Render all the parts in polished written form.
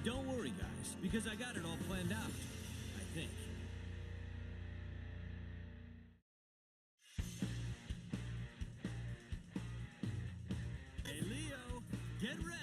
Don't worry, guys, because I got it all planned out. I think. Hey, Leo, get ready.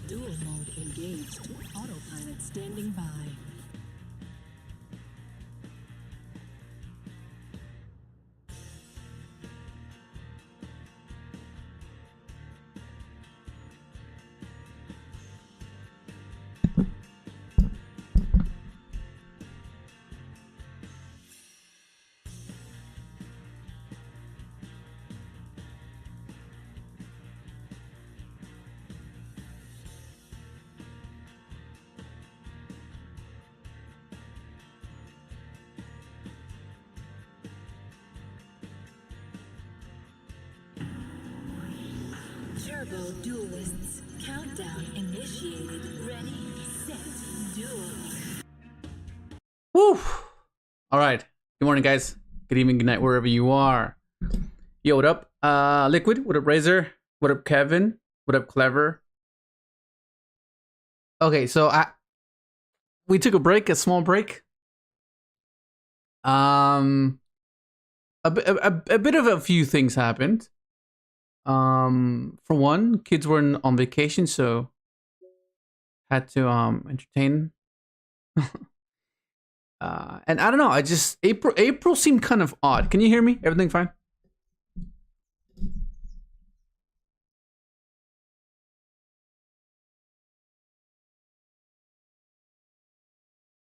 Dual mode engaged. Autopilot standing by. Turbo Duelists. Countdown initiated. Ready, set, duel. Woo! All right. Good morning, guys. Good evening, good night, wherever you are. Yo, what up? Liquid. What up, Razor? What up, Kevin? What up, Clever? Okay, so we took a break, a small break. A bit of a few things happened. For one, kids were on vacation, so had to entertain. And I don't know, I just April seemed kind of odd. Can you hear me? Everything fine?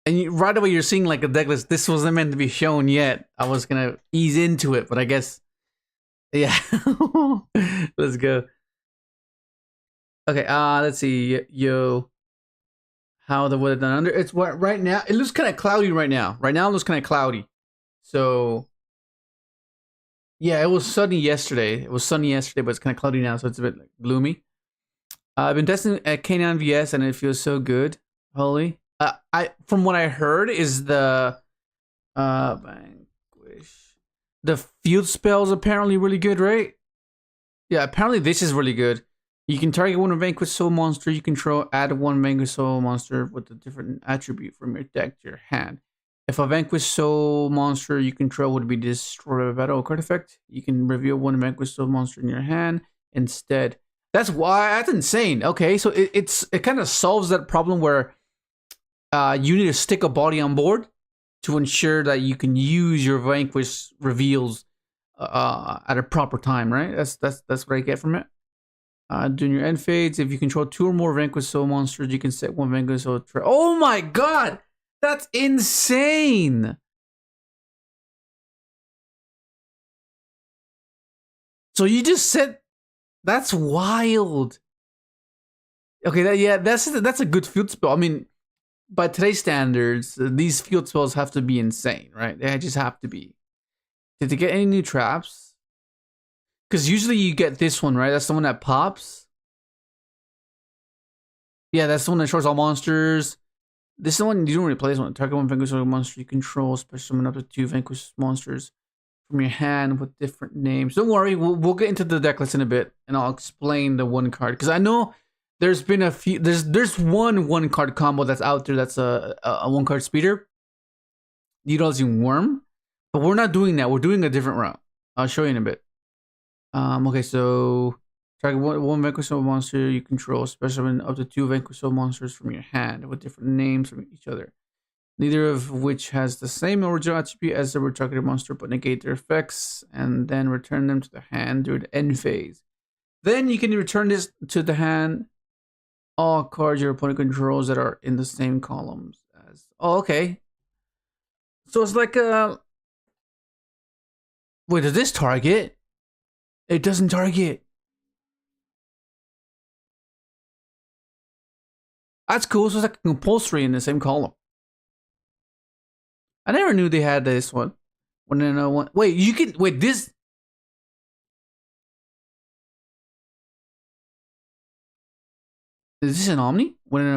And right away you're seeing like a deck list. This wasn't meant to be shown yet. I was gonna ease into it, but I guess yeah. Let's go. Okay, let's see. Yo, how the weather down under? It's what right now. It looks kind of cloudy right now. Right now it looks kind of cloudy. So yeah, it was sunny yesterday. It was sunny yesterday, but it's kind of cloudy now, so it's a bit like, gloomy. I've been testing at K9 VS and it feels so good. Holy. From what I heard is the Vanquish. The field spell is apparently really good, right? Yeah, apparently this is really good. You can target one Vanquish Soul monster you control, add one Vanquish Soul monster with a different attribute from your deck to your hand. If a Vanquish Soul monster you control would be destroyed by a battle card effect, you can reveal one Vanquish Soul monster in your hand instead. That's why, that's insane. Okay, so it kind of solves that problem where you need to stick a body on board to ensure that you can use your Vanquish reveals at a proper time, right? That's what I get from it. During your end phase, if you control 2 or more Vanquish Soul monsters, you can set one Vanquish Soul trap. Oh my god! That's insane! So you just said that's wild. Okay, that's a good field spell. I mean, by today's standards, these field spells have to be insane, right? They just have to be. Did they get any new traps? Because usually you get this one, right? That's the one that pops. Yeah, that's the one that shows all monsters. This is the one you don't replace one. Target one Vanquish monster you control, special summon up to 2 Vanquish monsters. from your hand with different names. Don't worry, we'll get into the deck list in a bit, and I'll explain the one card because I know there's been a few. There's one card combo that's out there that's a one card speeder utilizing WURM, but we're not doing that. We're doing a different route. I'll show you in a bit. Okay, so target one vanquish monster you control, special up to 2 vanquish monsters from your hand with different names from each other. Neither of which has the same original attribute as the targeted monster, but negate their effects and then return them to the hand during the end phase. Then you can return this to the hand all cards your opponent controls that are in the same columns as. Oh, okay. So it's like a. Wait, does this target? It doesn't target. That's cool. So it's like compulsory in the same column. I never knew they had this one. Wait, you can wait this. Is this an Omni? When an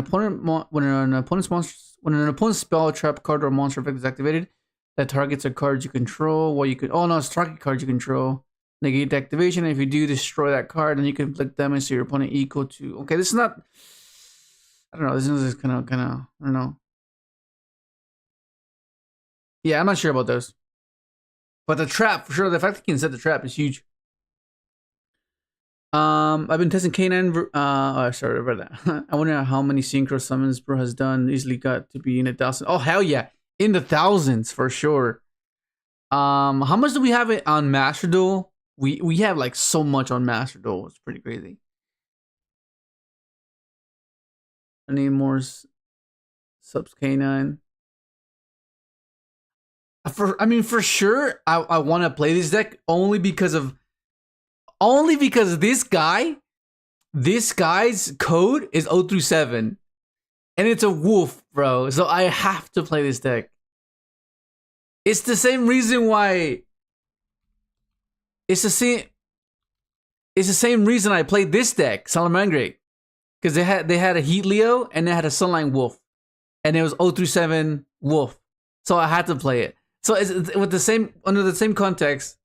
opponent's spell, trap card, or monster effect is activated, that targets a card you control. Well, you can. Oh no, it's target card you control. Negate the activation. If you do destroy that card, then you can inflict damage to your opponent equal to. Okay, this is not. I don't know. This is kind of. I don't know. Yeah, I'm not sure about those. But the trap, for sure, the fact that you can set the trap is huge. I've been testing K9. Sorry about that. I wonder how many synchro summons bro has done. Easily got to be in 1,000. Oh hell yeah, in the thousands for sure. How much do we have it on Master Duel? We have like so much on Master Duel. It's pretty crazy. I need more subs K9. For sure, I want to play this deck only because this guy's code is 0-7, and it's a wolf, bro. So I have to play this deck. It's the same reason why. It's the same reason I played this deck, Salamangre, because they had a Heat Leo and they had a Sunline Wolf, and it was 0-7 Wolf. So I had to play it. So it's with the same under the same context.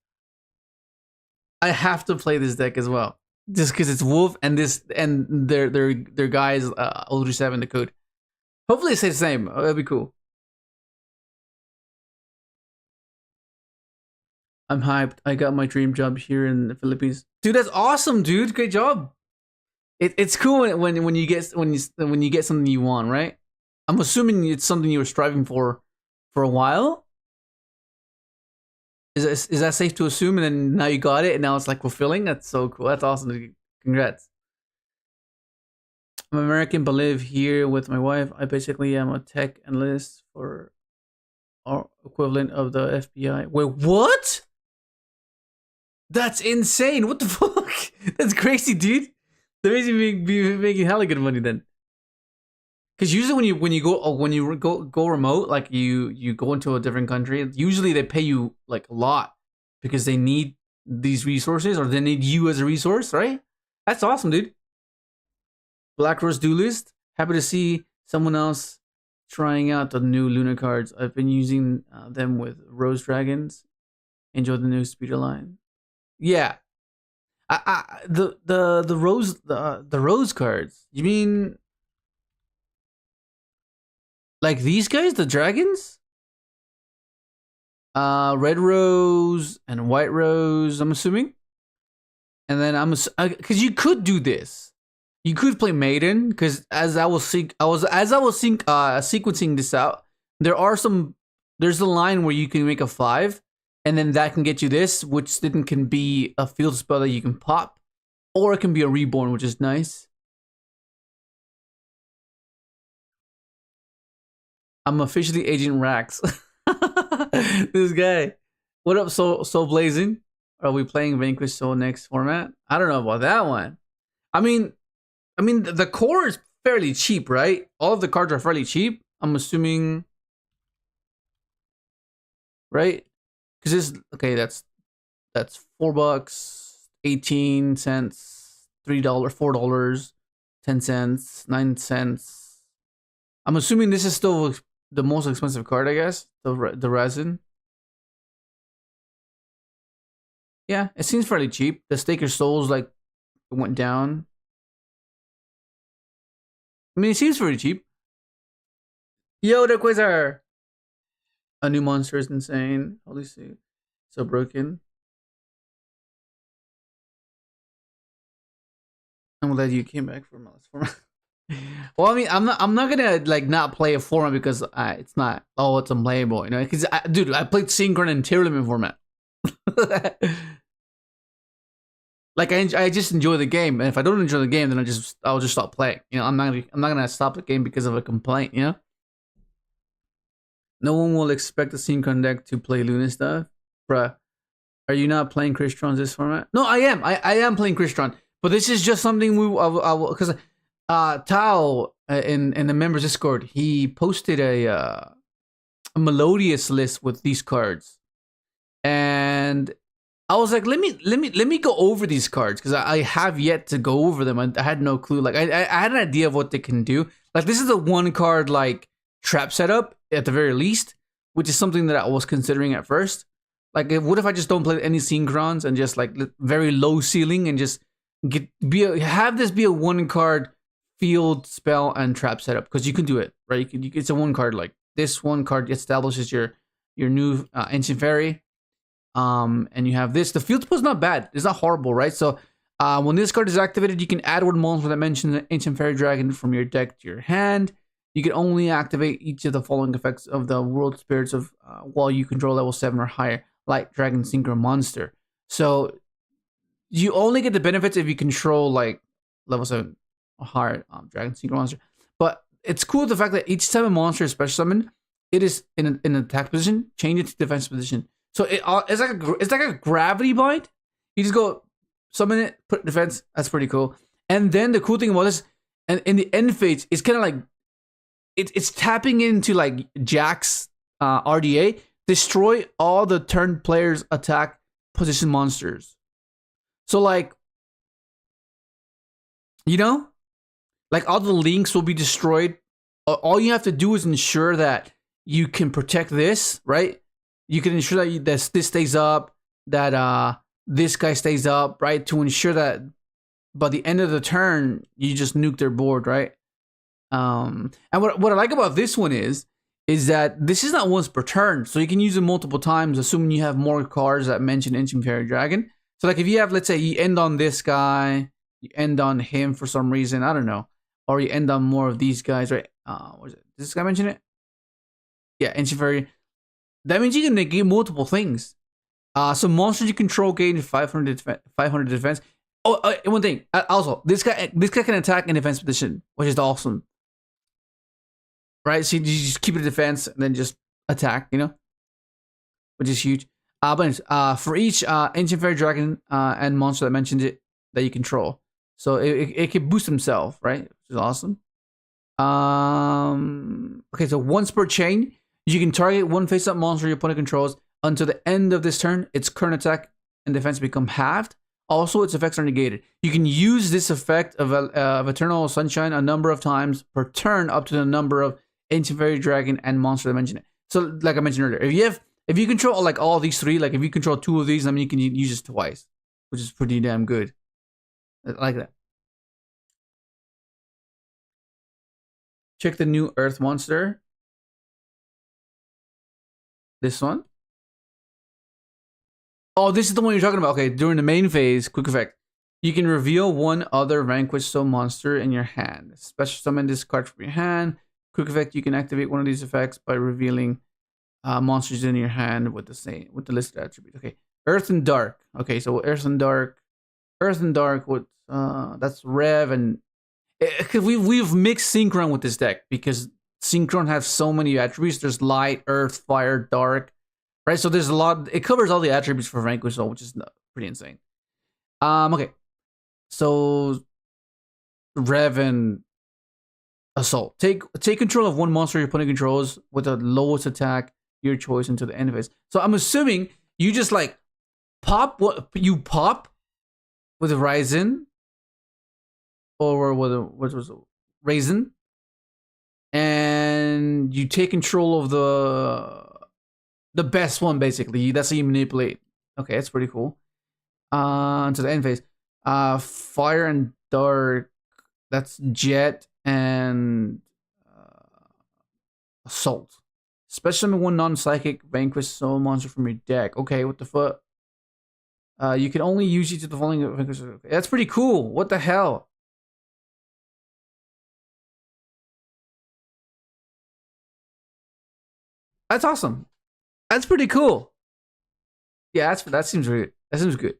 I have to play this deck as well, just because it's Wolf and their guys 0-7 the code. Hopefully it stays the same. Oh, that'd be cool. I'm hyped. I got my dream job here in the Philippines, dude. That's awesome, dude. Great job. It's cool when you get something you want, right? I'm assuming it's something you were striving for a while. Is that safe to assume? And then now you got it, and now it's like fulfilling. That's so cool. That's awesome. Dude. Congrats. I'm American, but live here with my wife. I basically am a tech analyst for our equivalent of the FBI. Wait, what? That's insane. What the fuck? That's crazy, dude. That makes you be making hella good money then. Because usually when you go remote, like you go into a different country, usually they pay you like a lot because they need these resources or they need you as a resource, right? That's awesome, dude. Black Rose Duelist. Happy to see someone else trying out the new Luna cards. I've been using them with Rose Dragons. Enjoy the new speeder line. Yeah. The rose cards. You mean like these guys, the dragons? Red Rose and White Rose, I'm assuming. And then because you could do this. You could play Maiden, because as I was sequencing this out, there's a line where you can make a 5, and then that can get you this, which then can be a field spell that you can pop, or it can be a reborn, which is nice. I'm officially Agent Rax. This guy. What up, Soul Blazing? Are we playing Vanquish Soul next format? I don't know about that one. I mean, the core is fairly cheap, right? All of the cards are fairly cheap. I'm assuming, right? Because this, okay, that's $4, 18 cents, $3, $4, 10 cents, 9 cents. I'm assuming this is still the most expensive card, I guess. The resin. Yeah, it seems fairly cheap. The Staker Souls like went down. I mean, it seems pretty cheap. Yo, the Quasar! A new monster is insane. Holy shit. So broken. I'm glad you came back for Malice format. Well, I mean, I'm not gonna like not play a format because it's not. Oh, it's unplayable, you know? Because dude, I played Synchron and Tier Limit format. Like I just enjoy the game, and if I don't enjoy the game, then I'll just stop playing. You know, I'm not gonna stop the game because of a complaint. You know, no one will expect the Synchron deck to play Luna stuff, bruh. Are you not playing Crystron this format? No, I am. I am playing Crystron, but this is just something because Tao in the members Discord, he posted a melodious list with these cards, and I was like, let me go over these cards because I have yet to go over them. I had no clue. Like I had an idea of what they can do. Like this is a one card like trap setup at the very least, which is something that I was considering at first. Like, what if I just don't play any Synchrons and just like very low ceiling and just have this be a one card field spell and trap setup, because you can do it, right? It's a one card. Like this one card establishes your new Ancient Fairy, and you have this. The field spell is not bad. It's not horrible, right? So when this card is activated, you can add one monster that mentions an Ancient Fairy Dragon from your deck to your hand. You can only activate each of the following effects of the World Spirits of while you control level 7 or higher, like Dragon Synchro Monster. So you only get the benefits if you control like level 7 or higher Dragon Synchro Monster. But it's cool the fact that each time a monster is special summoned, it is in an attack position, change it to defense position. So it's like a gravity bind. You just go summon it, put defense. That's pretty cool. And then the cool thing about this, and in the end phase, it's kind of like it's tapping into like Jack's RDA. Destroy all the turn players' attack position monsters. So like, you know, like all the links will be destroyed. All you have to do is ensure that you can protect this, right? You can ensure that this stays up, that this guy stays up, right? To ensure that by the end of the turn, you just nuke their board, right? And what I like about this one is that this is not once per turn, so you can use it multiple times, assuming you have more cards that mention Ancient Fairy Dragon. So like if you have, let's say you end on this guy, you end on him for some reason, I don't know, or you end on more of these guys, right? What is it? Does this guy mention it? Yeah, Ancient Fairy. That means you can negate multiple things. So monsters you control gain 500 defense. Oh, one thing. Also, this guy can attack in defense position, which is awesome. Right? So you just keep it in defense and then just attack, you know? Which is huge. But for each Ancient Fairy Dragon and monster that mentions it that you control. So it can boost himself, right? Which is awesome. Okay, so once per chain, you can target one face-up monster your opponent controls until the end of this turn. Its current attack and defense become halved. Also, its effects are negated. You can use this effect of Eternal Sunshine a number of times per turn, up to the number of Ancient Fairy Dragon and monster that mention it. So, like I mentioned earlier, if you control like all these three, like if you control two of these, I mean you can use this twice, which is pretty damn good. I like that. Check the new Earth monster. This one. Oh, this is the one you're talking about. Okay, during the main phase, quick effect. You can reveal one other vanquished soul monster in your hand. Special summon this card from your hand. Quick effect, you can activate one of these effects by revealing monsters in your hand with the listed attribute. Okay, Earth and Dark. Okay, so Earth and Dark. With that's Rev, and we've mixed Synchron with this deck because Synchron has so many attributes. There's Light, Earth, Fire, Dark. Right, so there's a lot. It covers all the attributes for Vanquish Soul, which is pretty insane. Okay, so Rev and Assault. Take control of one monster your opponent controls with the lowest attack your choice until the end of it. So I'm assuming you just like pop what you pop with a Ryzen or with a what was it? Raisin, and you take control of the best one, basically. That's how you manipulate. Okay, that's pretty cool. To the end phase. Fire and dark. That's jet and assault. Special summon one non-psychic vanquish soul monster from your deck. Okay, what the fuck? You can only use each of the following vanquish. That's pretty cool. What the hell? That's awesome. That's pretty cool. Yeah, that seems really, that seems good.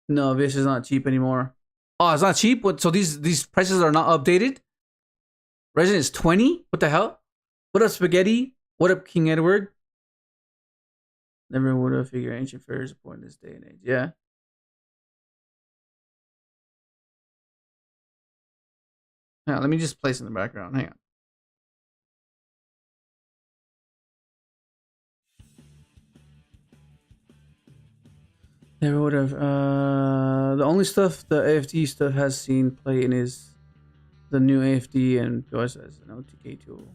No, this is not cheap anymore. Oh, it's not cheap. What? So these prices are not updated. Resident is 20. What the hell? What up, Spaghetti? What up, King Edward? Never would have figured ancient fairies support in this day and age. Yeah. Hang on, let me just place in the background. Hang on. Never would have. The only stuff the AFD stuff has seen play in is the new AFD and goes as an OTK tool.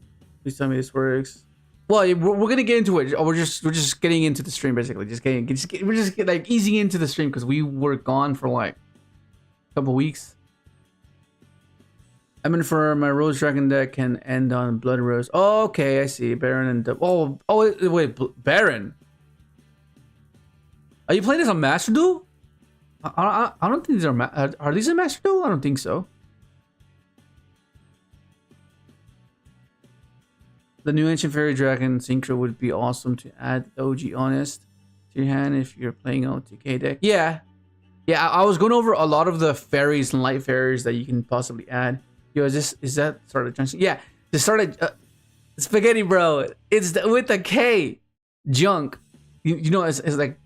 Please tell me this works. Well, we're gonna get into it. We're just getting into the stream basically. We're just like easing into the stream because we were gone for like a couple weeks. I mean, for my Rose Dragon deck can end on Blood Rose. Oh, okay, I see. Baron and oh wait, Baron. Are you playing this on Master Duel? I don't think these are these a Master Duel? I don't think so. The new Ancient Fairy Dragon Synchro would be awesome to add OG Honest to your hand if you're playing an OTK deck. Yeah. Yeah, I was going over a lot of the fairies and light fairies that you can possibly add. Yo, is that started junction? Yeah, the started spaghetti, bro. It's with a K. Junk. You know, it's like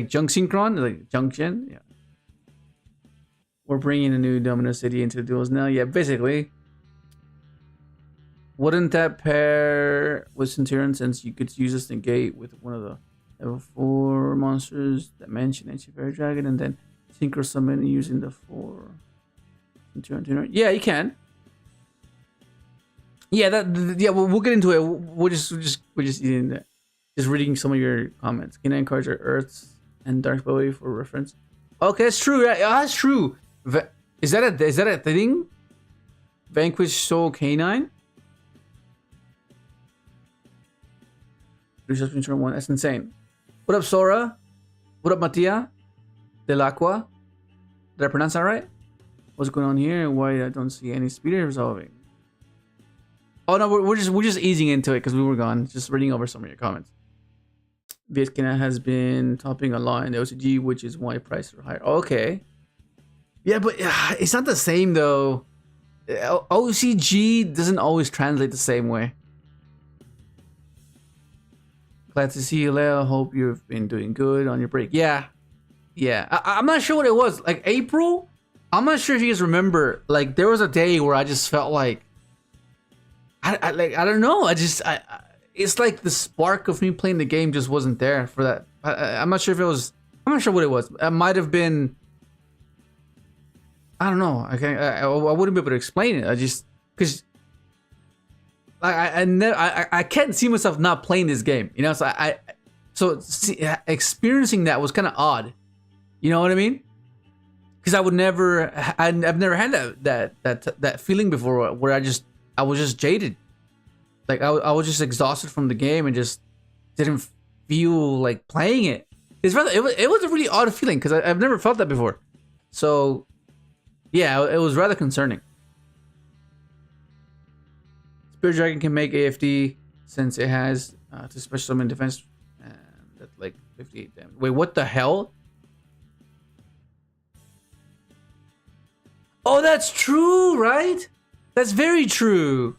junk synchron, like junction. Yeah. We're bringing a new Domino City into the duels now. Yeah, basically. Wouldn't that pair with Centurion since you could use this negate with one of the level 4 monsters that mention Ancient Fairy Dragon and then synchro summon using the 4 Centurion? Yeah, you can. Yeah, yeah. We'll get into it. We're just eating that. Just reading some of your comments. Canine cards are Earths and Dark Bowie for reference. Okay, that's true. Yeah, that's true. Is that a thing? Vanquish Soul Canine. One. That's insane. What up, Sora? What up, Mattia? Delacqua? Did I pronounce that right? What's going on here? Why I don't see any speed resolving? Oh no, we're just easing into it because we were gone. Just reading over some of your comments. Vietkina has been topping a lot in the OCG, which is why prices are higher. Okay. Yeah, but it's not the same though. OCG doesn't always translate the same way. Glad to see you, Leo. Hope you've been doing good on your break. Yeah. Yeah. I'm not sure what it was. Like April? I'm not sure if you guys remember. Like there was a day where I just felt like I don't know. It's like the spark of me playing the game just wasn't there for that. I'm not sure if it was. I'm not sure what it was. It might have been. I don't know. I wouldn't be able to explain it. I just because I can't see myself not playing this game. You know, so experiencing that was kind of odd. You know what I mean? Because I've never had that feeling before where I was just jaded. Like I was just exhausted from the game and just didn't feel like playing it. It was a really odd feeling because I've never felt that before. So yeah, it was rather concerning. Spirit Dragon can make AFD since it has to special summon defense and that's like 58 damage. Wait, what the hell? Oh, that's true, right? That's very true.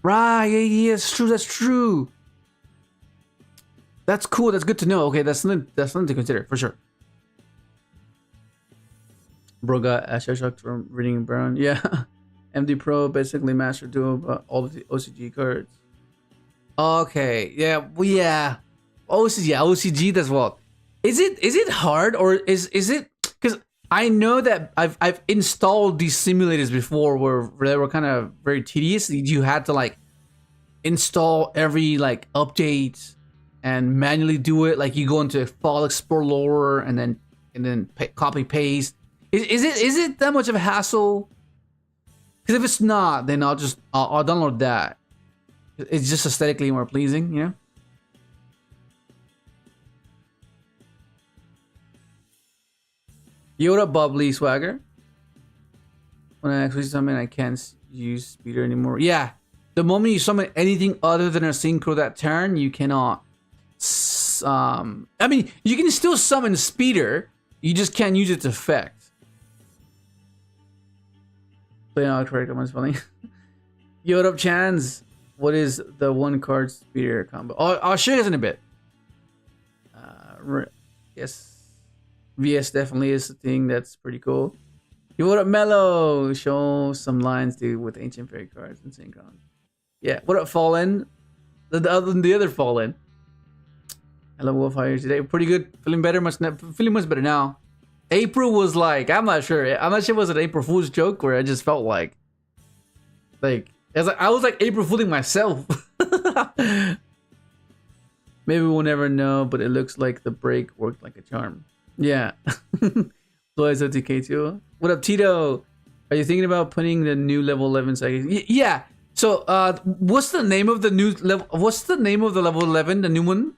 Right, yeah, it's true, that's true. That's cool, that's good to know. Okay, that's something to consider, for sure. Bro got a shell shock from reading Brown. Yeah. MD Pro basically master duo, but all the OCG cards. Okay, yeah, well, yeah. OCG, yeah, OCG as well. Is it hard or is it because I know that I've installed these simulators before where they were kind of very tedious. You had to like install every like update and manually do it. Like you go into File Explorer and then copy paste. Is it that much of a hassle? Because if it's not, then I'll download that. It's just aesthetically more pleasing, you know? Yoda Bubbly Swagger. When I actually summon, I can't use speeder anymore. Yeah, the moment you summon anything other than a synchro that turn, you cannot. I mean, you can still summon speeder, you just can't use its effect. Play out correct, I'm funny. Yoda Chans. What is the one card speeder combo? I'll show you guys in a bit. Yes. VS definitely is a thing that's pretty cool. You what up, Mellow? Show some lines, dude, with ancient fairy cards and synchron. Yeah, what up, Fallen? The other Fallen. Hello, Wolf. How are you today? Pretty good. Feeling better. Feeling much better now. April was like, I'm not sure it was an April Fool's joke where I just felt like I was like April Fooling myself. Maybe we'll never know, but it looks like the break worked like a charm. Yeah. Blows up to K2. What up, Tito? Are you thinking about putting the new level 11 seconds? Yeah. So, what's the name of the new level? What's the name of the level 11? The new one?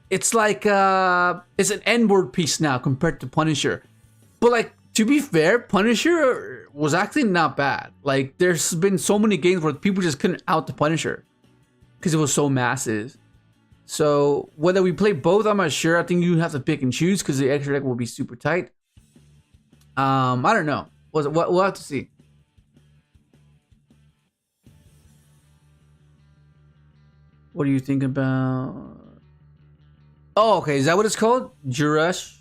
It's like it's an N-word piece now compared to Punisher. But like, to be fair, Punisher was actually not bad. Like, there's been so many games where people just couldn't out the Punisher because it was so massive. So whether we play both, I'm not sure. I think you have to pick and choose because the extra deck will be super tight. I don't know. We'll have to see. What do you think about? Oh, okay. Is that what it's called? Jurash.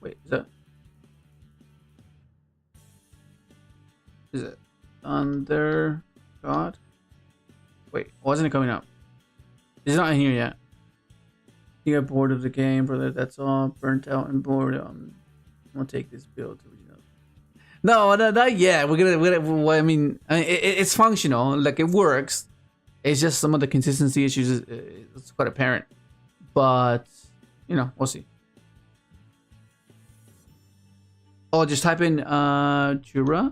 Wait, is it Thunder God? Wait, wasn't it coming up? It's not in here yet. You got bored of the game, brother. That's all. Burnt out and bored. I'm gonna take this build. No, not yet. We're gonna. I mean, it's functional. Like it works. It's just some of the consistency issues. It's quite apparent. But you know, we'll see. Oh, just type in Jura.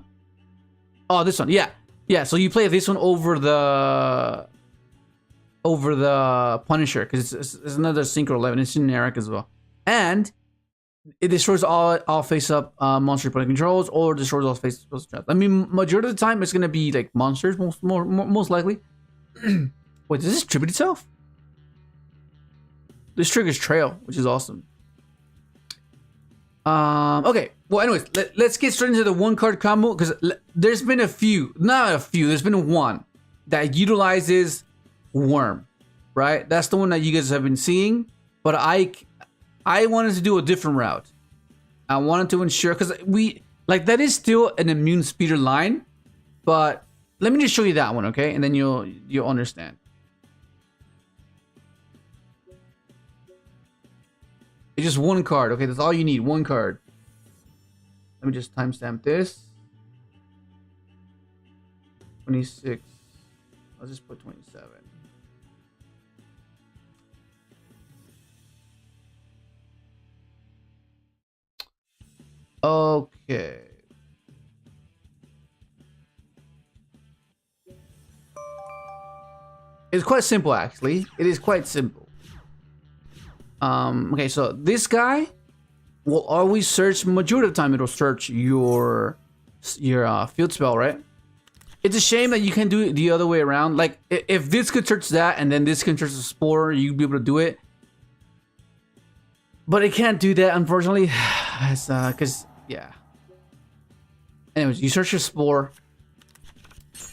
Oh, this one. Yeah. So you play this one over the Punisher because it's another Synchro 11. It's generic as well, and it destroys all face-up monster opponent controls or destroys all face-up traps. I mean, majority of the time it's gonna be like monsters, most likely. Wait, does this tribute itself? This triggers Trail, which is awesome. Okay. Well, anyways, let's get straight into the one card combo because there's been there's been one that utilizes WURM, right? That's the one that you guys have been seeing, but I wanted to do a different route. I wanted to ensure because that is still an immune speeder line, but let me just show you that one, okay? And then you'll understand. It's just one card, okay? That's all you need, one card. Let me just timestamp this. 26. I'll just put 27. Okay. It's quite simple, actually. It is quite simple. Okay, so this guy will always search. Majority of the time, it'll search your field spell, right? It's a shame that you can do it the other way around. Like, if this could search that and then this can search the Spore, you'd be able to do it. But it can't do that, unfortunately. Because, yeah. Anyways, you search your Spore.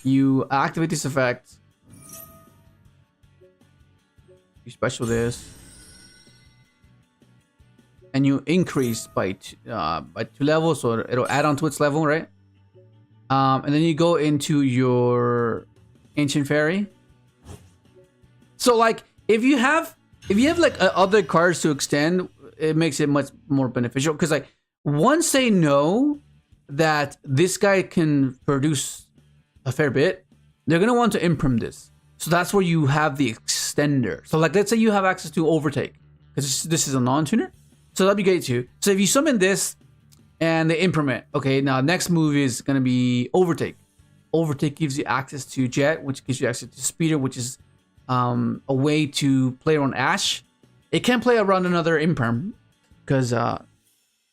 You activate this effect. You special this. and you increase by 2 levels, so it'll add on to its level, right? And then you go into your Ancient Fairy. So like if you have like other cards to extend, it makes it much more beneficial, because like once they know that this guy can produce a fair bit, they're gonna want to imprint this. So that's where you have the extender. So like let's say you have access to overtake, because this is a non-tuner, so that'd be great too. So if you summon this and they implement, okay, now next move is gonna be overtake. Overtake gives you access to Jet, which gives you access to Speeder, which is a way to play around Ash. It can play around another imperm, because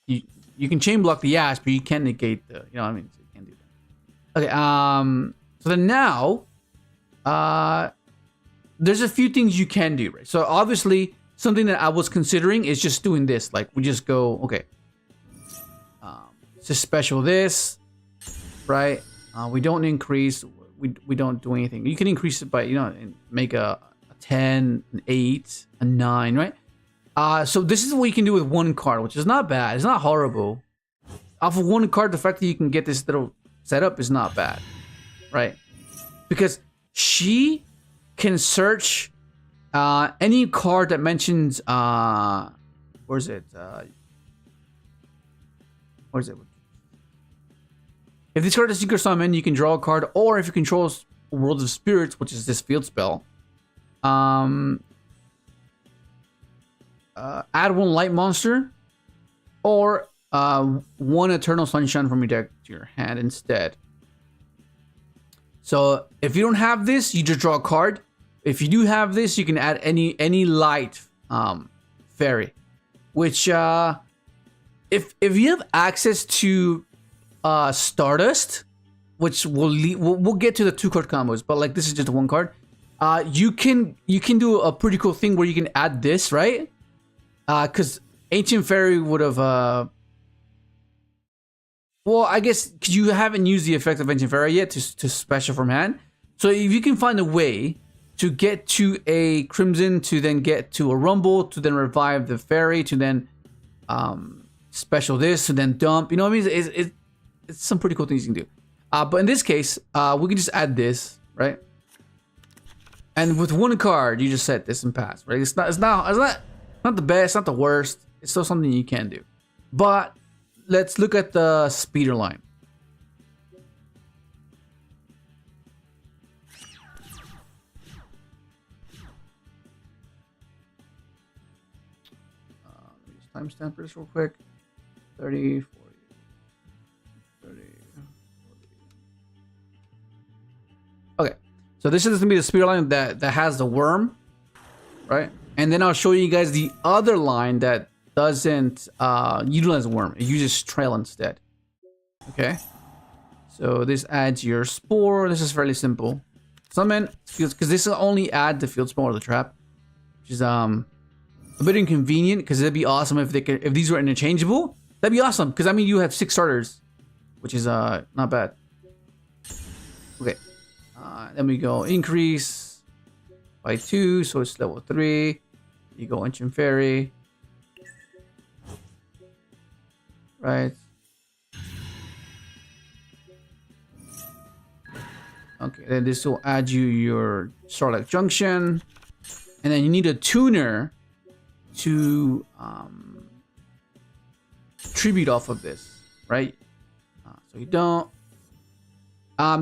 you can chain block the Ash, but you can't negate the, you know what I mean? So you can't do that. Okay, so then now, there's a few things you can do, right? So obviously, something that I was considering is just doing this. Like we just go, okay, just special this, right? We don't increase. We don't do anything. You can increase it by, you know, make a 10, an 8, a 9, right? So this is what you can do with one card, which is not bad. It's not horrible. Off of one card, the fact that you can get this little setup is not bad, right? Because she can search any card that mentions where is it? Where is it? If this card is Secret Summon, you can draw a card, or if you control World of Spirits, which is this field spell, add one light monster, or one Eternal Sunshine from your deck to your hand instead. So if you don't have this, you just draw a card. If you do have this, you can add any light fairy, which if you have access to Stardust, which we'll get to the 2-card combos, but like this is just one card. You can do a pretty cool thing where you can add this, right? Because Ancient Fairy would have well, I guess because you haven't used the effect of Ancient Fairy yet to special from hand. So if you can find a way to get to a Crimson, to then get to a Rumble, to then revive the Fairy, to then special this, to then dump, you know what I mean? It's some pretty cool things you can do. But in this case, we can just add this, right? And with one card, you just set this and pass, right? It's not the best, not the worst. It's still something you can do. But let's look at the speeder line. Let me just timestamp this real quick. 30, 40, 30, 40. Okay, so this is gonna be the speeder line that has the worm, right? And then I'll show you guys the other line that doesn't utilize worm. It uses trail instead. Okay, so this adds your spore. This is fairly simple. Summon fields, because this will only add the field spore or the trap, which is a bit inconvenient, because it'd be awesome if these were interchangeable. That'd be awesome, because I mean you have 6 starters, which is not bad. Okay, then we go increase by 2, so it's level 3. You go Ancient Fairy, right? Okay, then this will add you your Starlight Junction, and then you need a tuner to tribute off of this, right? So you don't.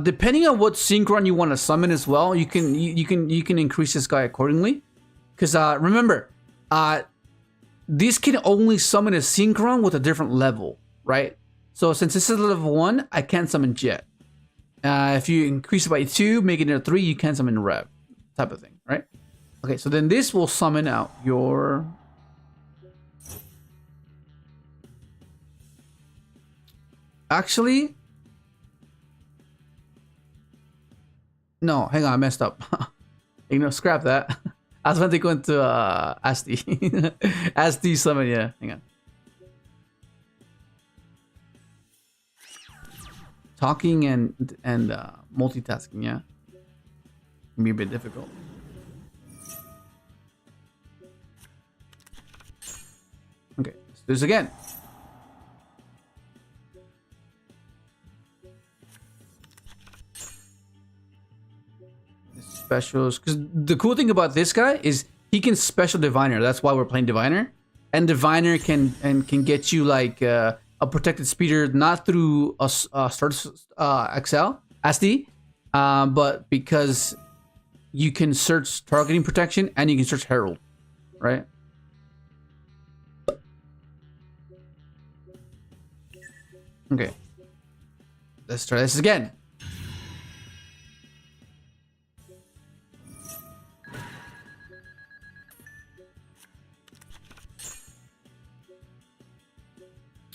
Depending on what synchron you want to summon as well, you can increase this guy accordingly. Because remember, this can only summon a synchron with a different level, right? So since this is level 1, I can't summon Jet. If you increase it by 2, make it a 3, you can summon Rev, type of thing, right? Okay, so then this will summon out your. Actually, no, hang on, I messed up. You know, scrap that. I was meant to go into ASD. ASD summon, yeah. Hang on. Talking and multitasking, yeah. Can be a bit difficult. Okay, let's do this again. Specials, because the cool thing about this guy is he can special diviner. That's why we're playing diviner, and diviner can get you like a protected speeder, not through a XL SD, but because you can search targeting protection and you can search herald, right? Okay, let's try this again.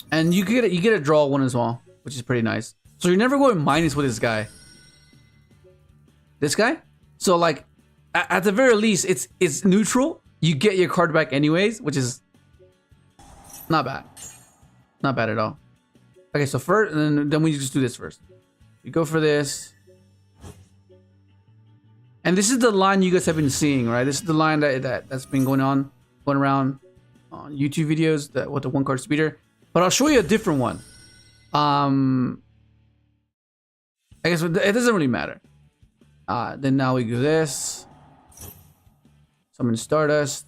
And you get a draw one as well, which is pretty nice. So you're never going minus with this guy. This guy? So like at the very least it's neutral. You get your card back anyways, which is not bad. Not bad at all. Okay, so first and then we just do this first. We go for this. And this is the line you guys have been seeing, right? This is the line that's been going around on YouTube videos that with the one card speeder. But I'll show you a different one. I guess it doesn't really matter. Then now we do this. Summon Stardust.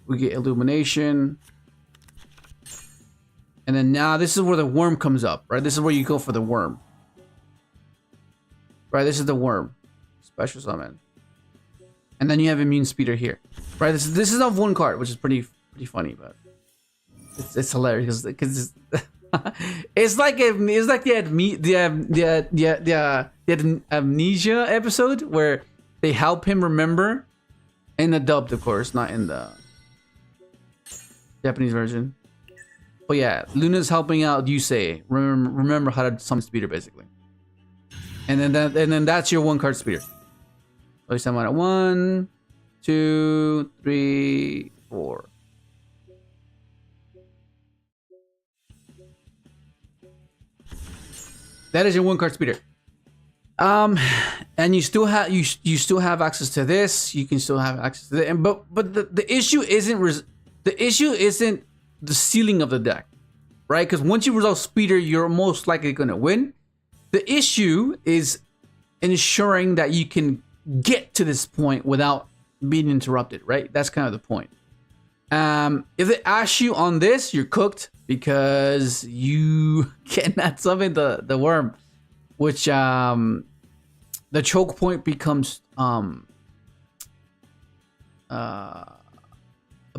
We get Illumination. And then now this is where the worm comes up, right? This is where you go for the worm. Right, this is the worm. Special summon. And then you have Immune Speeder here. Right, this is of one card, which is pretty funny, but it's hilarious because it's like the amnesia episode where they help him remember in the dubbed, of course, not in the Japanese version. But yeah, Luna's helping out Yusei remember how to summon speeder basically, and then that's your one card speeder. So you summon at 1, 2, 3, 4. That is your one card speeder. And you still have access to this. You can still have access to that. But the issue isn't the ceiling of the deck, right? Because once you resolve speeder, you're most likely gonna win. The issue is ensuring that you can get to this point without being interrupted, right? That's kind of the point. If they ask you on this, you're cooked because you cannot summon the worm, which the choke point becomes a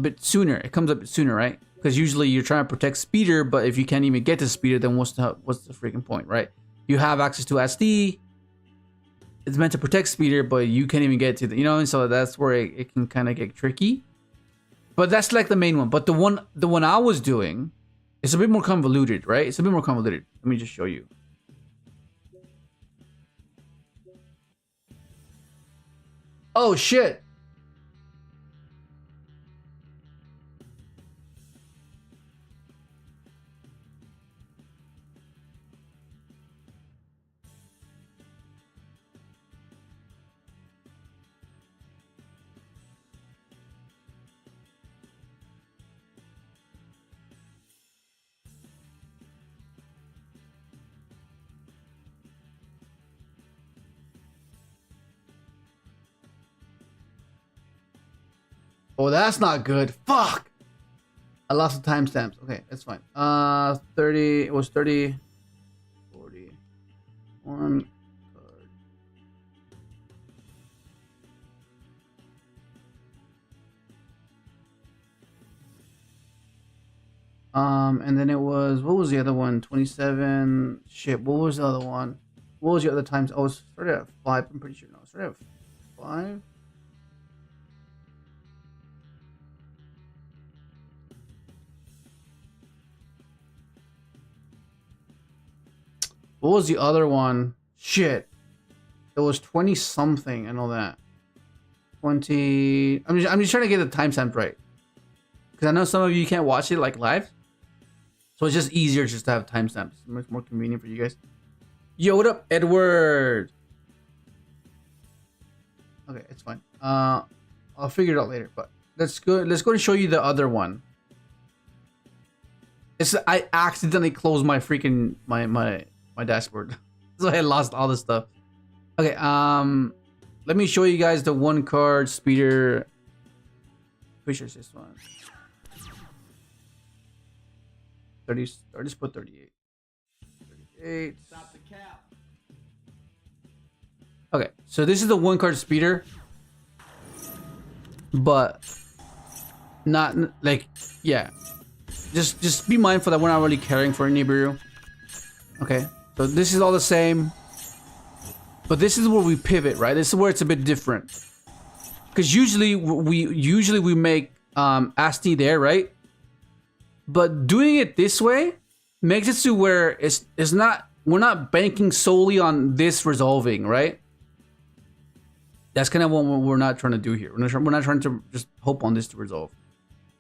bit sooner. It comes a bit sooner, right? Because usually you're trying to protect speeder, but if you can't even get to speeder, then what's the freaking point, right? You have access to SD. It's meant to protect speeder, but you can't even get to the, and so that's where it can kind of get tricky. But that's like the main one. But the one I was doing, it's a bit more convoluted, right? It's a bit more convoluted. Let me just show you. Oh shit. Oh, that's not good. Fuck. I lost the timestamps. Okay, that's fine. 30. It was 30. 40. 1 card. And then it was, what was the other one? 27. Shit. What was the other one? What was the other times? Oh, it started at 5. I'm pretty sure. No, it started at 5. What was the other one? Shit. It was 20 something. I know that. 20. I'm just trying to get the timestamp right. Because I know some of you can't watch it like live. So it's just easier just to have timestamps. It's much more convenient for you guys. Yo, what up, Edward? Okay, it's fine. I'll figure it out later. But let's go and show you the other one. I accidentally closed my freaking my dashboard, so I lost all this stuff. Okay, let me show you guys the one card speeder. Pretty sure it's this one. 30. Or just put 38. 38. Stop the cap. Okay, so this is the one card speeder, but not like, yeah. Just be mindful that we're not really caring for Nibiru. Okay, so this is all the same, but this is where we pivot, right? This is where it's a bit different, because usually we make ASTI there, right? But doing it this way makes it to where it's not, we're not banking solely on this resolving, right? That's kind of what we're not trying to do here. We're not trying to just hope on this to resolve.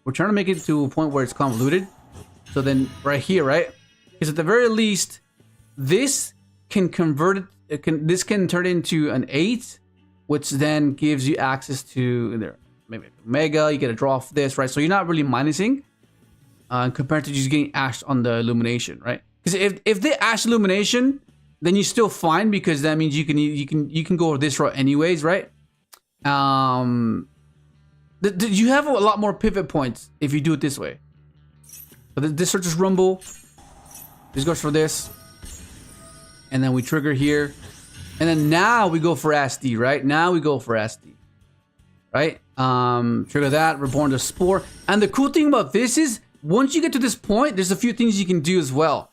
We're trying to make it to a point where it's convoluted. So then right here, right? Because at the very least, this can convert it. This can turn into an 8, which then gives you access to there. Maybe Omega. You get a draw off this, right? So you're not really minusing compared to just getting Ash on the illumination, right? Because if they Ash illumination, then you're still fine, because that means you can go this route anyways, right? You have a lot more pivot points if you do it this way. But this searches rumble. This goes for this, and then we trigger here, and then now we go for ASTI, right? Now we go for ASTI, right? Trigger that. Reborn the spore. And the cool thing about this is, once you get to this point, there's a few things you can do as well.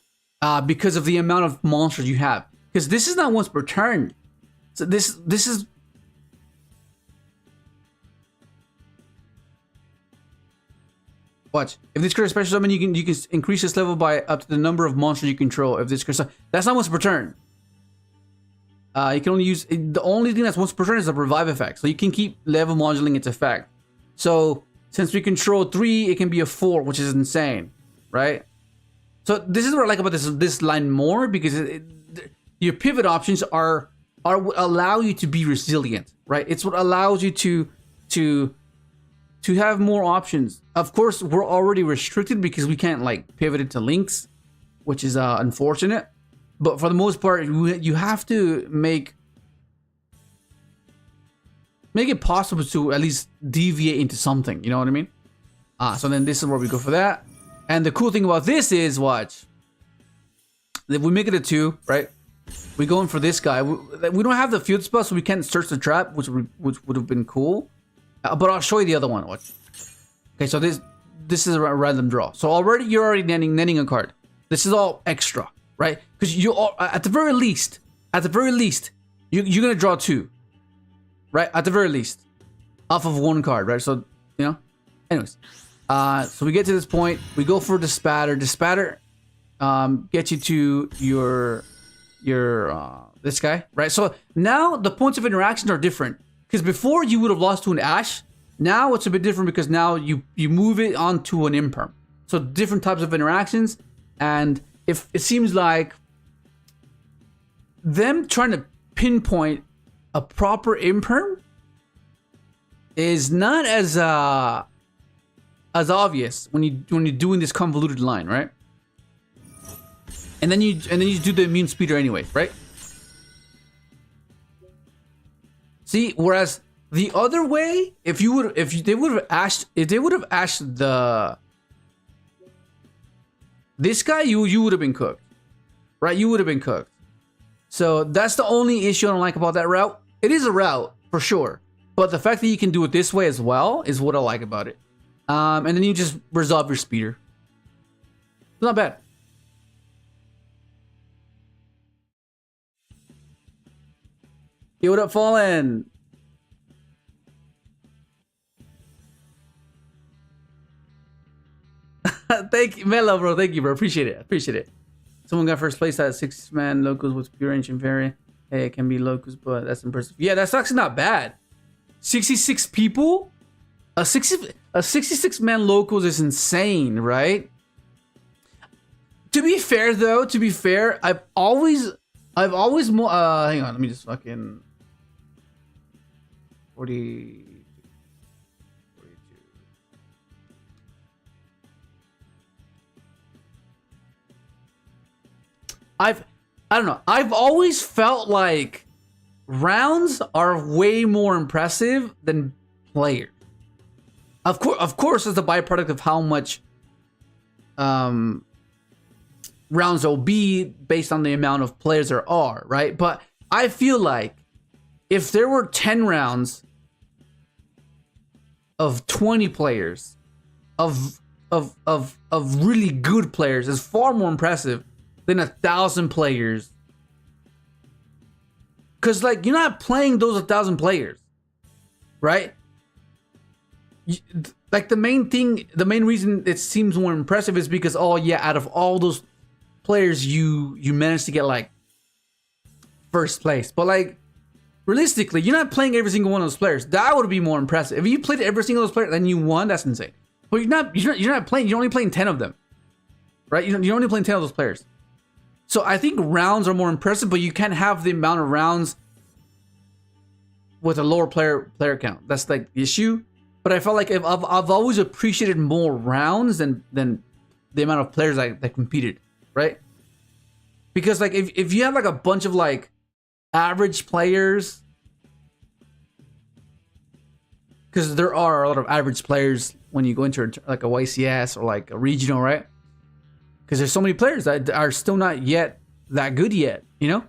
Because of the amount of monsters you have. Because this is not once per turn. So this is... Watch. If this creates a special summon, you can increase this level by up to the number of monsters you control. If this creates, that's not once per turn. You can only use... The only thing that's once per turn is the revive effect. So you can keep level modulating its effect. So since we control 3, it can be a 4, which is insane. Right? So this is what I like about this line more, because your pivot options are what allow you to be resilient, right? It's what allows you to have more options. Of course, we're already restricted because we can't like pivot into links, which is unfortunate. But for the most part, you have to make it possible to at least deviate into something. You know what I mean? So then this is where we go for that. And the cool thing about this is, watch. If we make it a 2, right? We go in for this guy. We don't have the field spell, so we can't search the trap, which would have been cool. But I'll show you the other one. Watch. Okay, so this is a random draw. So you're already netting a card. This is all extra, right? Because you at the very least, you're gonna draw 2, right? At the very least, off of 1 card, right? So you know. Anyways. So we get to this point, we go for the spatter. The spatter gets you to your this guy, right? So now the points of interaction are different, because before you would have lost to an Ash. Now it's a bit different, because now you move it onto an imperm. So different types of interactions, and if it seems like them trying to pinpoint a proper imperm is not as obvious when you're doing this convoluted line, right? And then you do the immune speeder anyway, right? See, whereas the other way, if they would have ashed this guy, you would have been cooked, right? You would have been cooked. So that's the only issue I don't like about that route. It is a route for sure, but the fact that you can do it this way as well is what I like about it. And then you just resolve your speeder. It's not bad. Yo, what up, Fallen? Thank you, Melo, bro. Thank you, bro. Appreciate it. Someone got first place at 6-man locals with pure ancient fairy. Hey, it can be locals, but that's impressive. Yeah, that's actually not bad. 66 people? A 66-man locals is insane, right? To be fair, though, I've always hang on, let me just fucking 40. I don't know. I've always felt like rounds are way more impressive than players. Of course, it's a byproduct of how much rounds will be based on the amount of players there are, right? But I feel like if there were 10 rounds of 20 players, of really good players, is far more impressive than 1,000 players. Cause like you're not playing those 1,000 players, right? Like the main reason it seems more impressive is because, oh yeah, out of all those players, you managed to get like first place. But like realistically, you're not playing every single one of those players. That would be more impressive. If you played every single of those players, then you won. That's insane. But you're not playing. You're only playing 10 of them, right? You're only playing 10 of those players. So I think rounds are more impressive, but you can't have the amount of rounds with a lower player count. That's like the issue. But I felt like I've always appreciated more rounds than the amount of players that competed, right? Because like if you have like a bunch of like average players, because there are a lot of average players when you go into like a YCS or like a regional, right? Because there's so many players that are still not yet that good yet, you know?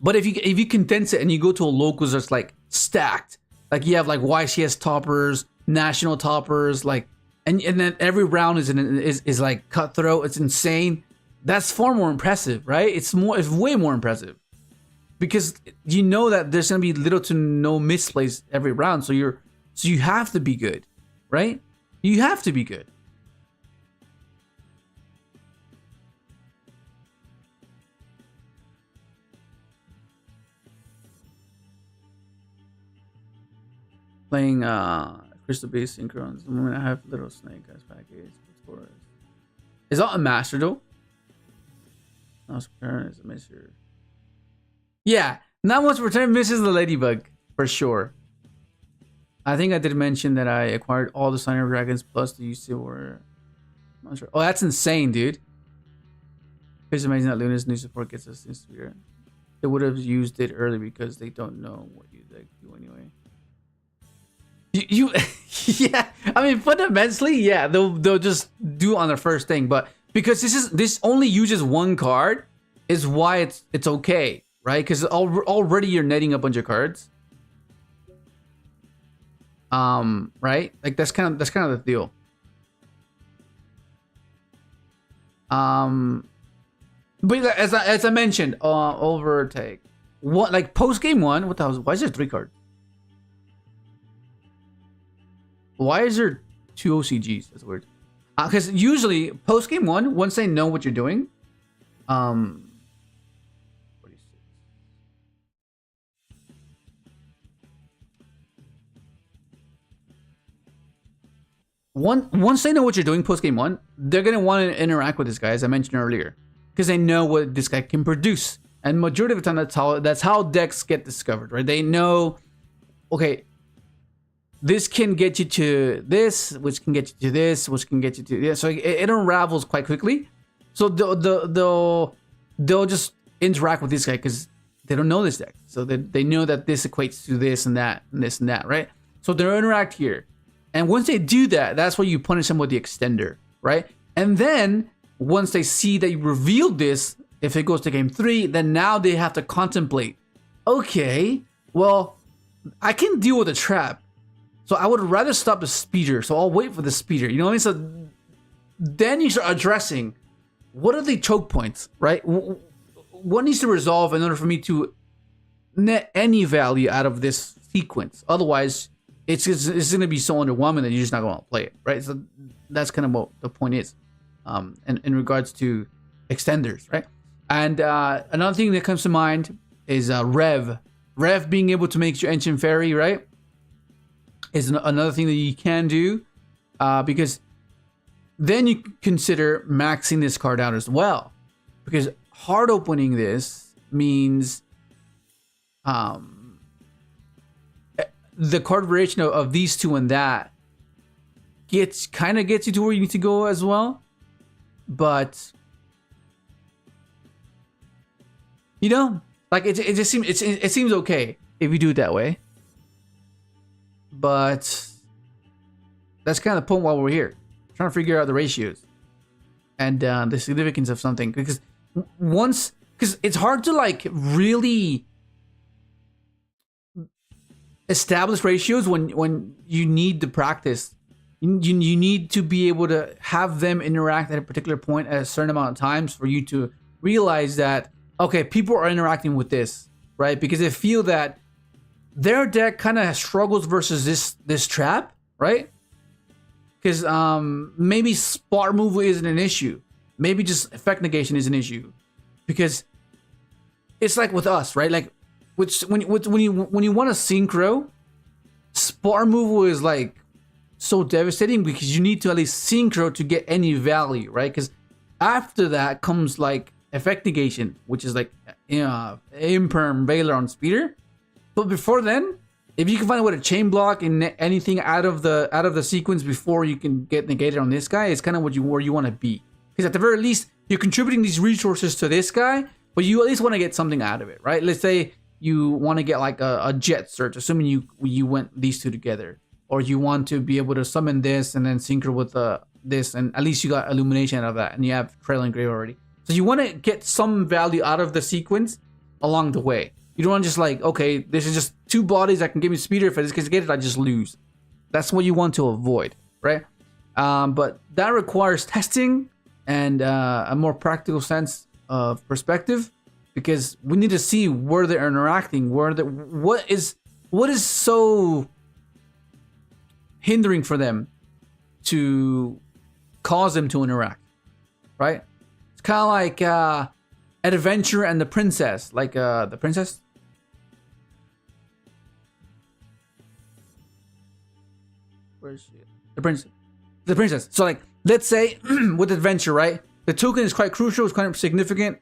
But if you condense it and you go to a locals that's like stacked, like you have like YCS toppers, national toppers, like and then every round is like cutthroat, it's insane. That's far more impressive, right? It's way more impressive. Because you know that there's gonna be little to no misplays every round, so you have to be good, right? You have to be good. Playing Crystal Base Synchrons. The moment I have Little Snake as package. Is that a master though? No, Current is a misser. Yeah, not much return misses the Ladybug for sure. I think I did mention that I acquired all the Signer Dragons plus the UC were. I'm not sure. Oh, that's insane, dude. It's amazing that Luna's new support gets us this year. They would have used it early because they don't know what you like do anyway. You yeah, I mean fundamentally, yeah, they'll just do it on their first thing, but because this only uses one card is why it's okay, right? Because already you're netting a bunch of cards. Right? Like that's kind of the deal. But as I mentioned, overtake. What like post game one? What the hell? Why is there 3 cards? Why is there 2 OCGs? That's weird. Because usually post game one, once they know what you're doing, 46. Once they know what you're doing post game one, they're gonna want to interact with this guy, as I mentioned earlier, because they know what this guy can produce. And majority of the time, that's how decks get discovered, right? They know, okay, this can get you to this, which can get you to this, which can get you to this. So it unravels quite quickly. So they'll just interact with this guy because they don't know this deck. So they know that this equates to this and that and this and that, right? So they'll interact here. And once they do that, that's why you punish them with the extender, right? And then once they see that you revealed this, if it goes to game 3, then now they have to contemplate, okay, well, I can deal with a trap. So I would rather stop the speeder. So I'll wait for the speeder. You know what I mean? So then you start addressing what are the choke points, right? What needs to resolve in order for me to net any value out of this sequence? Otherwise, it's going to be so underwhelming that you're just not going to play it, right? So that's kind of what the point is, in regards to extenders, right? And another thing that comes to mind is Rev. Rev being able to make your Ancient Fairy, right? Is another thing that you can do, because then you consider maxing this card out as well, because hard opening this means the card variation of these two and that kind of gets you to where you need to go as well, but You know, like it just seems it seems okay if you do it that way. But that's kind of the point while we're here, trying to figure out the ratios and the significance of something. Because it's hard to like really establish ratios when you need the practice. You need to be able to have them interact at a particular point at a certain amount of times for you to realize that, okay, people are interacting with this, right? Because they feel that their deck kind of struggles versus this trap, right? Because maybe spot removal isn't an issue. Maybe just effect negation is an issue. Because it's like with us, right? Like when you want to synchro, spot removal is like so devastating because you need to at least synchro to get any value, right? Because after that comes like effect negation, which is like imperm Veiler on speeder. But before then, if you can find a way to chain block and anything out of the sequence before you can get negated on this guy, it's kind of where you want to be. Because at the very least, you're contributing these resources to this guy, but you at least want to get something out of it, right? Let's say you want to get like a jet search, assuming you went these two together. Or you want to be able to summon this and then synchro with this, and at least you got illumination out of that, and you have Trail and Grave already. So you want to get some value out of the sequence along the way. You don't want to just like, okay, this is just two bodies that can give me speeder. If I just get it, I just lose. That's what you want to avoid, right? But that requires testing and a more practical sense of perspective, because we need to see where they're interacting, what is so hindering for them to cause them to interact, right? It's kind of like Adventure and the Princess, like the Princess. Where is she? The Princess. So like, let's say with Adventure, right? The token is quite crucial, it's quite significant.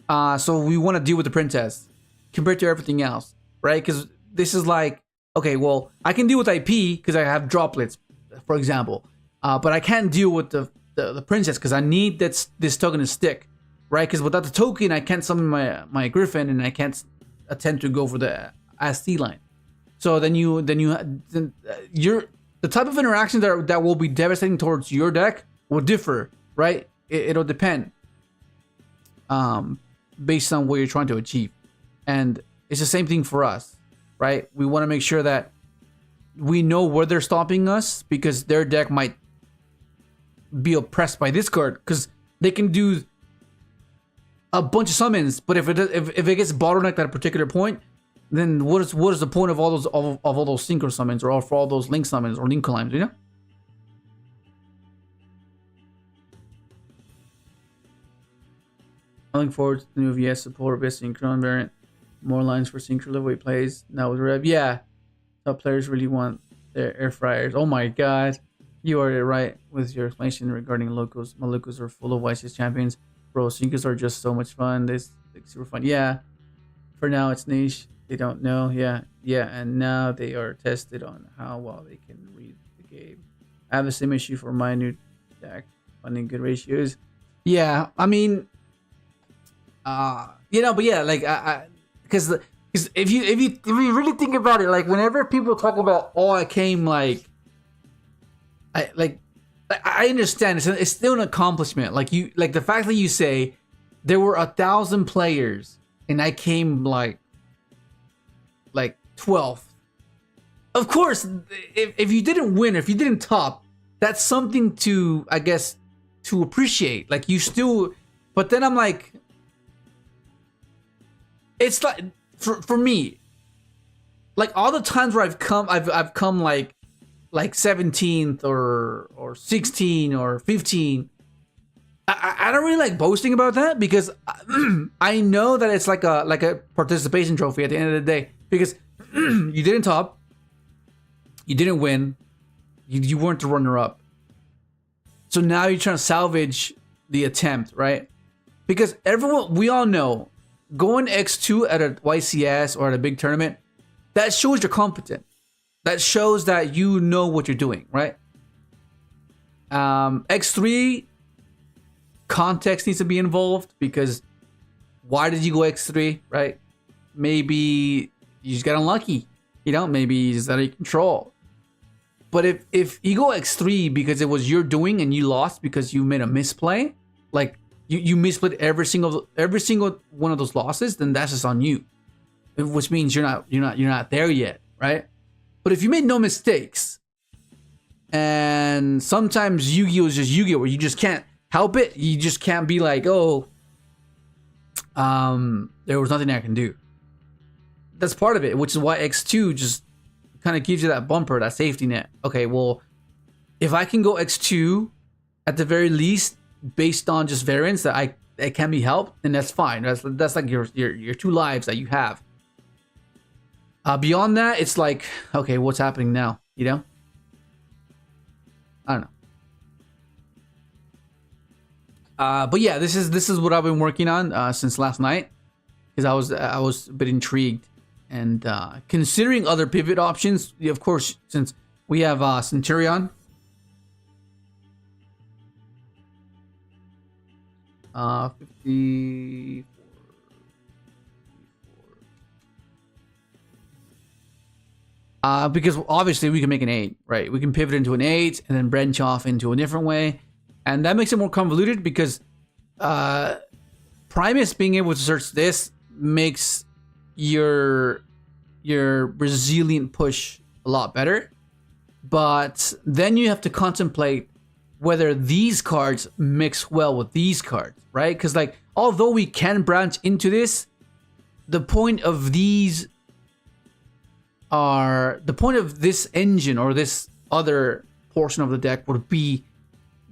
So we want to deal with the Princess compared to everything else, right? Because this is like, okay, well, I can deal with IP because I have droplets, for example. But I can't deal with the Princess because I need this token to stick, right? Because without the token, I can't summon my Griffin and I can't attempt to go for the ST line. So then the type of interactions that will be devastating towards your deck will differ, right? It'll depend based on what you're trying to achieve. And it's the same thing for us. Right? We want to make sure that we know where they're stopping us, because their deck might be oppressed by this card, because they can do a bunch of summons, but if it gets bottlenecked at a particular point, then what is the point of all those synchro summons, or for all those link summons or link climbs, you know? I'm looking forward to the new VS support best synchron variant. More lines for synchro the way it plays now with Rev. Yeah, top players really want their air fryers. Oh my god, you are right with your explanation regarding locals. My locals are full of YCS champions. Bro, synchros are just so much fun. This like super fun. Yeah, for now it's niche. They don't know. Yeah, and now they are tested on how well they can read the game. I have the same issue for my new deck, finding good ratios. Yeah, I mean, you know, but yeah, like because if you really think about it, like whenever people talk about, oh, I came I understand it's still an accomplishment. Like the fact that you say there were 1,000 players and I came like 12th. Of course, if you didn't win, if you didn't top, that's something to, I guess, to appreciate. Like you still, but then I'm like, it's like for me, like all the times where I've come like 17th or 16 or 15. I don't really like boasting about that, because I know that it's like a participation trophy at the end of the day, because you didn't top, you didn't win, you weren't the runner up. So now you're trying to salvage the attempt, right? Because we all know, going X2 at a YCS or at a big tournament, that shows you're competent. That shows that you know what you're doing, right? X3, context needs to be involved, because why did you go X3, right? Maybe you just got unlucky, you know, maybe you just out of control. But if you go X3 because it was your doing and you lost because you made a misplay, like you misplayed every single one of those losses, then that's just on you, which means you're not there yet, right? But if you made no mistakes, and sometimes Yu-Gi-Oh is just Yu-Gi-Oh, where you just can't help it, you just can't be like, oh, there was nothing I can do. That's part of it, which is why X2 just kind of gives you that bumper, that safety net. Okay, well, if I can go X2 at the very least based on just variance that it can be helped, then that's fine. That's like your 2 lives that you have. Beyond that, it's like, okay, what's happening now? You know? I don't know. But yeah, this is what I've been working on since last night, because I was a bit intrigued and considering other pivot options. Of course, since we have Centurion, 54. Because obviously we can make an 8, right? We can pivot into an 8 and then branch off into a different way. And that makes it more convoluted because Primus being able to search this makes your resilient push a lot better. But then you have to contemplate whether these cards mix well with these cards, right? Because like, although we can branch into this, the point of this engine or this other portion of the deck would be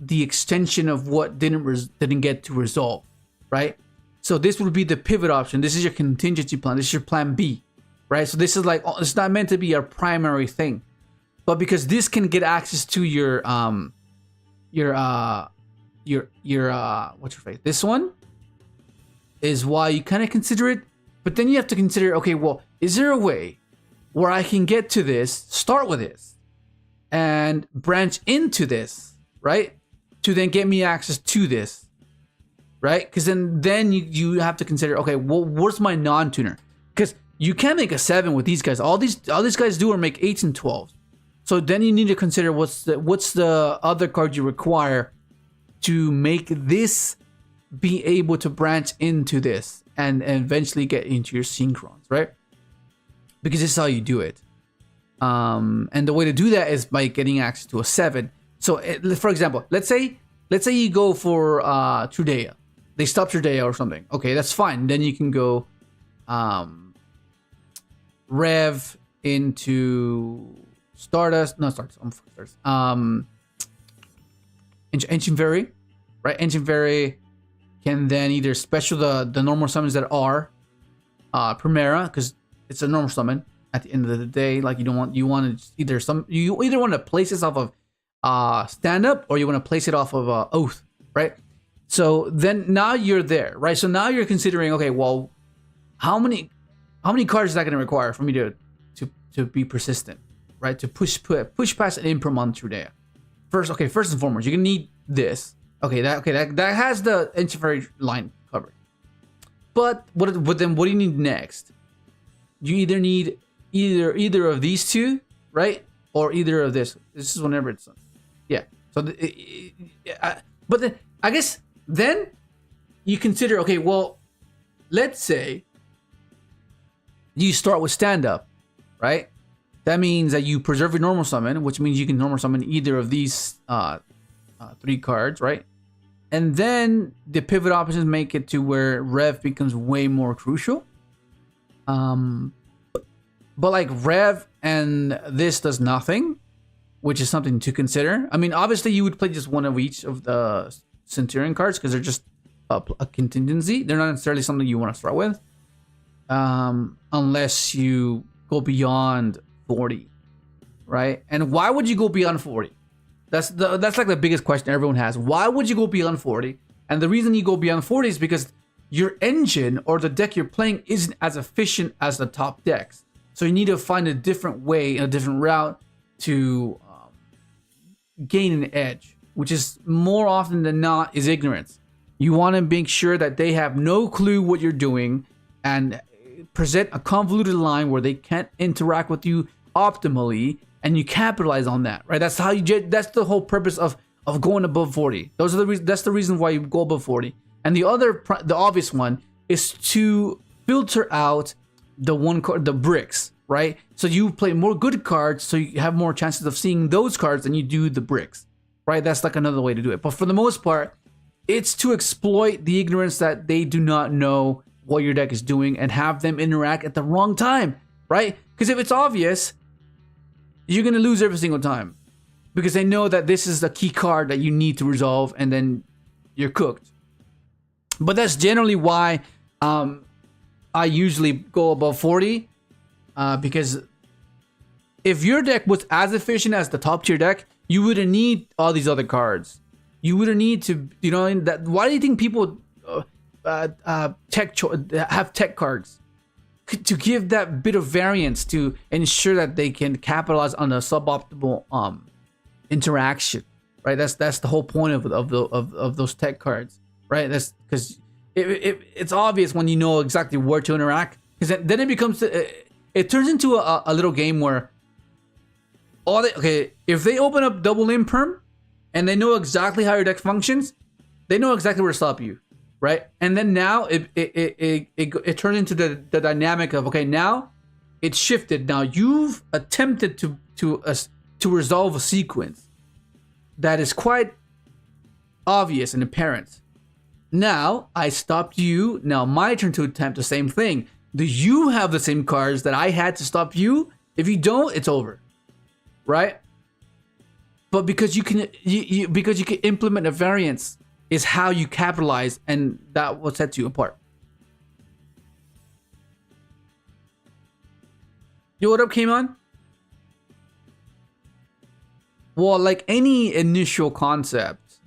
the extension of what didn't get to resolve, right? So this would be the pivot option. This is your contingency plan. This is your plan B, right? So this is like, it's not meant to be our primary thing, but because this can get access to your what's your face? This one is why you kind of consider it. But then you have to consider, okay, well, is there a way where I can get to this, start with this, and branch into this, right? To then get me access to this, right? Because then you have to consider, okay, well, what's my non-tuner? Because you can't make a 7 with these guys. All these guys do are make 8s and 12s. So then you need to consider what's the other card you require to make this be able to branch into this and eventually get into your synchrons, right? Because this is how you do it. And the way to do that is by getting access to a 7. So, for example, let's say you go for Trudea. They stop Trudea or something. Okay, that's fine. Then you can go Rev into Stardust. No, Stardust. Ancient Fairy, right? Ancient Fairy can then either special the normal summons that are Primera, because it's a normal summon at the end of the day. Like you want to either want to place this off of stand up, or you want to place it off of oath, right? So then now you're there, right? So now you're considering, okay, well, how many cards is that going to require for me to be persistent, right? To push past an improm on Trudea. First and foremost, you're gonna need this. That has the Ancient Fairy line covered. But what do you need next? You either need either of these two, right? Or either of this. This is whenever it's done. Yeah. So, but then I guess then you consider, okay, well, let's say you start with stand up, right? That means that you preserve your normal summon, which means you can normal summon either of these 3 cards, right? And then the pivot options make it to where Rev becomes way more crucial. But like Rev and this does nothing, which is something to consider. I mean, obviously you would play just one of each of the Centurion cards because they're just a contingency. They're not necessarily something you want to start with, unless you go beyond 40, right? And why would you go beyond 40? That's like the biggest question everyone has. Why would you go beyond 40? And the reason you go beyond 40 is because your engine or the deck you're playing isn't as efficient as the top decks. So you need to find a different way, a different route to gain an edge, which is more often than not is ignorance. You want to make sure that they have no clue what you're doing and present a convoluted line where they can't interact with you optimally, and you capitalize on that, right? That's how you get. That's the whole purpose of going above 40. Those are the reasons. That's the reason why you go above 40. And the obvious one is to filter out the bricks, right? So you play more good cards, so you have more chances of seeing those cards than you do the bricks, right? That's like another way to do it. But for the most part, it's to exploit the ignorance that they do not know what your deck is doing and have them interact at the wrong time, right? Because if it's obvious, you're going to lose every single time. Because they know that this is the key card that you need to resolve, and then you're cooked. But that's generally why I usually go above 40. Because if your deck was as efficient as the top tier deck, you wouldn't need all these other cards. You wouldn't need to, you know, that. Why do you think people have tech cards? To give that bit of variance to ensure that they can capitalize on the suboptimal interaction, right? That's the whole point of those tech cards, right? That's because it's obvious when you know exactly where to interact, because then it becomes it turns into a little game where if they open up double imperm and they know exactly how your deck functions, they know exactly where to stop you, right? And then now it turns into the dynamic of, okay, now it's shifted. Now you've attempted to resolve a sequence that is quite obvious and apparent. Now I stopped you. Now my turn to attempt the same thing. Do you have the same cards that I had to stop you? If you don't, it's over, right? But because you can implement a variance is how you capitalize, and that what sets you apart. Yo, what up, came on? Well, like any initial concept,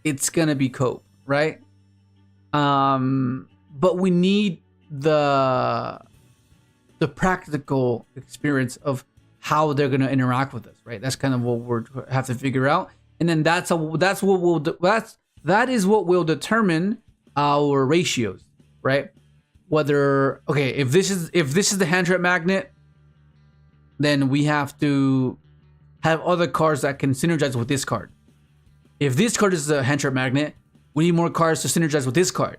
it's gonna be cope, right? But we need the practical experience of how they're gonna interact with us, right? That's kind of what we have to figure out, and then that is what will determine our ratios, right? Whether if this is the hand trap magnet, then we have to have other cards that can synergize with this card. If this card is a hand trap magnet, we need more cards to synergize with this card,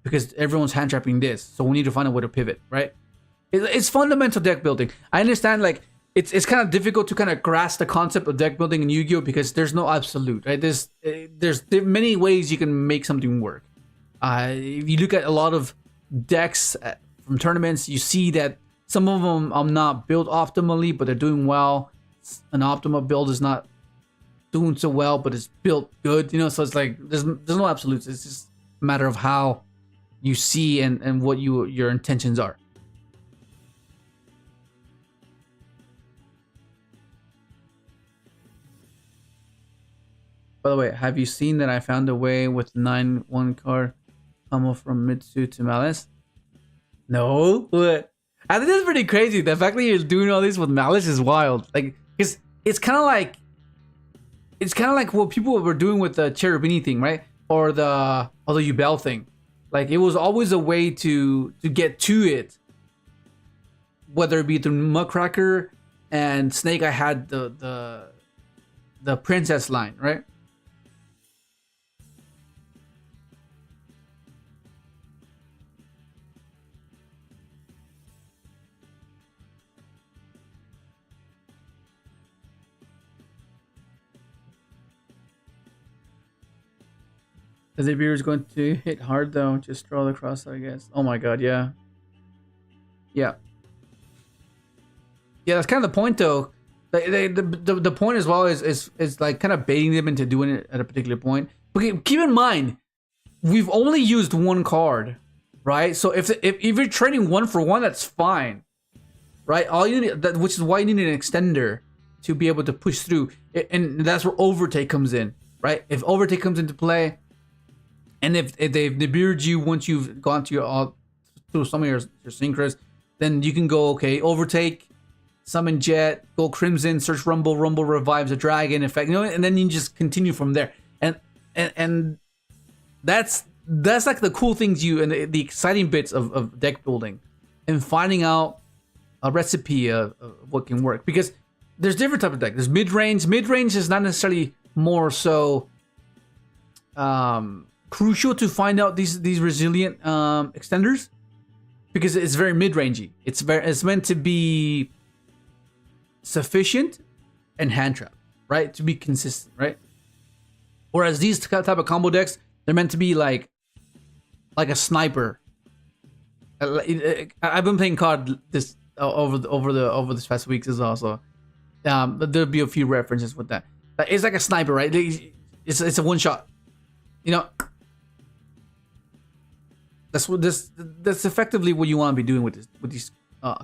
because everyone's hand trapping this, so we need to find a way to pivot, right? It's fundamental deck building. I understand, like, it's kind of difficult to kind of grasp the concept of deck building in Yu-Gi-Oh, because there's no absolute, right? There's many ways you can make something work. If you look at a lot of decks from tournaments, you see that some of them are not built optimally, but they're doing well. An optimal build is not doing so well, but it's built good, you know. So it's like there's no absolutes. It's just a matter of how you see and what your intentions are. By the way, have you seen that I found a way with 9-1 card combo from Mitsu to Malice? No, but I think that's pretty crazy. The fact that you're doing all this with Malice is wild. Like, it's kind of like what people were doing with the Cherubini thing, right? Or the YUGIOH thing. Like, it was always a way to get to it, whether it be through Muckracker and Snake. I had the princess line, right? The Xavier is going to hit hard though. Just draw the cross, I guess. Oh my god, yeah. Yeah. Yeah, that's kind of the point though. The point as well is like kind of baiting them into doing it at a particular point. Okay, keep in mind, we've only used one card, right? So if you're trading 1-for-1, that's fine, right? All you need, which is why you need an extender to be able to push through, and that's where overtake comes in, right? If overtake comes into play, and if they've debuted you once you've gone to through some of your synchros, then you can go, okay, overtake, summon Jet, go Crimson, search Rumble, Rumble revives a dragon effect, you know, and then you just continue from there. And that's that's like the cool things and the exciting bits of deck building and finding out a recipe of what can work, because there's different type of deck. There's mid-range. Mid-range is not necessarily more so crucial to find out these resilient extenders, because it's very mid-rangey. It's meant to be sufficient and hand trap, right? To be consistent, right? Whereas these type of combo decks, they're meant to be like a sniper. I've been playing COD this over this past weeks as well, so there'll be a few references with that. It's like a sniper, right? It's a one shot. You know, that's effectively what you want to be doing with these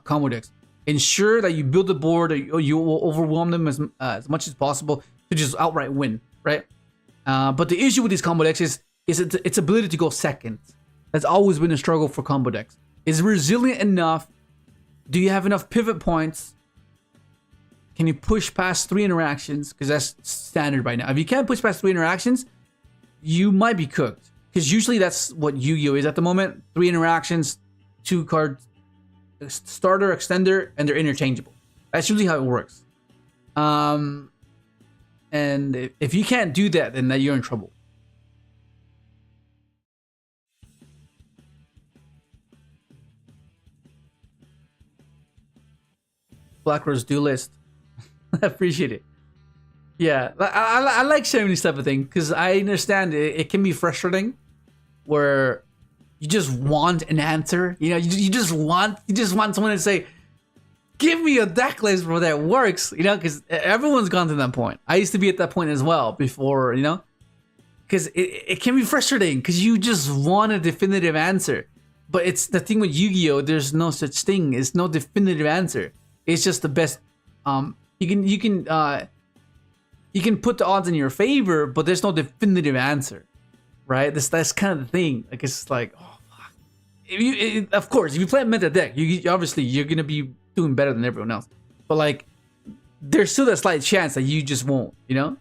combo decks. Ensure that you build the board, or you will overwhelm them as much as possible to just outright win, right? But the issue with these combo decks is its ability to go second. That's always been a struggle for combo decks. Is it resilient enough? Do you have enough pivot points? Can you push past 3 interactions? Because that's standard by now. If you can't push past 3 interactions, you might be cooked. Because usually that's what Yu-Gi-Oh is at the moment. 3 interactions, 2 cards, starter, extender, and they're interchangeable. That's usually how it works. And if you can't do that, then you're in trouble. Black Rose Duelist. I appreciate it. Yeah, I like sharing this type of thing because I understand it can be frustrating where you just want an answer. You know, you just want someone to say, give me a deck list bro that works. You know, because everyone's gone to that point. I used to be at that point as well before, you know, because it can be frustrating because you just want a definitive answer. But it's the thing with Yu-Gi-Oh, there's no such thing. It's no definitive answer. It's just the best. You can put the odds in your favor, but there's no definitive answer, right? That's kind of the thing. Like it's like, oh fuck. Of course, if you play a meta deck, obviously you're gonna be doing better than everyone else. But like, there's still a slight chance that you just won't, you know?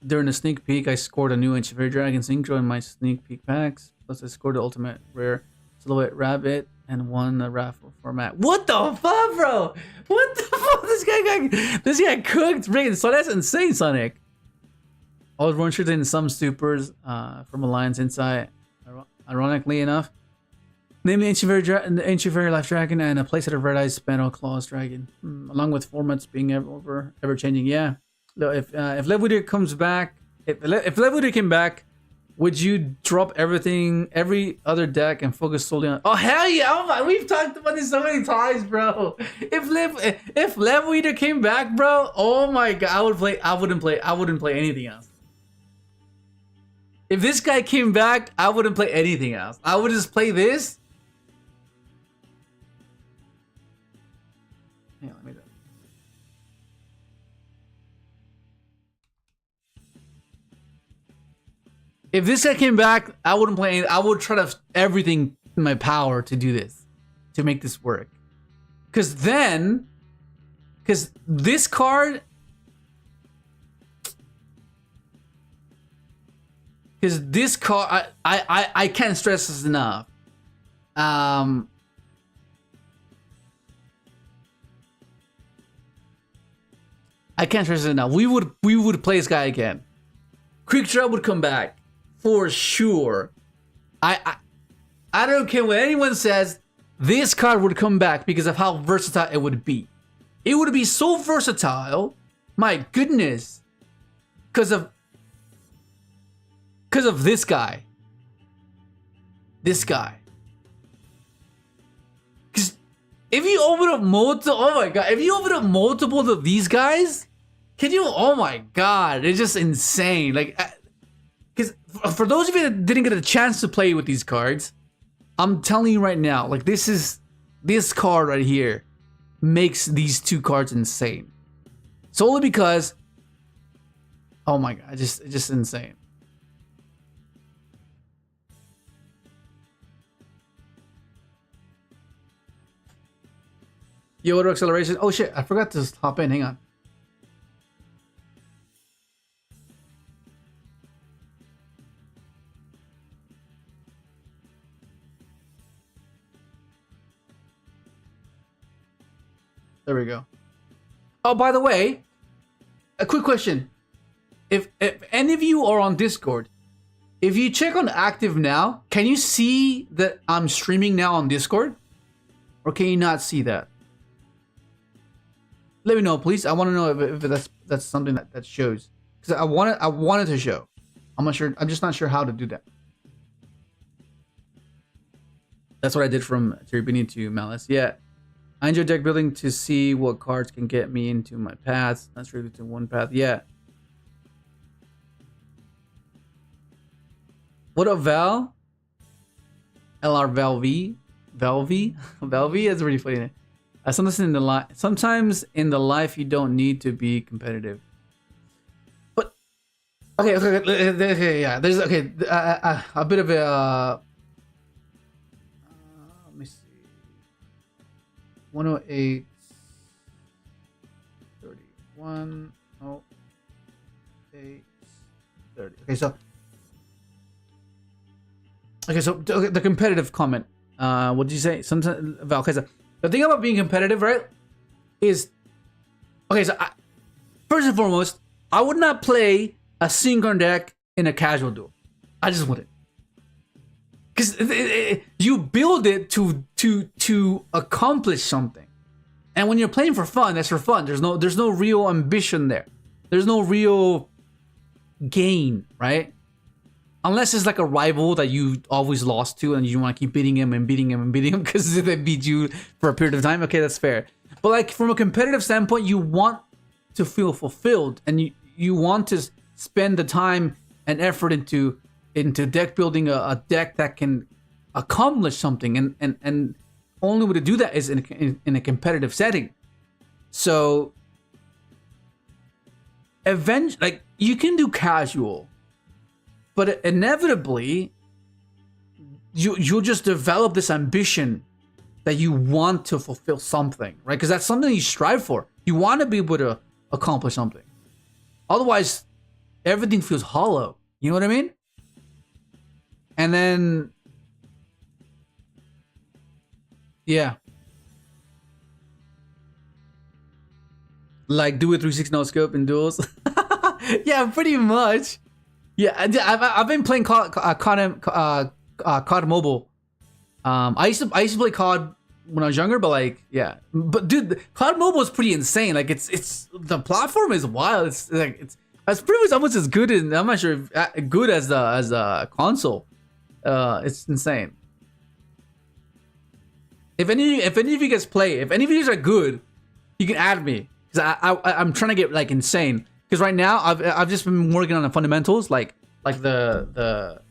During the sneak peek, I scored a new Ancient Fairy Dragon Synchro in my sneak peek packs. Plus, I scored the ultimate rare Silhouette Rabbit and won the raffle format. What the fuck, bro? What the fuck? This guy cooked. So that's insane, Sonic. I was interested in some supers from Alliance Insight. Ironically enough, name the Ancient Fairy Life Dragon and a playset of Red Eyes Spaniel Claws Dragon, along with formats being ever changing. Yeah. If lEAVEL comes back, if lEAVEL came back, would you drop everything, every other deck, and focus solely on? Oh hell yeah! Oh my, we've talked about this so many times, bro. If lEAVEL came back, bro, oh my god, I wouldn't play anything else. If this guy came back, I wouldn't play anything else. I would just play this. Yeah, let me do. If this guy came back, I wouldn't play anything. I would try to everything in my power to do this, to make this work. Because this card, I can't stress this enough. I can't stress it enough. We would play this guy again. Quick Draw would come back. For sure. I don't care what anyone says, this card would come back because of how versatile it would be. It would be so versatile, my goodness. Because of this guy. This guy. Because if you open up multiple of these guys, can you, oh my god, it's just insane. Like, because for those of you that didn't get a chance to play with these cards, I'm telling you right now, like this card right here makes these 2 cards insane. Solely because, oh my god, it's just insane. Yo, auto acceleration. Oh shit, I forgot to hop in. Hang on. There we go. Oh, by the way, a quick question. If any of you are on Discord, if you check on active now, can you see that I'm streaming now on Discord? Or can you not see that? Let me know, please. I want to know if that's something that shows. Because I wanted to show. I'm not sure. I'm just not sure how to do that. That's what I did from Cherubini to Malice. Yeah. I enjoy deck building to see what cards can get me into my paths. That's really to one path. Yeah. What up, Val? LR Valv? Valv? Valv? That's really funny. Sometimes in the life you don't need to be competitive. But okay, yeah. There's a bit of a. Let me see. 108, 31, 08, 30. Okay, so the competitive comment. What did you say? Sometimes, Val, okay, so the thing about being competitive, right, is okay. So first and foremost, I would not play a synchron deck in a casual duel. I just wouldn't, because you build it to accomplish something, and when you're playing for fun, that's for fun. There's no real ambition there. There's no real gain, right? Unless it's like a rival that you always lost to and you want to keep beating him because they beat you for a period of time. Okay, that's fair. But like from a competitive standpoint, you want to feel fulfilled and you want to spend the time and effort into deck building a deck that can accomplish something, and only way to do that is in a competitive setting. So like you can do casual, but inevitably, you'll just develop this ambition that you want to fulfill something, right? Because that's something you strive for. You want to be able to accomplish something. Otherwise, everything feels hollow. You know what I mean? And then, yeah. Like do a 360 no scope in duels. Yeah, pretty much. Yeah, I've been playing COD Mobile. I used to play COD when I was younger, but like, yeah. But dude, COD Mobile is pretty insane. Like it's the platform is wild. It's pretty much almost as good as, I'm not sure if good as the console. It's insane. If any of you guys play, if any of you guys are good, you can add me because I'm trying to get like insane. Because right now I've just been working on the fundamentals, like the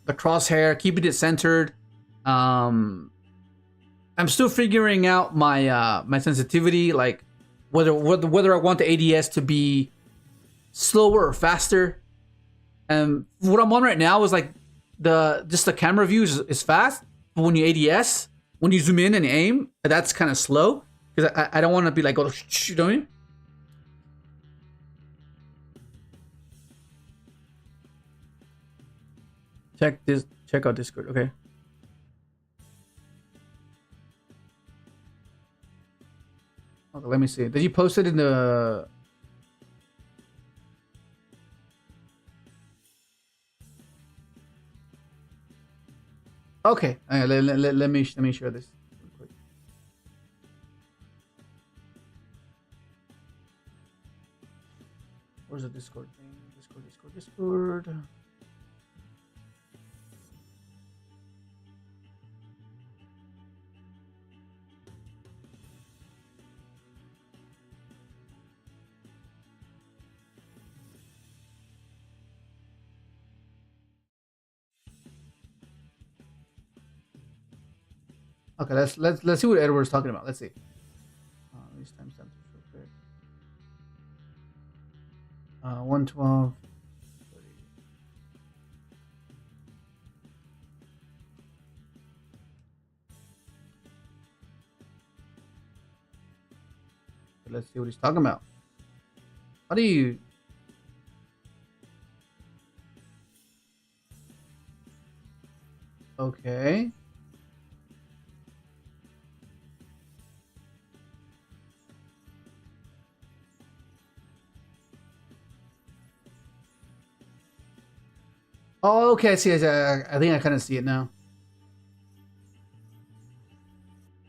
crosshair, keeping it centered. I'm still figuring out my my sensitivity, like whether I want the ADS to be slower or faster. And what I'm on right now is like just the camera view is fast, but when you ADS, when you zoom in and aim, that's kind of slow because I don't want to be like, oh, you know what I mean? Check out Discord, okay. Okay, let me see. Did you post it in the okay, let me share this real quick. Where's the Discord thing? Discord. Okay, let's see what Edward's talking about. Let's see. These timestamps real quick. 112. Let's see what he's talking about. How do you? Okay. Oh, okay. I see. I think I kind of see it now.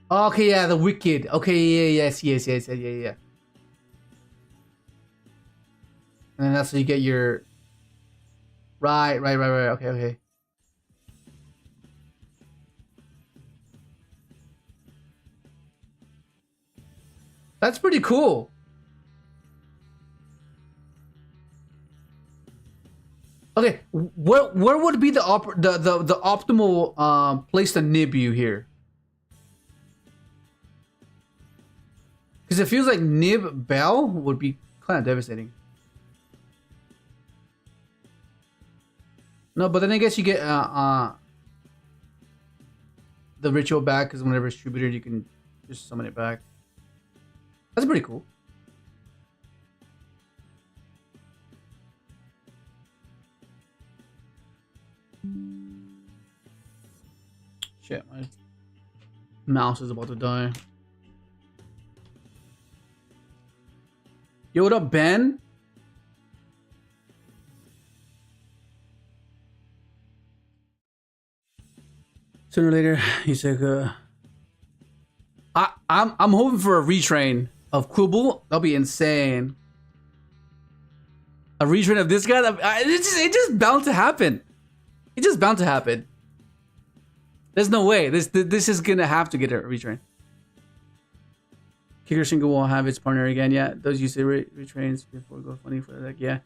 Okay, yeah, the Wicked. Okay, yeah, yeah. And then that's how you get your... Right. Okay. That's pretty cool. Okay, where would be the optimal place to nib you here? Because it feels like nib Bell would be kind of devastating. No, but then I guess you get the ritual back, because whenever it's distributed, you can just summon it back. That's pretty cool. Shit, my mouse is about to die. Yo, what up, Ben? Sooner or later, he's like, I'm hoping for a retrain of Quibble. That'll be insane. A retrain of this guy. It just bound to happen. It's just bound to happen. There's no way. This is gonna have to get a retrain. Kicker Shingo will have its partner again. Yeah, those used to retrains before go funny for that. Yeah,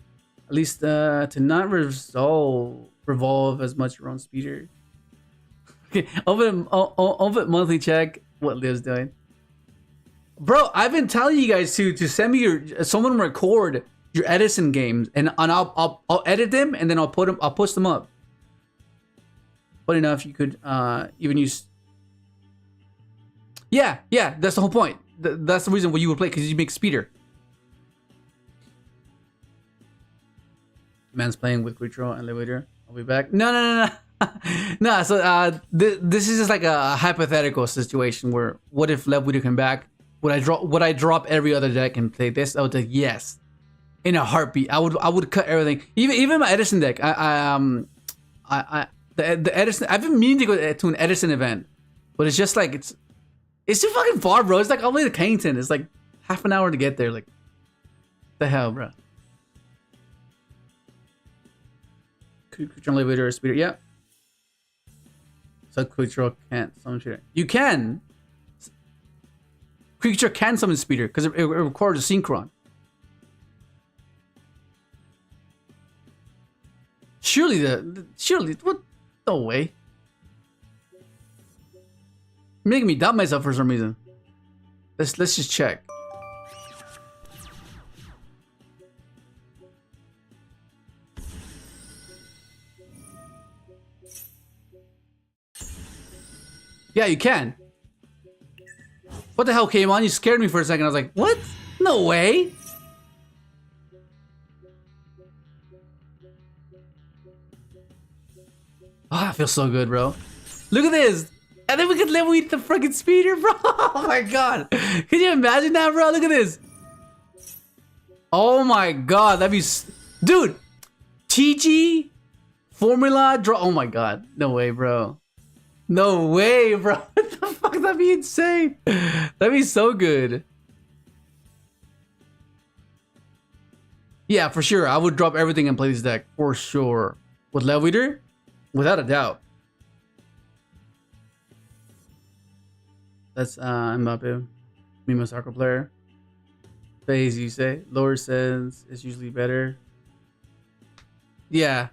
at least to not revolve as much around speeder. Okay, over monthly check what Liv's doing. Bro, I've been telling you guys to send me your someone record your Edison games, and I'll edit them, and then I'll push them up. But enough, you could even use. Yeah, that's the whole point. That's the reason why you would play, because you make speeder. Man's playing with Quitro and Elevator. I'll be back. No. No, so this is just like a hypothetical situation where, what if Leveweeder come back? Would I drop every other deck and play this? I would say yes, in a heartbeat. I would cut everything, even my Edison deck. The Edison. I've been meaning to go to an Edison event, but it's just like it's too fucking far, bro. It's like all the way to Kennington. It's like half an hour to get there. Like, the hell, bro. Creature Elevator or Speeder, yeah. So Creature can't summon Speeder. You can! Creature can summon Speeder, because it records a synchron. Surely what? No way. You're making me doubt myself for some reason. Let's just check. Yeah, you can. What the hell came on? You scared me for a second. I was like, what? No way. Ah, I feel so good, bro. Look at this. And then we could level eat the freaking speeder, bro. Oh my god. Can you imagine that, bro? Look at this. Oh my god. That'd be... Dude. TG. Formula. Draw. Oh my god. No way, bro. No way, bro. What the fuck? That'd be insane. That'd be so good. Yeah, for sure. I would drop everything and play this deck. For sure. With Leveweeder? Without a doubt. That's Mbappe. Mimo soccer player. Phase, you say. Lower sense is usually better. Yeah.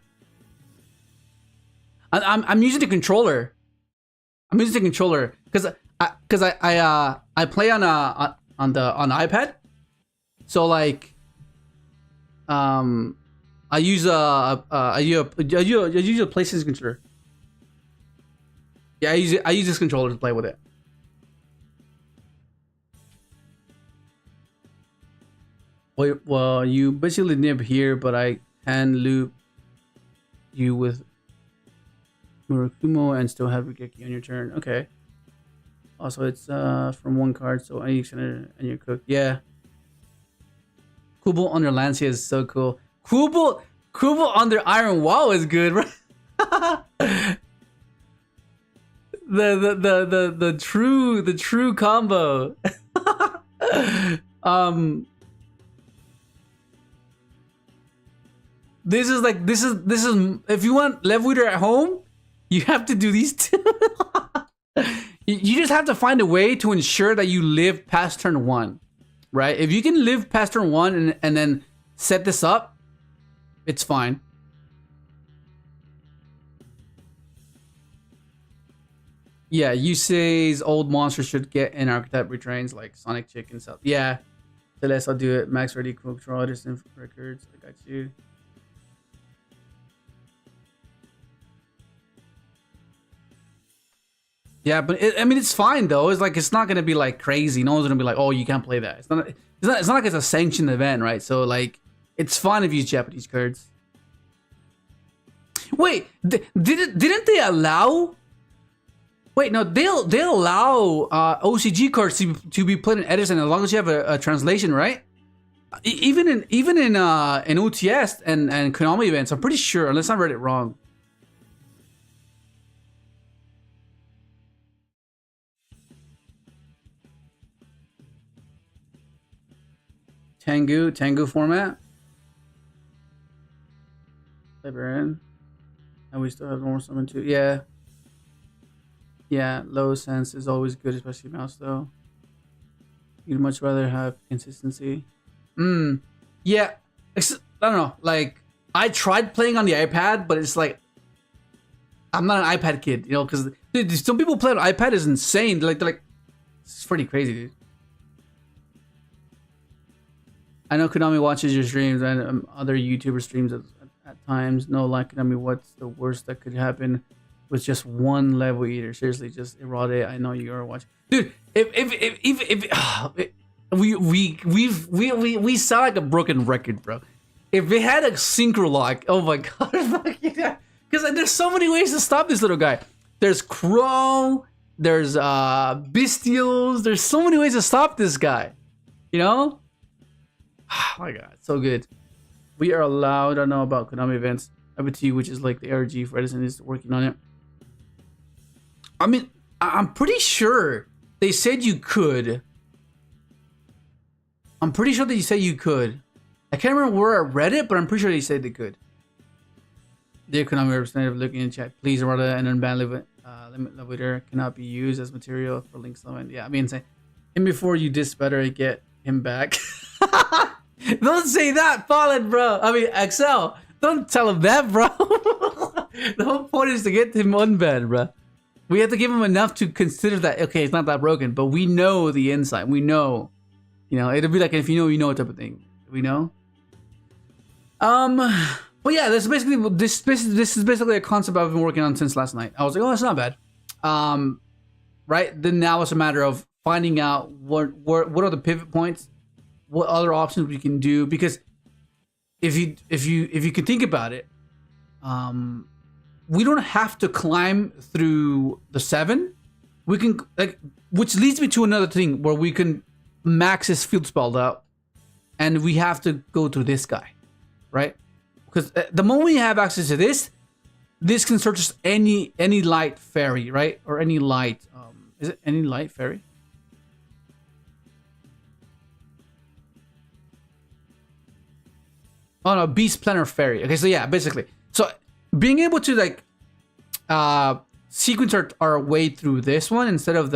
I'm using the controller. I'm using the controller because I play on iPad, so like I use a PlayStation controller. Yeah, I use this controller to play with it. Well, you basically nib here, but I can loop you with Murakumo and still have Rigeki on your turn. Okay. Also, it's from one card, so any center and your cook. Yeah. Kubo under Lancia is so cool. Kubo under Iron Wall is good, right? the true combo. This is if you want level leader at home, you have to do these two. You just have to find a way to ensure that you live past turn 1, right? If you can live past turn 1 and then set this up, it's fine. Yeah, Yusei's old monster should get an archetype retrains like Sonic Chicken South. Yeah, Celeste, I'll do it. Max ready, control distant records. I got you. Yeah, but I mean, it's fine though. It's like it's not gonna be like crazy. No one's gonna be like, "Oh, you can't play that." It's not like it's a sanctioned event, right? So like, it's fine if you use Japanese cards. Wait, didn't they allow? Wait, no, they'll allow OCG cards to be played in Edison as long as you have a translation, right? Even in OTS and Konami events, I'm pretty sure, unless I read it wrong. Tengu format. Librarian. And we still have more summon too. Yeah. Yeah, low sense is always good, especially mouse though. You'd much rather have consistency. Yeah. I don't know. Like, I tried playing on the iPad, but it's like, I'm not an iPad kid, you know, because some people play on iPad is insane. They're like, it's pretty crazy, dude. I know Konami watches your streams and other YouTuber streams at times. No, like Konami, what's the worst that could happen with just one level eater? Seriously, just erode it. I know you are watching, dude. We sound like a broken record, bro. If it had a synchro lock, oh my god, because there's so many ways to stop this little guy. There's Crow, there's Bestials. There's so many ways to stop this guy. You know. Oh my god, so good. We are allowed. I don't know about Konami events. FT, which is like the ARG for Edison, is working on it. I mean, I'm pretty sure they said you could. I'm pretty sure that you said you could. I can't remember where I read it, but I'm pretty sure they said they could. Dear Konami representative, looking in chat, please errata and unban limit leader cannot be used as material for Link's Summon. Yeah, I mean, say him before you better get him back. Don't say that, Fallen, bro. I mean, XL. Don't tell him that, bro. The whole point is to get him unbanned, bro. We have to give him enough to consider that, okay, it's not that broken, but we know the insight. We know. You know, it'll be like if you know type of thing. We know. But yeah, this is basically this is basically a concept I've been working on since last night. I was like, oh, it's not bad. Right? Then now it's a matter of finding out what are the pivot points, what other options we can do, because if you can think about it, we don't have to climb through the 7. We can, like, which leads me to another thing where we can max his field spelled out, and we have to go through this guy, right? Because the moment we have access to this can search just any light fairy, right? Or any light, is it any light fairy? Oh no, Beast Planner Fairy. Okay, so yeah, basically. So being able to like sequence our way through this one instead of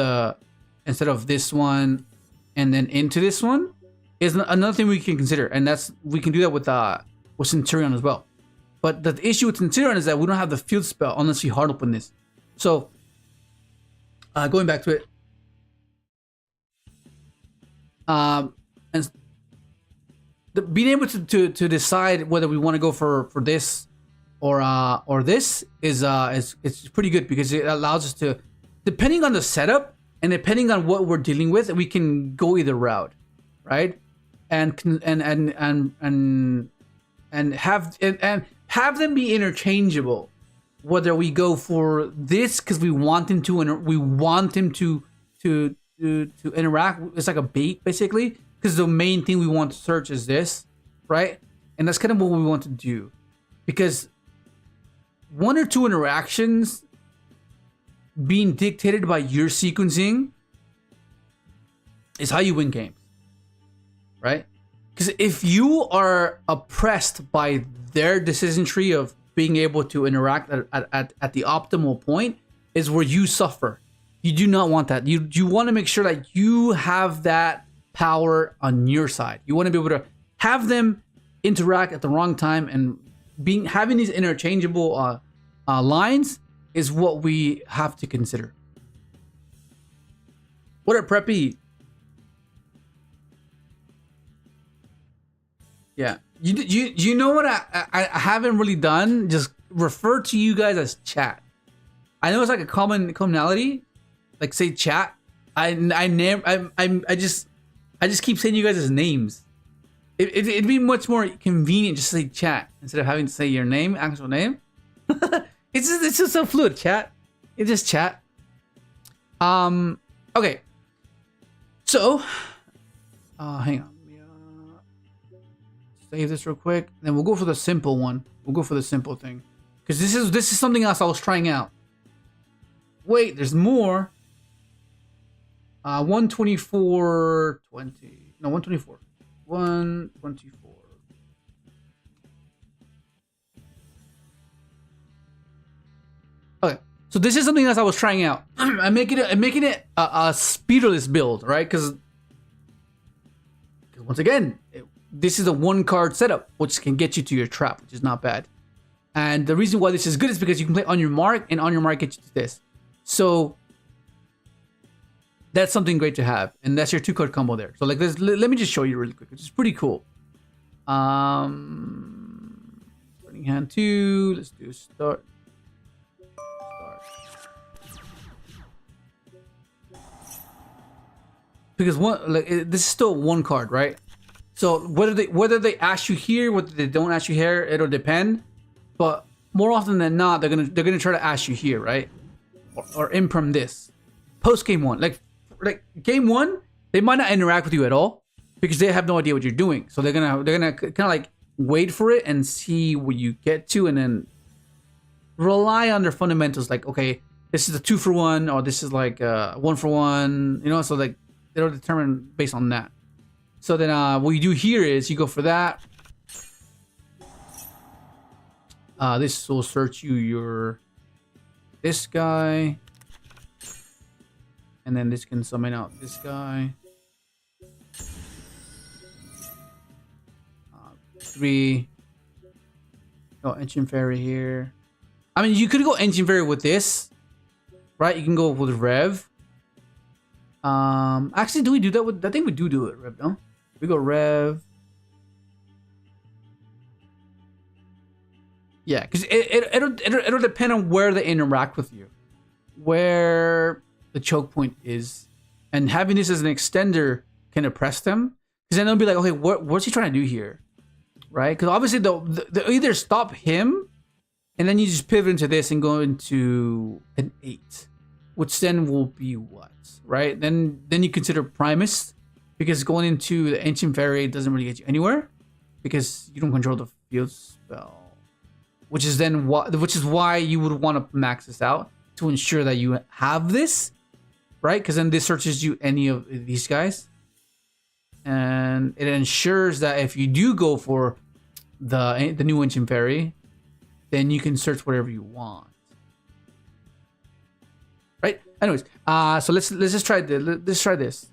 this one and then into this one is another thing we can consider, and we can do that with Centurion as well. But the issue with Centurion is that we don't have the field spell unless we hard open this. So going back to it, and being able to decide whether we want to go for this or this is it's pretty good, because it allows us to, depending on the setup and depending on what we're dealing with, we can go either route, right? And have them be interchangeable, whether we go for this because we want him to interact. It's like a bait basically, because the main thing we want to search is this, right? And that's kind of what we want to do, because one or two interactions being dictated by your sequencing is how you win games, right? Because if you are oppressed by their decision tree of being able to interact at the optimal point, is where you suffer. You do not want that. You want to make sure that you have that power on your side. You want to be able to have them interact at the wrong time, and having these interchangeable lines is what we have to consider. What up, Preppy? Yeah, you know what I haven't really done? Just refer to you guys as chat. I know it's like a commonality, like say chat. I just keep saying you guys as names. It'd be much more convenient just to say chat instead of having to say your name, actual name. It's just so fluid, chat. It's just chat. Okay. So, hang on. Save this real quick. Then we'll go for the simple one. We'll go for the simple thing, because this is something else I was trying out. Wait, there's more. 124.20. No, 124. 124. Okay, so this is something else I was trying out. I'm making it a speederless build, right? Because once again, this is a one card setup, which can get you to your trap, which is not bad. And the reason why this is good is because you can play on your mark, and on your mark gets you to this. So that's something great to have, and that's your 2-card combo there. So like this, let me just show you really quick, which is pretty cool. Starting hand 2. Let's do start. Because this is still one card, right? So whether they ask you here, whether they don't ask you here, it'll depend. But more often than not, they're gonna try to ask you here, right? Or imprim this. Post game 1, like game 1, they might not interact with you at all because they have no idea what you're doing. So they're gonna kind of like wait for it and see what you get to, and then rely on their fundamentals. Like, okay, this is a 2-for-1, or this is like a 1-for-1. You know, so like they'll determine based on that. So then what you do here is you go for that. This will search you this guy. And then this can summon out this guy. 3. Oh, Ancient Fairy here. I mean, you could go Ancient Fairy with this, right? You can go with Rev. Actually, do we do that with? I think we do it, Rev, no? We go Rev. Yeah, because it'll depend on where they interact with you, where the choke point is, and having this as an extender can oppress them, because then they'll be like, okay, what's he trying to do here, right? Because obviously they'll either stop him, and then you just pivot into this and go into an 8, which then will be what, right? Then you consider Primus, because going into the Ancient Fairy doesn't really get you anywhere, because you don't control the field spell, which is why you would want to max this out to ensure that you have this, right? Because then this searches you any of these guys, and it ensures that if you do go for the new Ancient Fairy, then you can search whatever you want, right? Anyways, so let's just try this. Let's try this.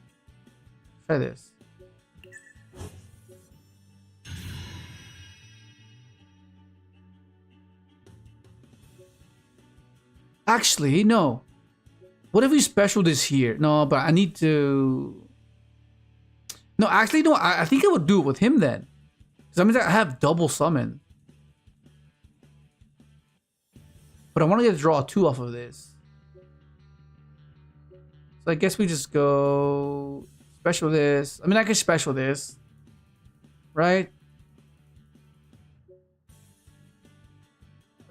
Try this. Actually, no. What if we special this here? No, but I need to... No, actually, no. I think I would do it with him then. Because I mean, I have double summon. But I want to get a draw 2 off of this. So I guess we just go... Special this. I mean, I can special this. Right?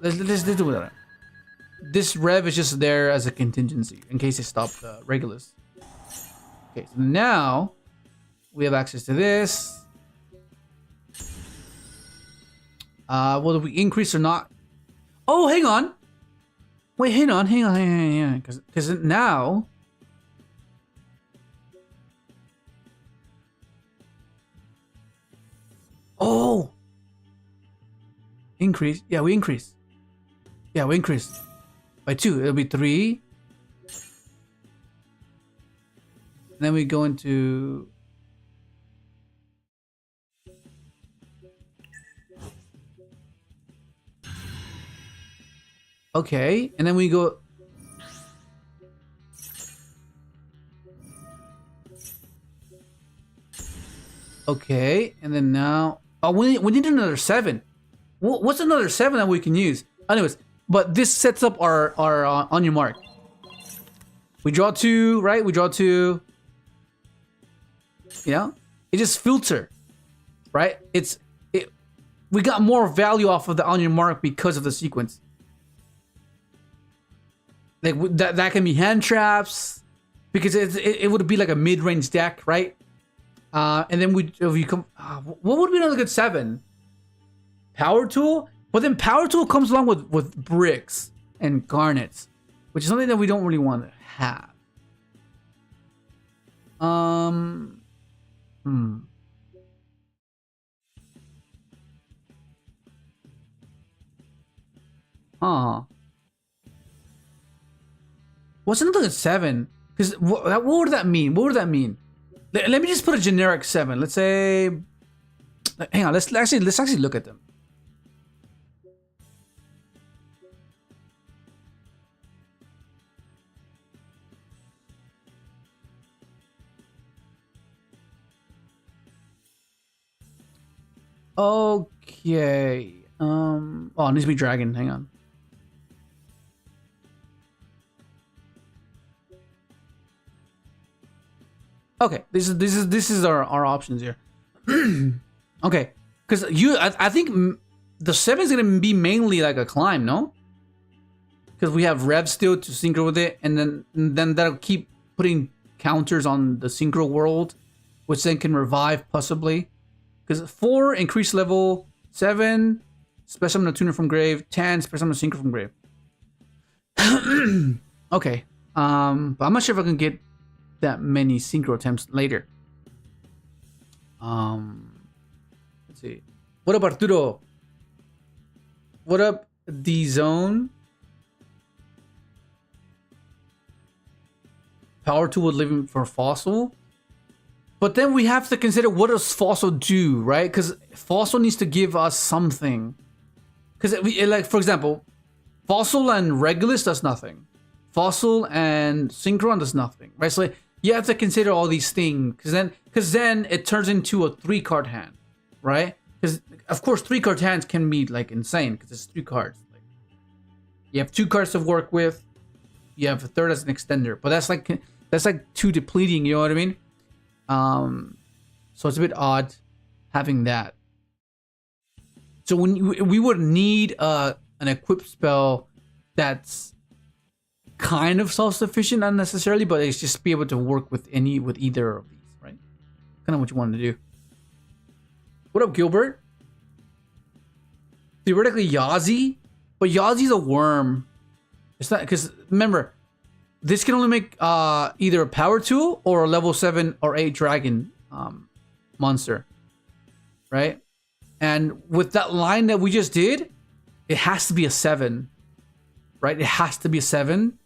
Let's do that. This Rev is just there as a contingency in case they stop the Regulus. Okay, so now we have access to this. Whether we increase or not. Oh, hang on. Wait, hang on. Because now... Oh! Increase. Yeah, we increase. Yeah, we increase. By 2. It'll be 3. And then we go into... Okay, and then we go... Okay, and then now... Oh, we need another 7. What's another 7 that we can use? Anyways, but this sets up our on your mark. We draw 2, right? We draw 2. You know? It just filter, right? We got more value off of the on your mark because of the sequence. Like that can be hand traps, because it would be like a mid-range deck, right? And then we come. What would be another good 7? Power tool, but then power tool comes along with bricks and garnets, which is something that we don't really want to have. What's another good 7? Because what would that mean? What would that mean? Let me just put a generic 7. Let's say. Hang on. Let's actually look at them. Okay. Oh, it needs to be dragon. Hang on. Okay, this is our options here. Okay, because I think the 7 is gonna be mainly like a climb, no? Because we have rev still to synchro with it, and then that'll keep putting counters on the synchro world, which then can revive possibly. Because 4 increased level, 7 special summon a tuner from grave, 10 special summon a synchro from grave. Okay, but I'm not sure if I can get that many synchro attempts later. Let's see. What up, Arturo? What up, D Zone? Power tool living for fossil. But then we have to consider, what does fossil do, right? Because fossil needs to give us something. Because like, for example, fossil and Regulus does nothing. Fossil and Synchron does nothing, right? So you have to consider all these things, because then it turns into a 3-card hand, right? Because of course 3-card hands can be like insane because it's 3 cards. Like, you have 2 cards to work with, you have a 3rd as an extender, but that's like too depleting. You know what I mean? So it's a bit odd having that. So when we would need an equip spell that's kind of self-sufficient, not necessarily, but it's just be able to work with either of these, right? Kind of what you want to do. What up, Gilbert? Theoretically, Yazi, but Yazi's a worm. It's not, because remember, this can only make either a power tool or a level 7 or 8 dragon monster, right? And with that line that we just did, it has to be a 7, right? It has to be a 7.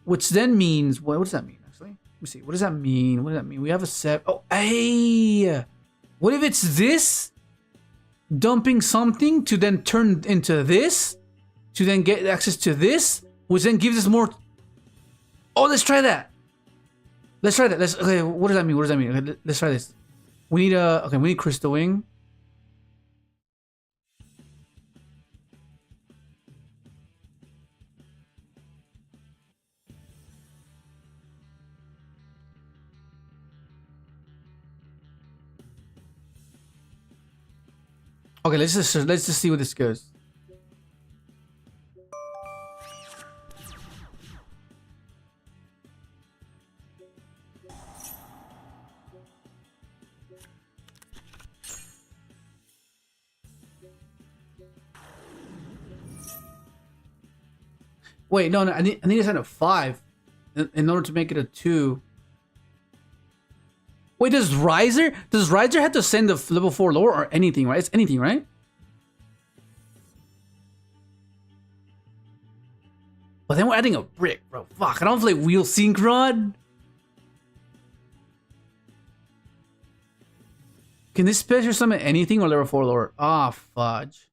Which then means, what does that mean, actually? Let me see. What does that mean? What does that mean? We have a 7. Oh, hey! What if it's this? Dumping something to then turn into this? To then get access to this? Which then gives us more... Oh, let's try that. Let's try that. Okay, what does that mean? What does that mean? Okay, let's try this. We need we need Crystal Wing. Okay, let's just see where this goes. Wait, no, I need to send a 5 in order to make it a 2. Wait, does Riser have to send the level 4 lower or anything, right? It's anything, right? But then we're adding a brick, bro. Fuck, I don't play wheel synchron. Can this special summon anything or level 4 lower? Ah, fudge.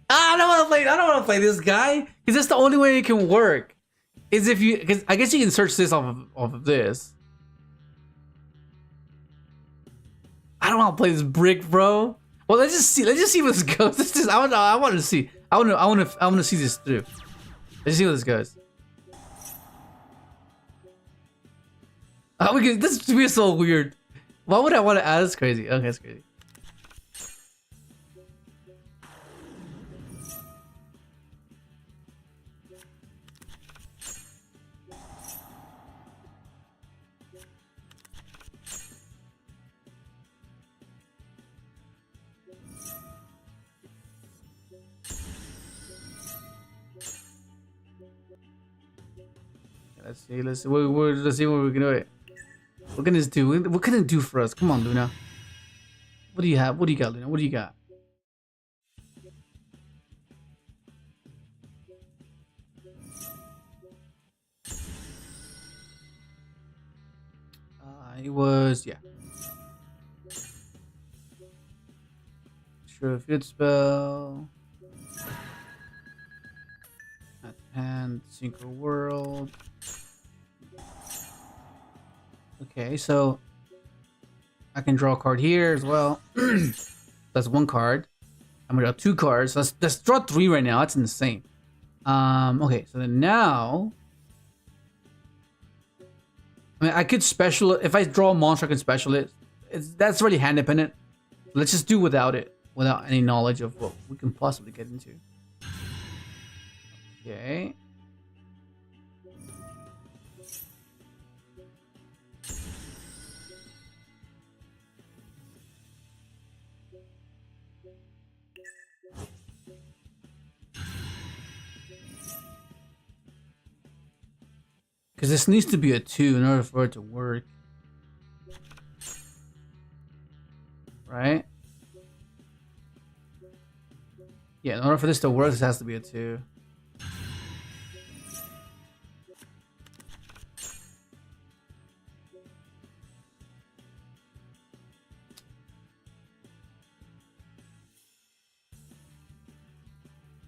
I don't want to play this guy because that's the only way it can work. Is if you, because I guess you can search this off of this. I don't want to play this brick, bro. Well, let's just see where this goes. This is, I want to see. I want to see this through. Let's see where this goes. This feels so weird. Why would I want to add? That's crazy. Okay, that's crazy. Let's see. Let's see what we can do. It. What can this do? What can it do for us? Come on, Luna. What do you have? What do you got, Luna? What do you got? It was, yeah. Sure, field spell. At hand, synchro world. Okay, so I can draw a card here as well. That's one card. I'm gonna draw 2 cards. Let's draw 3 right now. That's insane. Okay, so then now, I mean, I could special it. If I draw a monster, I can special it. That's already hand dependent. Let's just do without it, without any knowledge of what we can possibly get into. Okay. Because this needs to be a 2 in order for it to work. Right? Yeah, in order for this to work, this has to be a 2.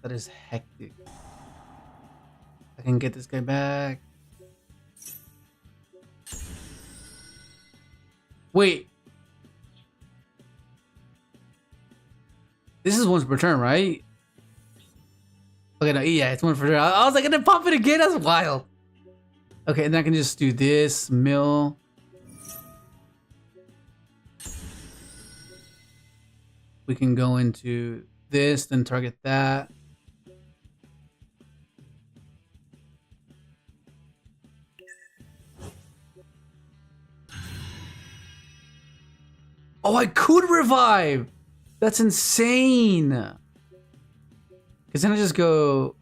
That is hectic. I can get this guy back. Wait. This is once per turn, right? Okay, no, yeah, it's one per turn. I was like, gonna pop it again? That's wild. Okay, and then I can just do this, mill. We can go into this, then target that. Oh, I could revive! That's insane! Because then I just go...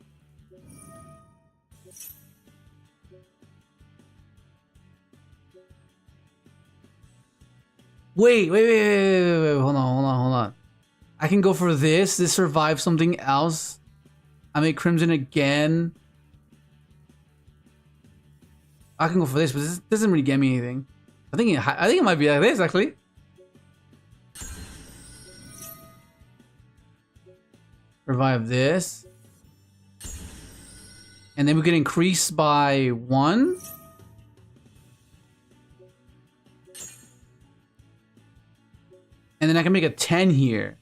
Wait, hold on. I can go for this survives something else. I make Crimson again. I can go for this, but this doesn't really get me anything. I think it might be like this, actually. Revive this. And then we can increase by 1. And then I can make a 10 here.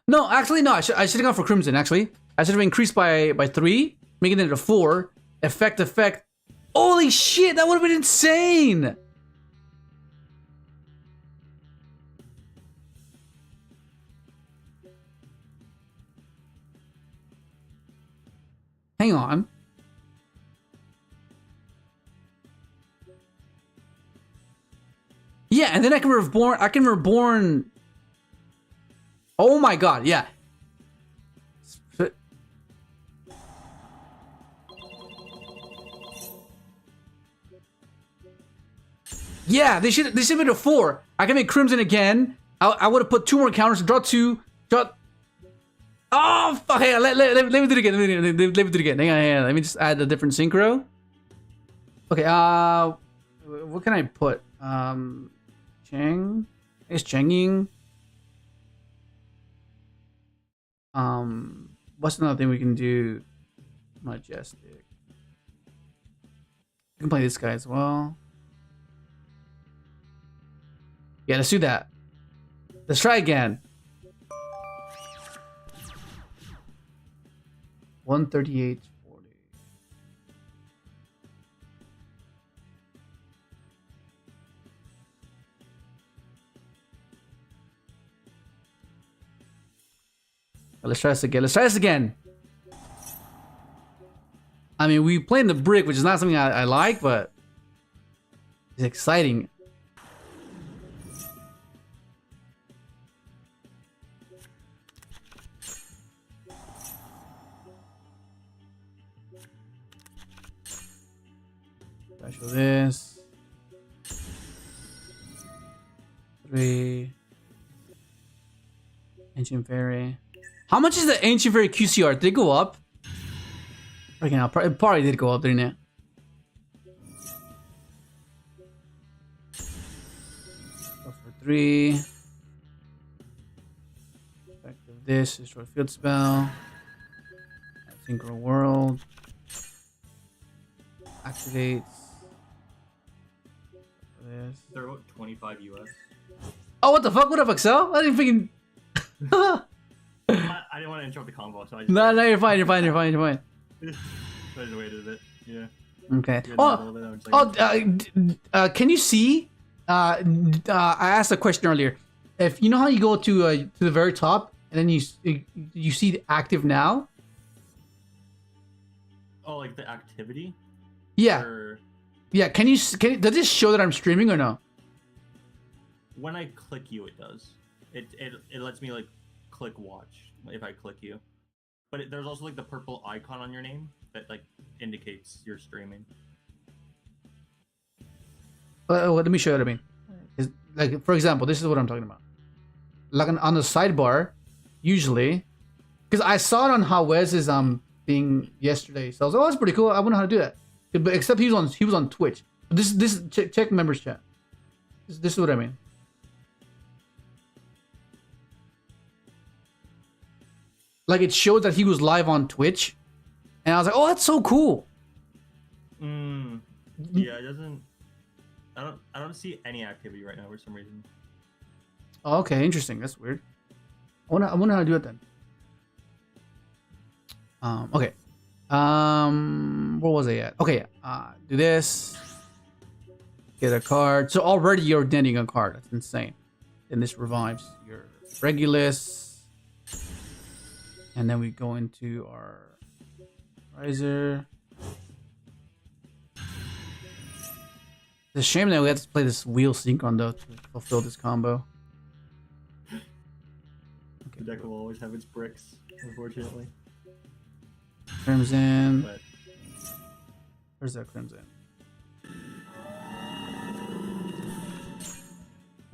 No, actually, no. I should have gone for Crimson, actually. I should have increased by 3, making it a 4. Effect. Holy shit, that would have been insane! Hang on. Yeah, and then I can reborn. Oh my god, yeah. Yeah, they should make it a 4. I can make Crimson again. I would have put 2 more counters. Draw 2. Draw. Oh fuck! Hey, let me do it again. Let me do it again. Hang on. Let me just add a different synchro. Okay. What can I put? Cheng. I guess Chenging. What's another thing we can do? Majestic. We can play this guy as well. Yeah, let's do that. Let's try again. 138.40. Let's try this again. Let's try this again. I mean, we played in the brick, which is not something I like, but it's exciting. Special this. 3. Ancient Fairy. How much is the Ancient Fairy QCR? Did it go up? Right now, it probably did go up, didn't it? Go for 3. Effect of this, destroy field spell. Synchro World. Activates. This. They're about 25 US. Oh, what the fuck? What up, Excel? I didn't freaking. I didn't want to interrupt the combo, so I just. No, you're fine. So I just waited a bit. Yeah. Okay. Can you see? I asked a question earlier. If you know how you go to the very top and then you see the active now. Oh, like the activity. Yeah. Or... Yeah. Can you? Does this show that I'm streaming or no? When I click you, it does. It lets me like click watch if I click you, but there's also like the purple icon on your name that like indicates you're streaming. Let me show you what I mean. Like for example, this is what I'm talking about. Like on the sidebar, usually, because I saw it on how Wes's thing yesterday, so I was like, oh, that's pretty cool. I wonder how to do that. But except he was on Twitch. But this check members chat. This is what I mean. Like it showed that he was live on Twitch, and I was like, "Oh, that's so cool." Yeah, it doesn't. I don't see any activity right now for some reason. Oh, okay, interesting. That's weird. I wonder how to do it then. Okay. Where was I at? Okay. Do this. Get a card. So already you're denting a card. That's insane. And this revives your Regulus. And then we go into our riser. It's a shame that we have to play this wheel synchron though to fulfill this combo. Okay. The deck will always have its bricks, unfortunately. Crimson. But... Where's that Crimson?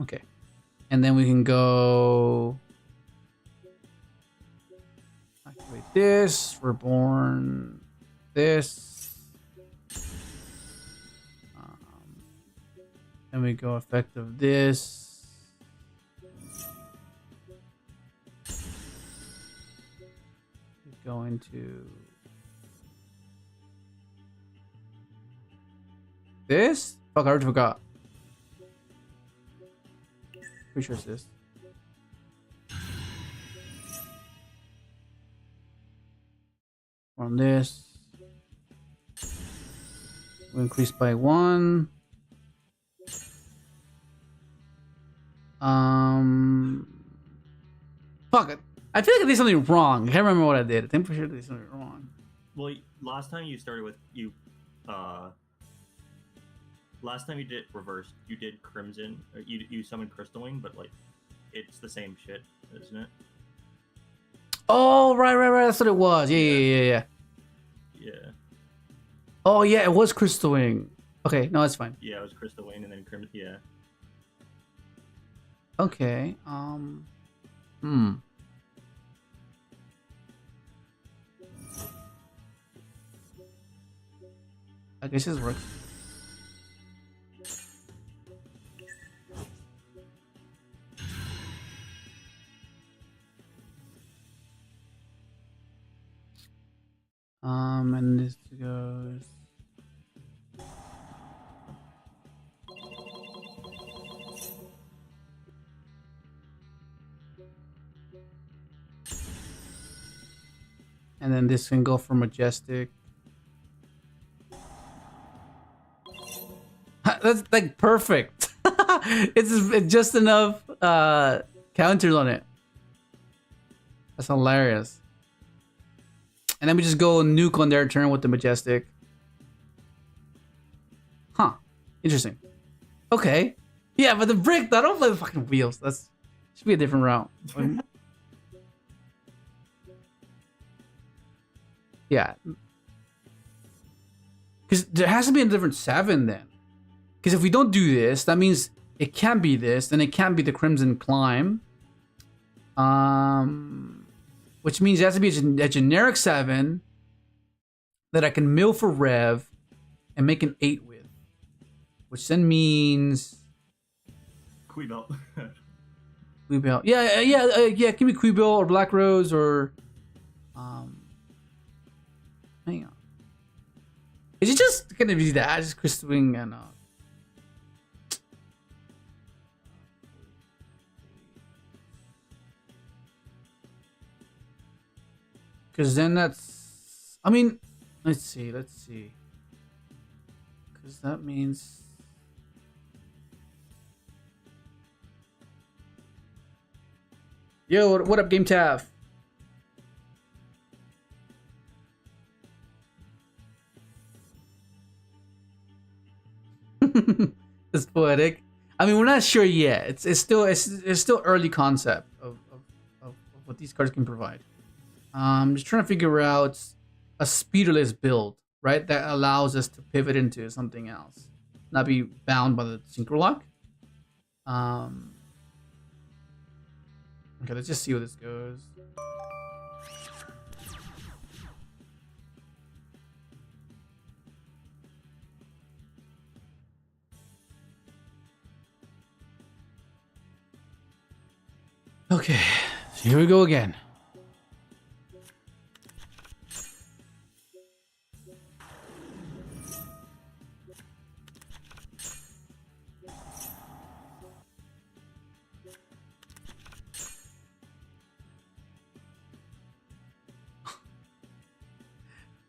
Okay. And then we can go... Activate this. Reborn. This. Then we go effective this. We go into... This? Fuck, I already forgot. Pretty sure it's this. On this. We increase by 1. Fuck it. I feel like I did something wrong. I can't remember what I did. I think for sure I did something wrong. Well, last time you started with last time you did reverse, you did Crimson. You summoned Crystal Wing, but like, it's the same shit, isn't it? Oh, right. That's what it was. Yeah. Yeah. Oh, yeah, it was Crystal Wing. Okay, no, that's fine. Yeah, it was Crystal Wayne and then Crimson. Yeah. Okay. Hmm. I guess this works. And this goes. And then this can go for Majestic. That's like perfect. It's just enough counters on it. That's hilarious. And then we just go nuke on their turn with the Majestic. Huh. Interesting. Okay. Yeah, but the brick, I don't play the fucking wheels. That's should be a different route. Yeah. Because there has to be a different 7 then. Because if we don't do this, that means it can't be this, then it can't be the Crimson Climb. Which means it has to be a generic 7 that I can mill for Rev and make an 8 with. Which then means... Queebelt. Queebelt. Yeah, give me Queebelt or Black Rose or... hang on. Is it just gonna be that? Just Crystal Wing and... Because then that's... I mean, let's see. Because that means... Yo, what up, Game Tav? It's poetic. I mean, we're not sure yet. It's still early concept of what these cards can provide. Just trying to figure out a speederless build, right? That allows us to pivot into something else, not be bound by the synchro lock. Okay, let's just see where this goes. Okay, so here we go again.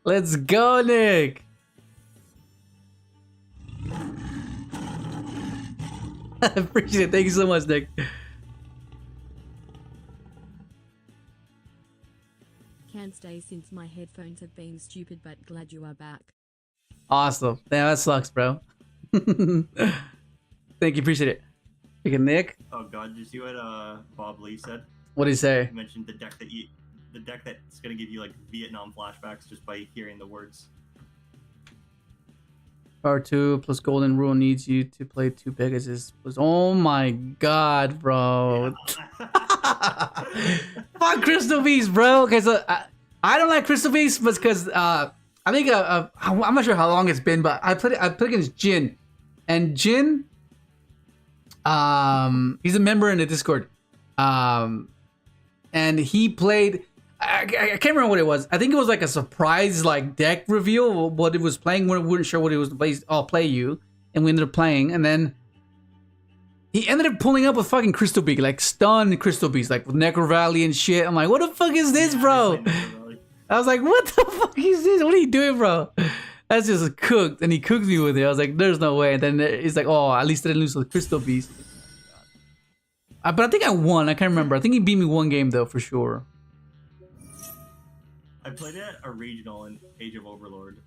Let's go, Nick! I appreciate it. Thank you so much, Nick. Can't stay since my headphones have been stupid, but glad you are back. Awesome. Damn, that sucks, bro. Thank you. Appreciate it. Okay, Nick. Oh god, did you see what Bob Lee said? What did he say? He mentioned the deck that's gonna give you like Vietnam flashbacks just by hearing the words. Power 2 plus Golden Rule needs you to play 2 Pegasus plus... Oh my god, bro. Yeah. Fuck Crystal Beast, bro. Okay, so I don't like Crystal Beast, but because I think I'm not sure how long it's been, but I played against Jin, and Jin, he's a member in the Discord, and he played. I can't remember what it was. I think it was like a surprise like deck reveal. What it was playing. We weren't sure what it was. I'll play you, and we ended up playing, and then he ended up pulling up with fucking Crystal Beast, like stunned Crystal Beast, like with Necro Valley and shit. I'm like, what the fuck is this, bro? I was like, what the fuck is this? What are you doing, bro? That's just cooked, and he cooked me with it. I was like, there's no way. And then he's like, oh, at least I didn't lose with Crystal Beast. But I think I won. I can't remember. I think he beat me 1 game though, for sure. I played it at a regional in Age of Overlord.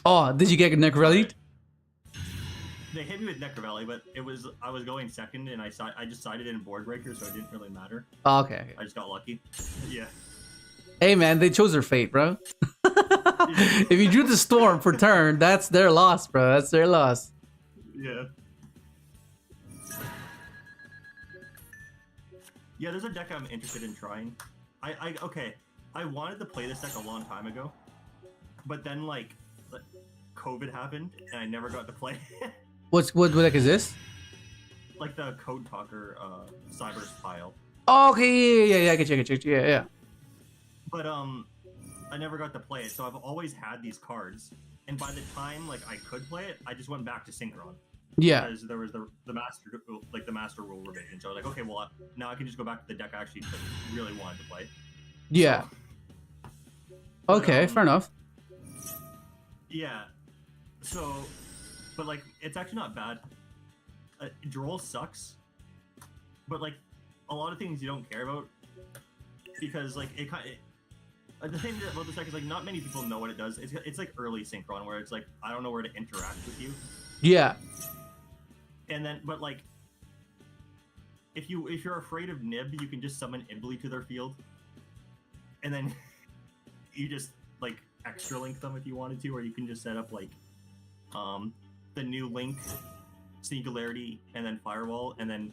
Oh, did you get Necro Valley? They hit me with Necro Valley, but I was going second, and I just sided in Board Breaker, so it didn't really matter. Oh, okay. I just got lucky. Yeah. Hey man, they chose their fate, bro. If you drew the storm for turn, that's their loss, bro. That's their loss. Yeah. Yeah, there's a deck I'm interested in trying. Okay. I wanted to play this deck a long time ago, but then like COVID happened and I never got to play it. What deck is this? Like the Code Talker Cyber's pile. Oh, okay, yeah, I get you, yeah. But I never got to play it, so I've always had these cards. And by the time like I could play it, I just went back to Synchron. Yeah. Because there was the master rule revision. So I was like, okay, well now I can just go back to the deck I actually really wanted to play. Yeah. So, okay, fair enough. Yeah. So, but like, it's actually not bad. Droll sucks, but like, a lot of things you don't care about because like it kind of. The thing about this deck is like not many people know what it does. It's like early Synchron where it's like I don't know where to interact with you. Yeah. And then, but like, if you're afraid of Nib, you can just summon Ibly to their field, and then you just like extra link them if you wanted to, or you can just set up like the new link, Singularity, and then Firewall, and then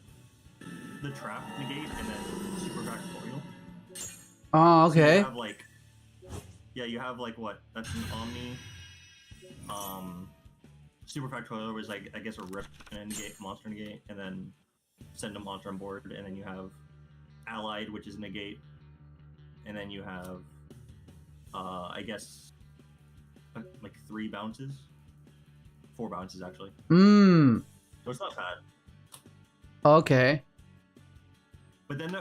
the Trap negate, and then Super Factorial. Oh, okay. So you have like, yeah, you have like what? That's an Omni. Super Factorial was like I guess a Rip and a negate, monster negate, and then send a monster on board, and then you have Allied, which is negate, and then you have I guess like 3 bounces, 4 bounces actually. Hmm. So it's not bad. Okay. But then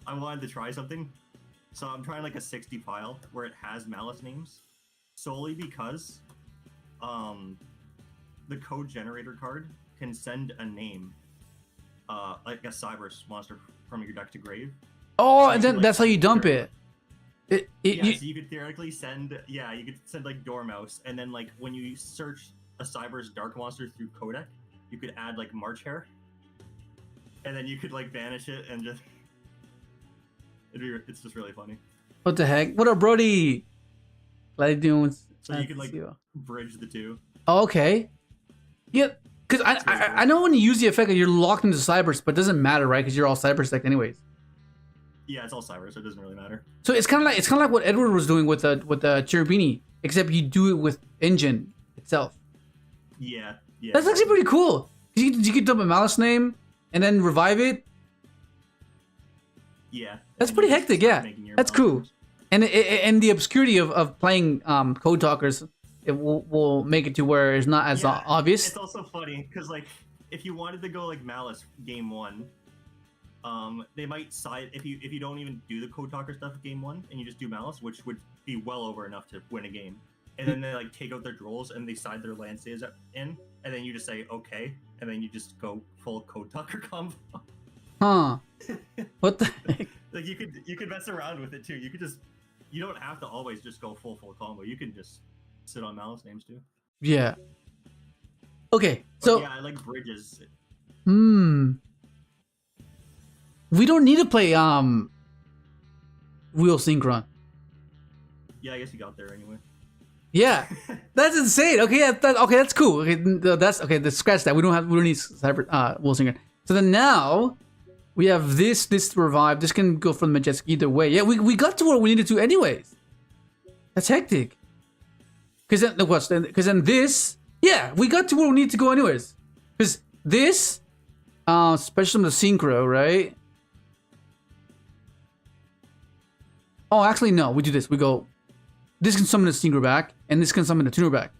I wanted to try something, so I'm trying like a 60 pile where it has Malice names, solely because the code generator card can send a name, like a Cyberse monster from your deck to grave. Oh, So and you then could, that's how you dump it. so you could theoretically send, you could send like Dormouse, and then like when you search a Cyberse dark monster through Codec, you could add like March Hare, and then you could like banish it and just, it's just really funny. What the heck? What up, Brody? Glad you're doing. So you could like bridge the two. Oh, okay. Yeah, because I know when you use the effect, you're locked into Cyberse, but it doesn't matter, right? Because you're all Cyberse decked anyways. Yeah, it's all Cyber, so it doesn't really matter. So it's kind of like what Edward was doing with the Cherubini, except you do it with engine itself. Yeah. That's actually pretty cool. You could dump a Malice name and then revive it. Yeah. That's pretty hectic. Yeah, that's cool. And the obscurity of playing Code Talkers, it will make it to where it's not as obvious. It's also funny because like if you wanted to go like Malice game 1, they might side if you don't even do the Code Talker stuff game 1 and you just do Malice, which would be well over enough to win a game. And then they like take out their Drolls and they side their land stays in, and then you just say okay, and then you just go full Code Talker combo. Huh? What the heck? Like you could mess around with it too. You don't have to always just go full combo. You can just sit on Malice names too. Yeah. Okay, But so yeah, I like bridges. we don't need to play Wheel Synchron. Yeah, I guess you got there anyway. Yeah, that's insane. Okay, yeah, that's cool. Okay, that's okay. Let's scratch that. We don't need Cyber Wheel Synchron. So then now we have this to revive. This can go from the Majestic either way. Yeah, we got to where we needed to anyways. That's hectic. Because then this, yeah, we got to where we need to go anyways. Because this, especially the Synchro, right? Oh, actually no. We do this. We go. This can summon the Synchro back, and this can summon the Tuner back.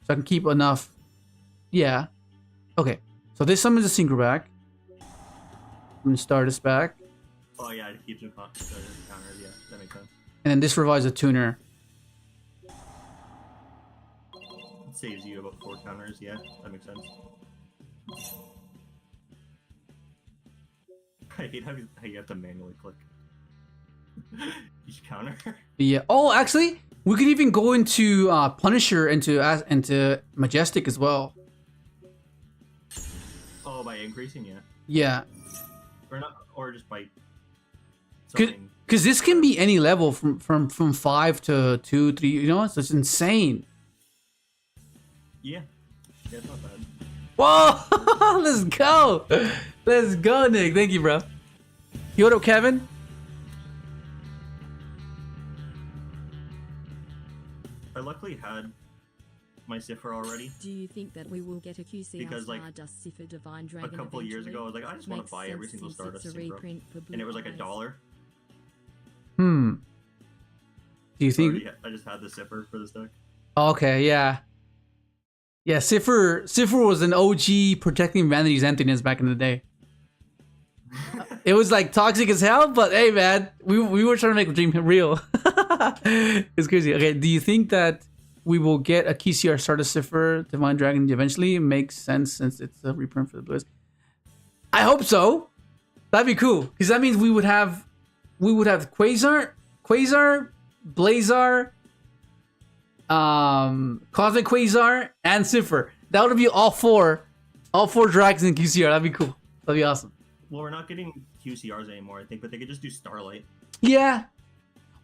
So I can keep enough. Yeah. Okay. So this summons the Synchro back. I'm gonna start this back. Oh yeah, it keeps it counters. Yeah, that makes sense. And then this revives the Tuner. It saves you about 4 counters. Yeah, that makes sense. I hate how you have to manually click each counter. Yeah. Oh, actually, we could even go into Punisher into Majestic as well. Oh, by increasing, yeah. Yeah. Or not, or just by. Because Because this can be any level from 5 to 2, 3. You know, so it's insane. Yeah, it's not bad. Whoa! Let's go! Let's go, Nick. Thank you, bro. Yo, what up, Kevin? I luckily had my Cipher already. Do you think that we will get a QCR Because, like, Stardust Cipher Divine A Dragon couple of years eventually? ago, I was like, I just want Makes to buy every sense single since Stardust it's a Synchro. reprint for Blue And it was like Eyes. $1. Hmm. Do you So think? I just had the Cipher for this deck. Okay, yeah. Yeah, Cipher was an OG protecting Vanity's emptiness back in the day. It was like toxic as hell, but hey, man, we were trying to make the dream real. It's crazy. Okay, do you think that we will get a KCR Stardust Cipher Divine Dragon eventually? It makes sense since it's a reprint for the Blues. I hope so. That'd be cool because that means we would have Quasar, Blazar, Cosmic Quasar, and Cipher. That would be all four dragons in QCR. That'd be cool. That'd be awesome. Well, we're not getting QCRs anymore, I think, but they could just do Starlight. Yeah.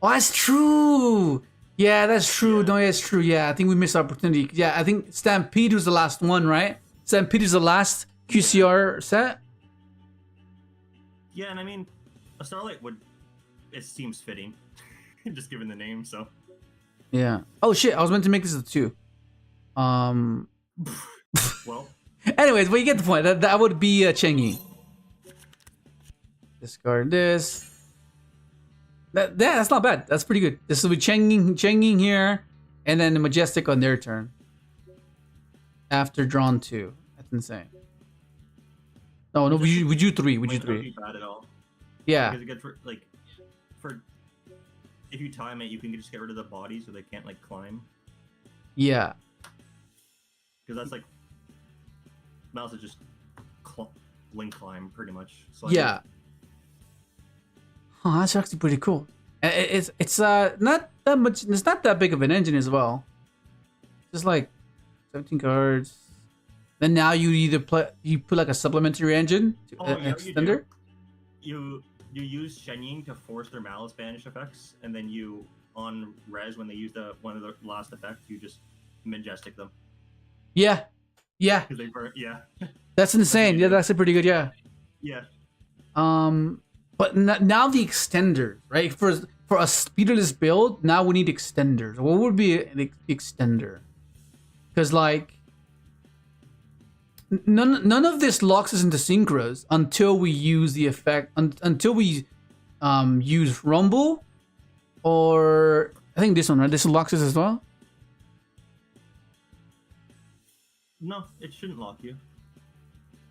Oh, that's true. Yeah, that's true. Yeah. No, that's true. Yeah, I think we missed the opportunity. Yeah, I think Stampede was the last one, right? Stampede is the last QCR set. Yeah, and I mean, a Starlight it seems fitting, just given the name, so. Yeah. Oh, shit. I was meant to make this a 2. Well, Anyways, but you get the point. That would be Chengi. Discard this. That's not bad. That's pretty good. This will be Chenging here, and then the Majestic on their turn. After drawn 2. That's insane. No, we do 3. We do might not 3. be bad at all. Yeah. Because it gets if you time it, you can just get rid of the body so they can't like climb. Yeah. Because that's like Mouse is just link climb pretty much. So Yeah. Huh, that's actually pretty cool. It's not that much. It's not that big of an engine as well. Just like 17 cards. Then now you put like a supplementary engine to extender. You use Shenying to force their Malice banish effects, and then you on res when they use one of the last effects, you just Majestic them. Yeah. Yeah. Because they burn. Yeah. That's insane. Yeah, that's pretty good. Yeah. Yeah. But now the extenders, right? For a speederless build, now we need extenders. What would be an extender? Because like none of this locks us into synchros until we use the effect until we use Rumble, or I think this one, right? This locks us as well. No, it shouldn't lock you.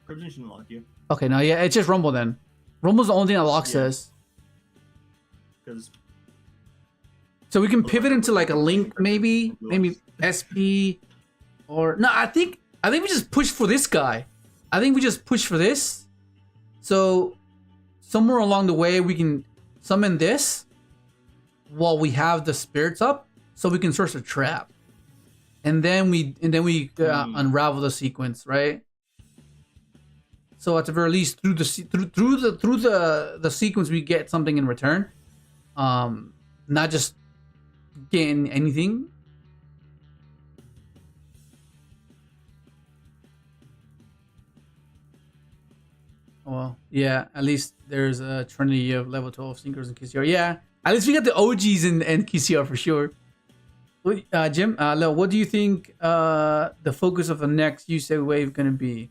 Crimson shouldn't lock you. Okay, no, yeah, it's just Rumble then. Rumble's the only thing that locks us. Because So we can pivot into like a Link, maybe SP, or no. I think we just push for this guy. I think we just push for this. So somewhere along the way we can summon this while we have the spirits up, so we can source a trap, and then we unravel the sequence, right? So at the very least, through the sequence, we get something in return, not just getting anything. Well, yeah. At least there's a trinity of level 12 synchros and KCR. Yeah, at least we got the OGs and KCR for sure. Jim, Lil, what do you think the focus of the next Yusei wave gonna be?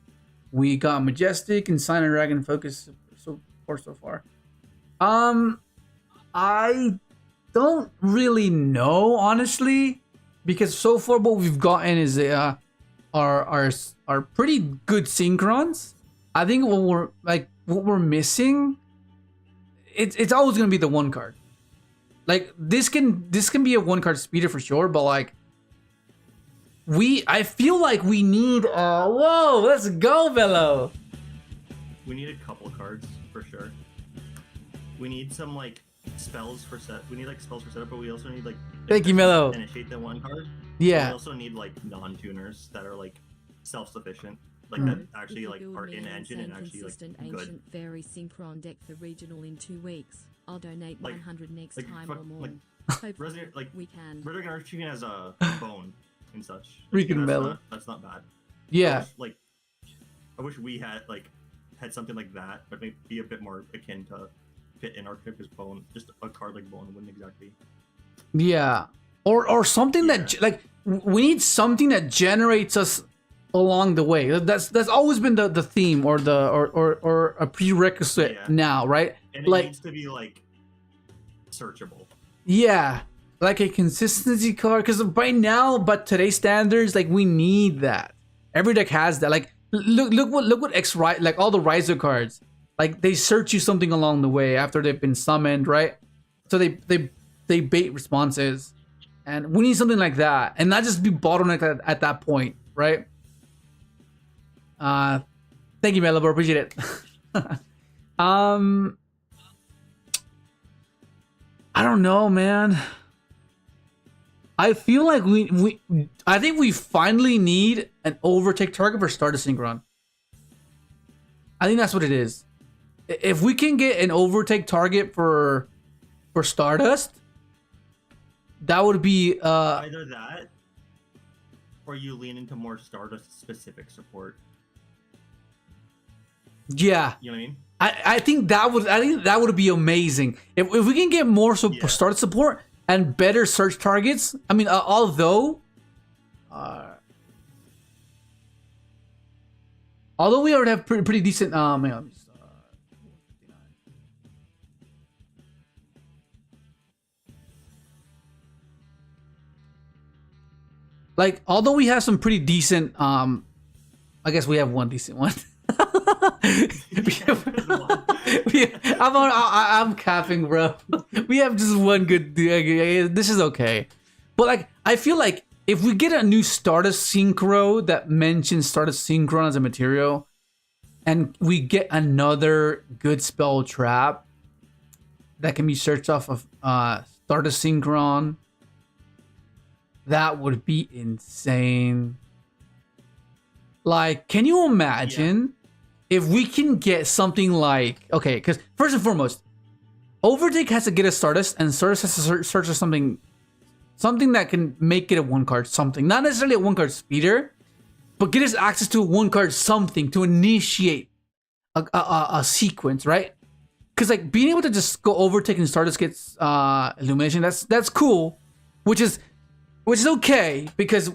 We got Majestic and Sign and Dragon focus so far. I don't really know, honestly, because so far what we've gotten is are pretty good synchrons. I think what we're missing, it's always gonna be the one card. Like this can be a one card speeder for sure, but like I feel like we need whoa, let's go, Velo. we need a couple cards for sure. We need some like spells for set. We need like spells for setup, but we also need like Thank you, Mello. initiate the one card. Yeah. We also need like non-tuners that are like self-sufficient, like that actually If you like build are me in an engine and insane actually like consistent good. ancient fairy synchron deck for regional in 2 weeks, I'll donate Like- 100 next like, time fuck- or more. like, Hopefully, Resident, like, we can. Resident Archie has a bone and such. Freaking that's mellow. That's not bad. Yeah. I wish we had something like that, but maybe be a bit more akin to fit in our because bone. Just a card like bone wouldn't exactly. Yeah. Or something that we need something that generates us along the way. That's always been the theme or a prerequisite Yeah. now, right? And it needs to be searchable. Yeah, like a consistency card. Because by now, but today's standards, we need that. Every deck has that. Look what all the Riser cards. They search you something along the way after they've been summoned, right? So they bait responses, and we need something like that, and not just be bottlenecked at that point, right? Thank you, Melibor. Appreciate it. I don't know, man. I feel like I think we finally need an overtake target for Stardust Synchron. I think that's what it is. If we can get an overtake target for Stardust, that would be Either that, or you lean into more Stardust specific support. yeah. You know what I mean? I think that would be amazing if we can get more Stardust support and better search targets. I mean, although we already have pretty decent. Hang on. Although we have some pretty decent, I guess we have one decent one. I'm capping, bro. We have just one good. This is okay, but I feel like if we get a new Stardust Synchro that mentions Stardust Synchron as a material, and we get another good spell trap that can be searched off of Stardust Synchron, that would be insane. Can you imagine if we can get something okay, because first and foremost, Overtake has to get a Stardust, and Stardust has to search for something that can make it a one card something. Not necessarily a one card speeder, but get us access to a one card something to initiate a sequence, right? Because being able to just go Overtake and Stardust gets illumination, that's cool, which is okay because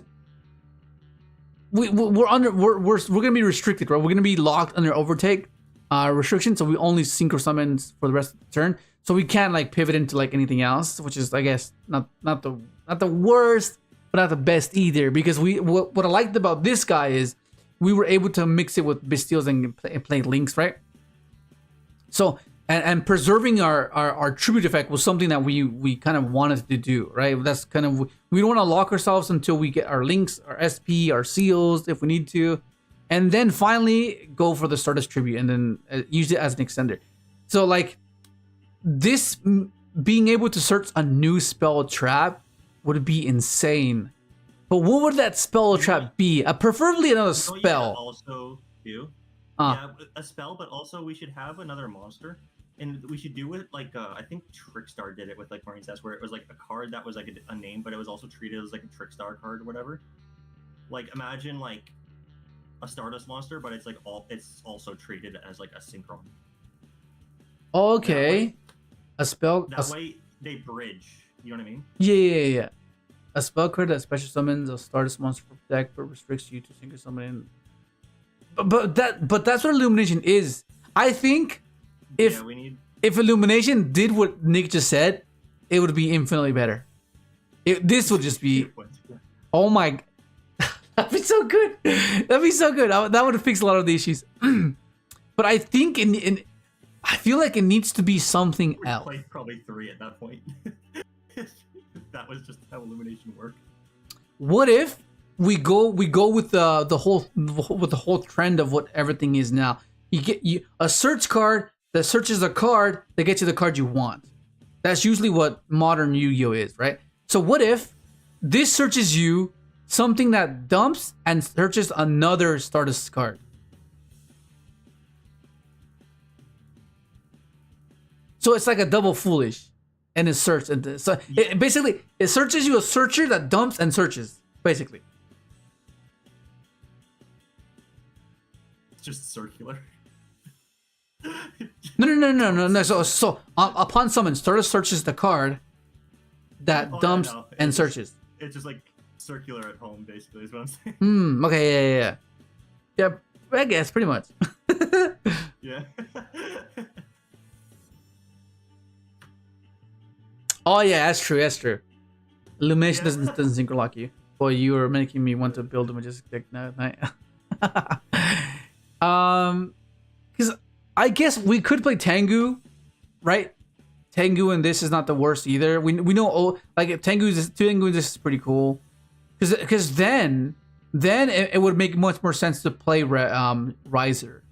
we're gonna be restricted, right? We're gonna be locked under Overtake restriction, so we only synchro summons for the rest of the turn. So we can't pivot into anything else, which is I guess not the worst, but not the best either. Because what I liked about this guy is we were able to mix it with Bestials and play links, right? So and preserving our tribute effect was something that we kind of wanted to do, right? That's kind of, we don't want to lock ourselves until we get our links, our SP, our seals if we need to, and then finally go for the Stardust tribute and then use it as an extender. So this being able to search a new spell trap would be insane. But what would that spell trap be? Preferably another spell. Also do. Yeah, a spell, but also we should have another monster. And we should do it I think Trickstar did it with Marine Sass, where it was a card that was a name, but it was also treated as a Trickstar card or whatever. Imagine a Stardust monster, but it's it's also treated as a Synchron. Okay. A spell. That way they bridge. You know what I mean? Yeah. A spell card that special summons a Stardust monster from deck, but restricts you to synchro summon. But that's what Illumination is. I think. If Illumination did what Nick just said, it would be infinitely better. This would just be, oh my, that'd be so good. That'd be so good. That would fix a lot of the issues. But I think I feel like it needs to be something else. Played probably 3 at that point. That was just how Illumination worked. What if we go with the whole trend of what everything is now? You get a search card that searches a card that gets you the card you want. That's usually what modern Yu-Gi-Oh is, right? So what if this searches you something that dumps and searches another Stardust card? So it's like a double foolish, and it search and so it basically it searches you a searcher that dumps and searches basically. It's just circular. No. So upon summon, starter searches the card that dumps and searches. It's just like circular at home, basically, is what I'm saying. Okay, yeah. I guess pretty much. Yeah. Oh yeah, that's true. Illumination doesn't synchro lock you. Boy, you are making me want to build a majestic deck now. Because I guess we could play Tengu, right? Tengu and this is not the worst either. We know like if Tengu is this is pretty cool, because then it would make much more sense to play Riser,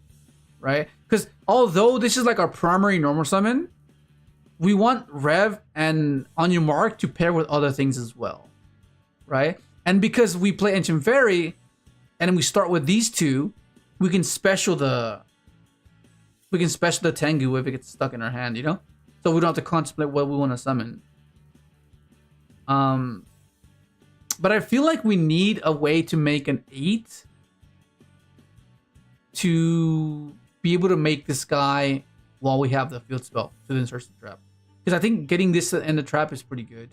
right? Because although this is like our primary normal summon, we want Rev and On Your Mark to pair with other things as well, right? And because we play Ancient Fairy, and we start with these two, we can special the Tengu if it gets stuck in our hand, you know? So we don't have to contemplate what we want to summon. But I feel like we need a way to make an 8 to be able to make this guy while we have the field spell to the insertion trap. Because I think getting this in the trap is pretty good.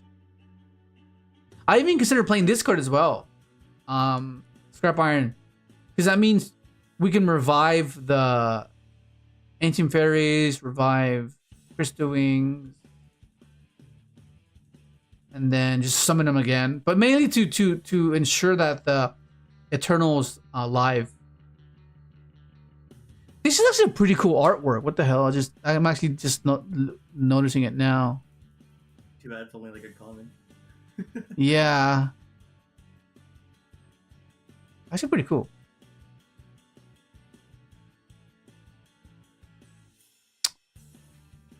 I even consider playing this card as well. Scrap Iron. Because that means we can revive the Ancient Fairies, revive Crystal Wings, and then just summon them again. But mainly to ensure that the Eternal's live. This is actually a pretty cool artwork. What the hell? I'm actually just not noticing it now. Too bad it's only like a common. Yeah. Actually pretty cool.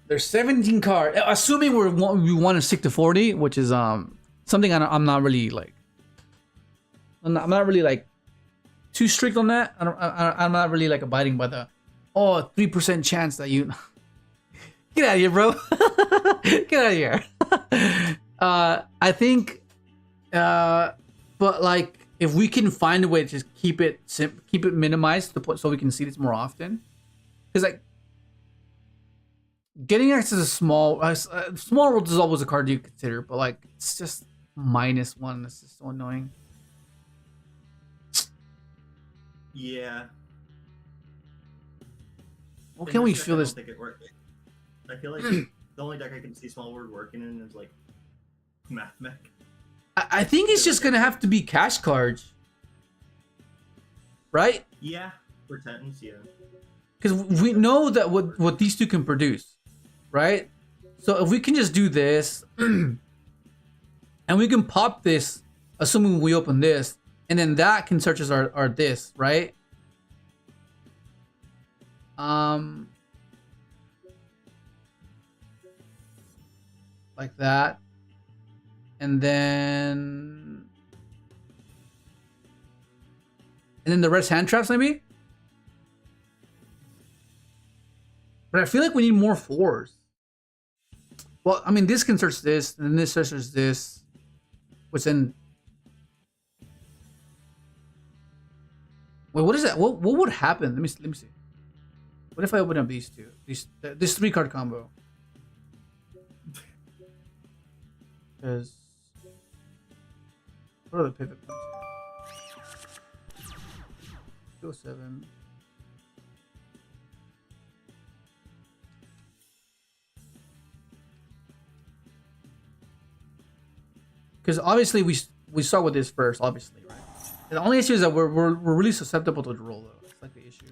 There's 17 cards. Assuming we want to stick to 40, which is something I'm not really like. I'm not really like too strict on that. I'm not really like abiding by the 3% chance that you get out of here, bro. Get out of here. I think, but like if we can find a way to just keep it minimized to the point so we can see this more often, because like getting access to small world is always a card you consider, but like it's just -1. It's just so annoying. Yeah. What can we feel this? I feel like the only deck I can see small world working in is like Math Mech. I think it's just gonna have to be cash cards, right? Yeah, for Titans, yeah. Because we know that what these two can produce, right? So if we can just do this, and we can pop this, assuming we open this, and then that can search as our this, right? Like that. And then the rest hand traps maybe? But I feel like we need more 4s. Well, I mean, this can search this, and then this searches this, which then... Wait, what is that? What would happen? Let me see. What if I open up these two? This 3-card combo. Because... What are the pivot points? Go 7. Because obviously we start with this first, obviously, right? The only issue is that we're really susceptible to the roll, though. That's like the issue.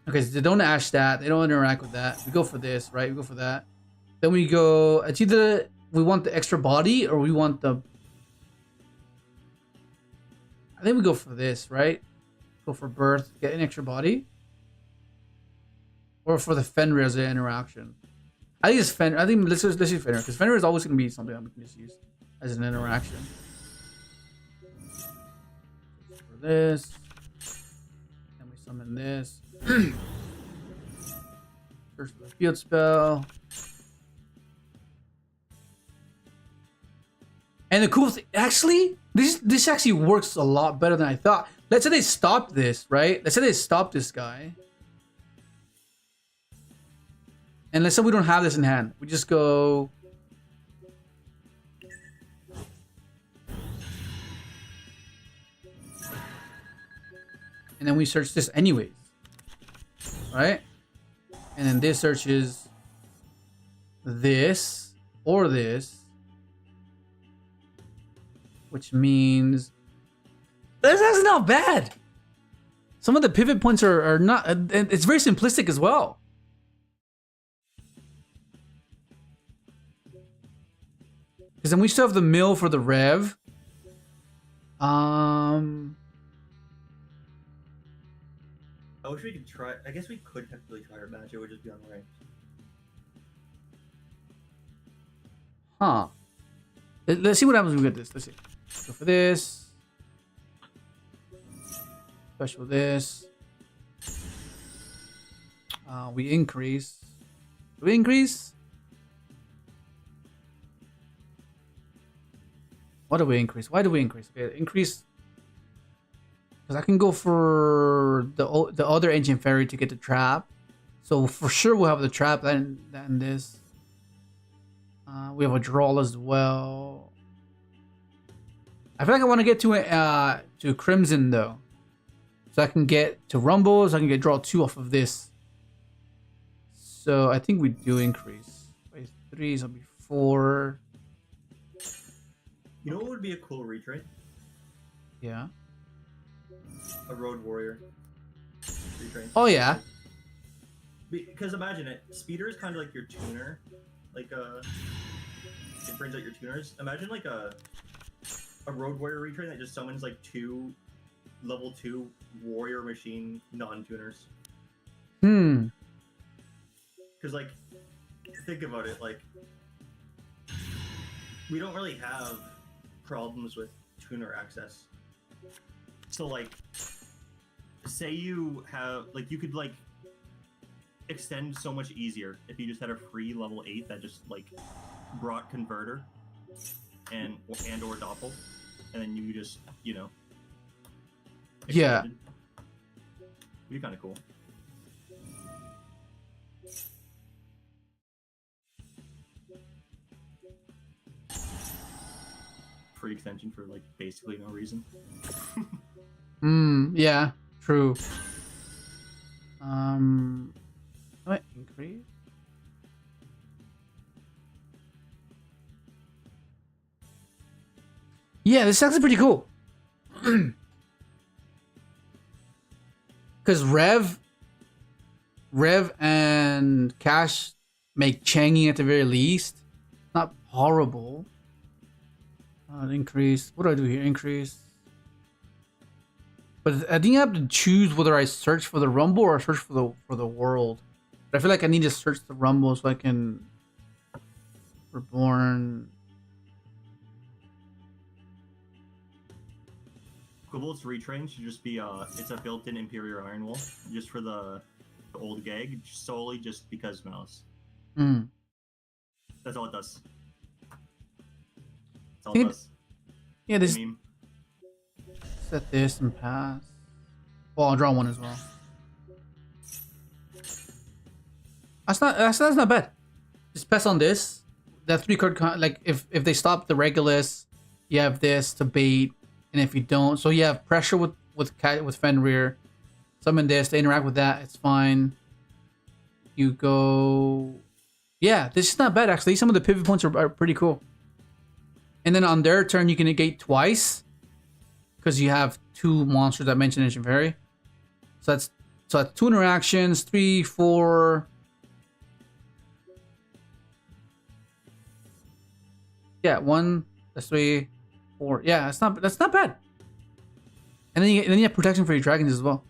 Okay, so they don't ash that. They don't interact with that. We go for this, right? We go for that. Then we go. It's either we want the extra body or we want the. I think we go for this, right? Go for birth, get an extra body, or for the Fenrir as an interaction. I think it's Fenrir. I think let's use Fenrir because Fenrir is always going to be something that we can just use as an interaction. For this, and we summon this. Search for the field spell. And the cool thing, actually, this actually works a lot better than I thought. Let's say they stop this, right? Let's say they stop this guy. And let's say we don't have this in hand. We just go... And then we search this anyways. Right? And then this searches this or this. Which means... That's actually not bad. Some of the pivot points are not... And it's very simplistic as well. Because then we still have the mill for the rev. I wish we could try. I guess we could technically try our match. It would just be on ranked. Huh. Let's see what happens when we get this. Let's see. Go for this. Special this. We increase. Do we increase? What do we increase? Why do we increase? Okay, increase. Because I can go for the other ancient fairy to get the trap. So for sure we'll have the trap and this. We have a draw as well. I feel like I want to get to Crimson though. So I can get to Rumble, so I can get draw 2 off of this. So I think we do increase. By 3, so it'll be 4. You know what would be a cool retrade? Yeah. A Road Warrior retrade. Oh yeah. Because imagine it, Speeder is kind of like your tuner. Like it brings out your tuners. Imagine like a Road Warrior retrade that just summons like 2 level 2 warrior machine non-tuners. Hmm. Because like, think about it, like we don't really have problems with tuner access. So like, say you have, like, you could like extend so much easier if you just had a free level 8 that just like brought Converter and or Doppel, and then you just, you know, yeah, it'd be kind of cool. Free extension for like basically no reason. yeah, true. What increase? Yeah, this is actually pretty cool. Because Rev and Cash make Changing at the very least. Not horrible. Increase. What do I do here? Increase. But I think I have to choose whether I search for the Rumble or search for the world. But I feel like I need to search the Rumble so I can reborn. Quibble's retrain should just be it's a built-in Imperial Iron Wall just for the old gag, solely just because Malice. Hmm. That's all it does. That's all it does. Yeah, this. Meme. Set this and pass. Well, I'll draw 1 as well. That's not bad. Just pass on this. That 3 card like if they stop the Regulus, you have this to bait, and if you don't, so you have pressure with Fenrir. Summon this, they interact with that. It's fine. You go. Yeah, this is not bad actually. Some of the pivot points are pretty cool. And then on their turn, you can negate twice. Because you have 2 monsters that mention Ancient Fairy. So that's 2 interactions, 3, 4. Yeah, 1, that's 3, 4. Yeah, that's not bad. And then you have protection for your dragons as well.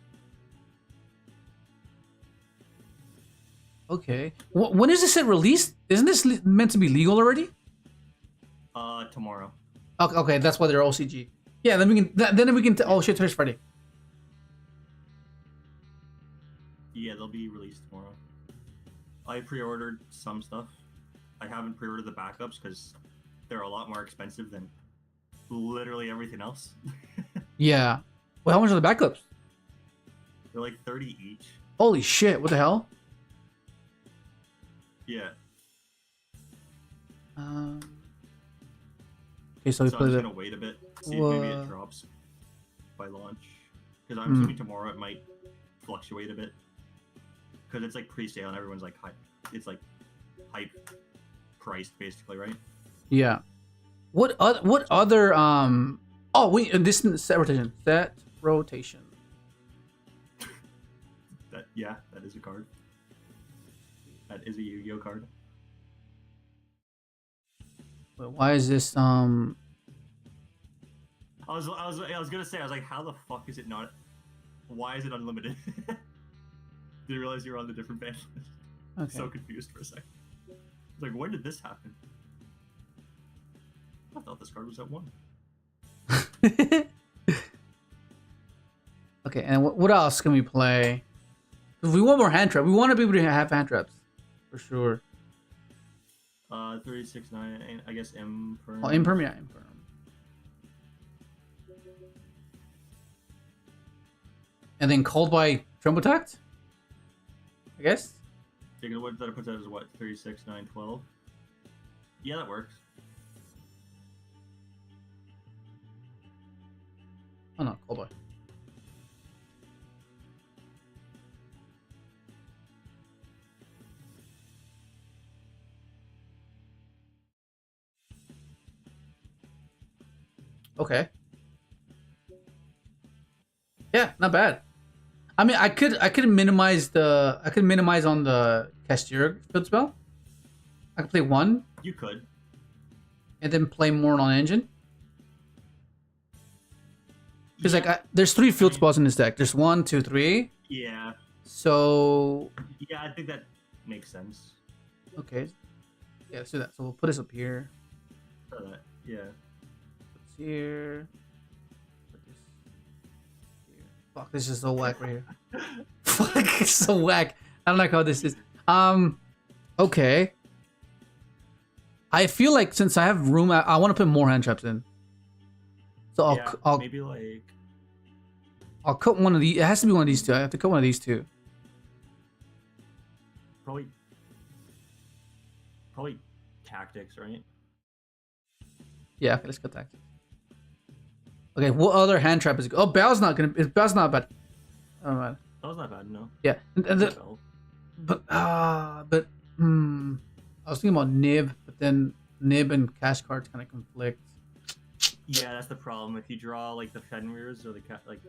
Okay. When is this set released? Isn't this meant to be legal already? Tomorrow. Okay, that's why they're OCG. Yeah, then we can. Oh shit, today's Friday. Yeah, they'll be released tomorrow. I pre-ordered some stuff. I haven't pre-ordered the backups because they're a lot more expensive than literally everything else. Yeah. Well, how much are the backups? They're like 30 each. Holy shit! What the hell? Yeah. Okay, so we So I'm play just the. gonna wait a bit, see if maybe Wha- it drops by launch. Because I'm assuming tomorrow it might fluctuate a bit. Because it's like pre-sale and everyone's like hype. It's like hype priced basically, right? Yeah. What other Oh wait, this is set rotation. Set rotation. That is a card. That is a Yu-Gi-Oh card. Wait, why is this I was gonna say, I was like, how the fuck is it not? Why is it unlimited? Didn't realize you were on the different band list. Okay. So confused for a second. I was like, when did this happen? I thought this card was at 1. Okay, and what else can we play? 'Cause we want more hand trap. We want to be able to have hand traps, for sure. 369. I guess Imperm. Oh, Imperm, yeah, Imperm. And then called by Trumbo Tact? I guess? Taking what that puts out as what? 36912. Yeah, that works. Oh no, called by. Okay. Yeah, not bad. I mean, I could minimize on the Cashier field spell. I could play 1 You could. and then play more on engine. Because Yeah. there's 3 field spells in this deck. There's 1, 2, 3. Yeah. So Yeah, I think that makes sense. okay, yeah, let's do that. So we'll put this up here. Yeah. Put this here. Put this here. Fuck, this is so whack right here. Fuck, it's so whack. I don't like how this is. Okay. I feel like since I have room, I want to put more hand traps in. So Yeah, I'll maybe like I'll cut one of these. It has to be one of these two. I have to cut one of these two. probably tactics, right? Yeah, okay, let's cut that. Okay, what other hand trap is good? Oh, Bell's not bad. Oh man. That was not bad, no. Yeah, and Bell. I was thinking about Nib, but then Nib and Cash cards kind of conflict. Yeah, that's the problem. If you draw like the Fenrir's or the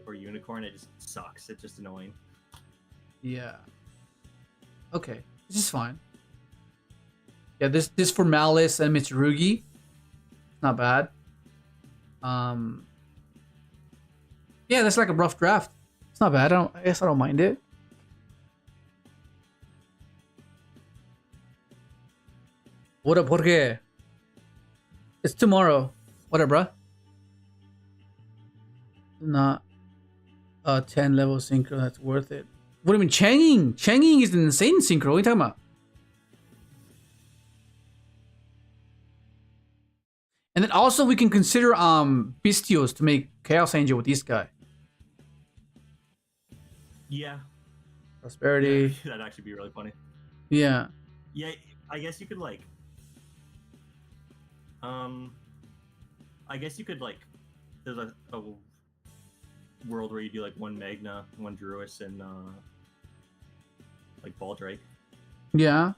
or Unicorn, it just sucks. It's just annoying. Yeah. Okay, this is fine. Yeah, this for Malice and Mitsurugi. Not bad. Yeah, that's like a rough draft. It's not bad. I guess I don't mind it. What up, Jorge? It's tomorrow. What up, bruh? Not a 10 level synchro that's worth it. What do you mean, Changing? Changing is an insane synchro. What are you talking about? And then also we can consider Bestios to make Chaos Angel with this guy. Yeah. Prosperity. That'd actually be really funny. Yeah. Yeah, I guess you could like I guess you could like there's a world where you do like 1 Magna, 1 Druis, and like Baldrake. Yeah.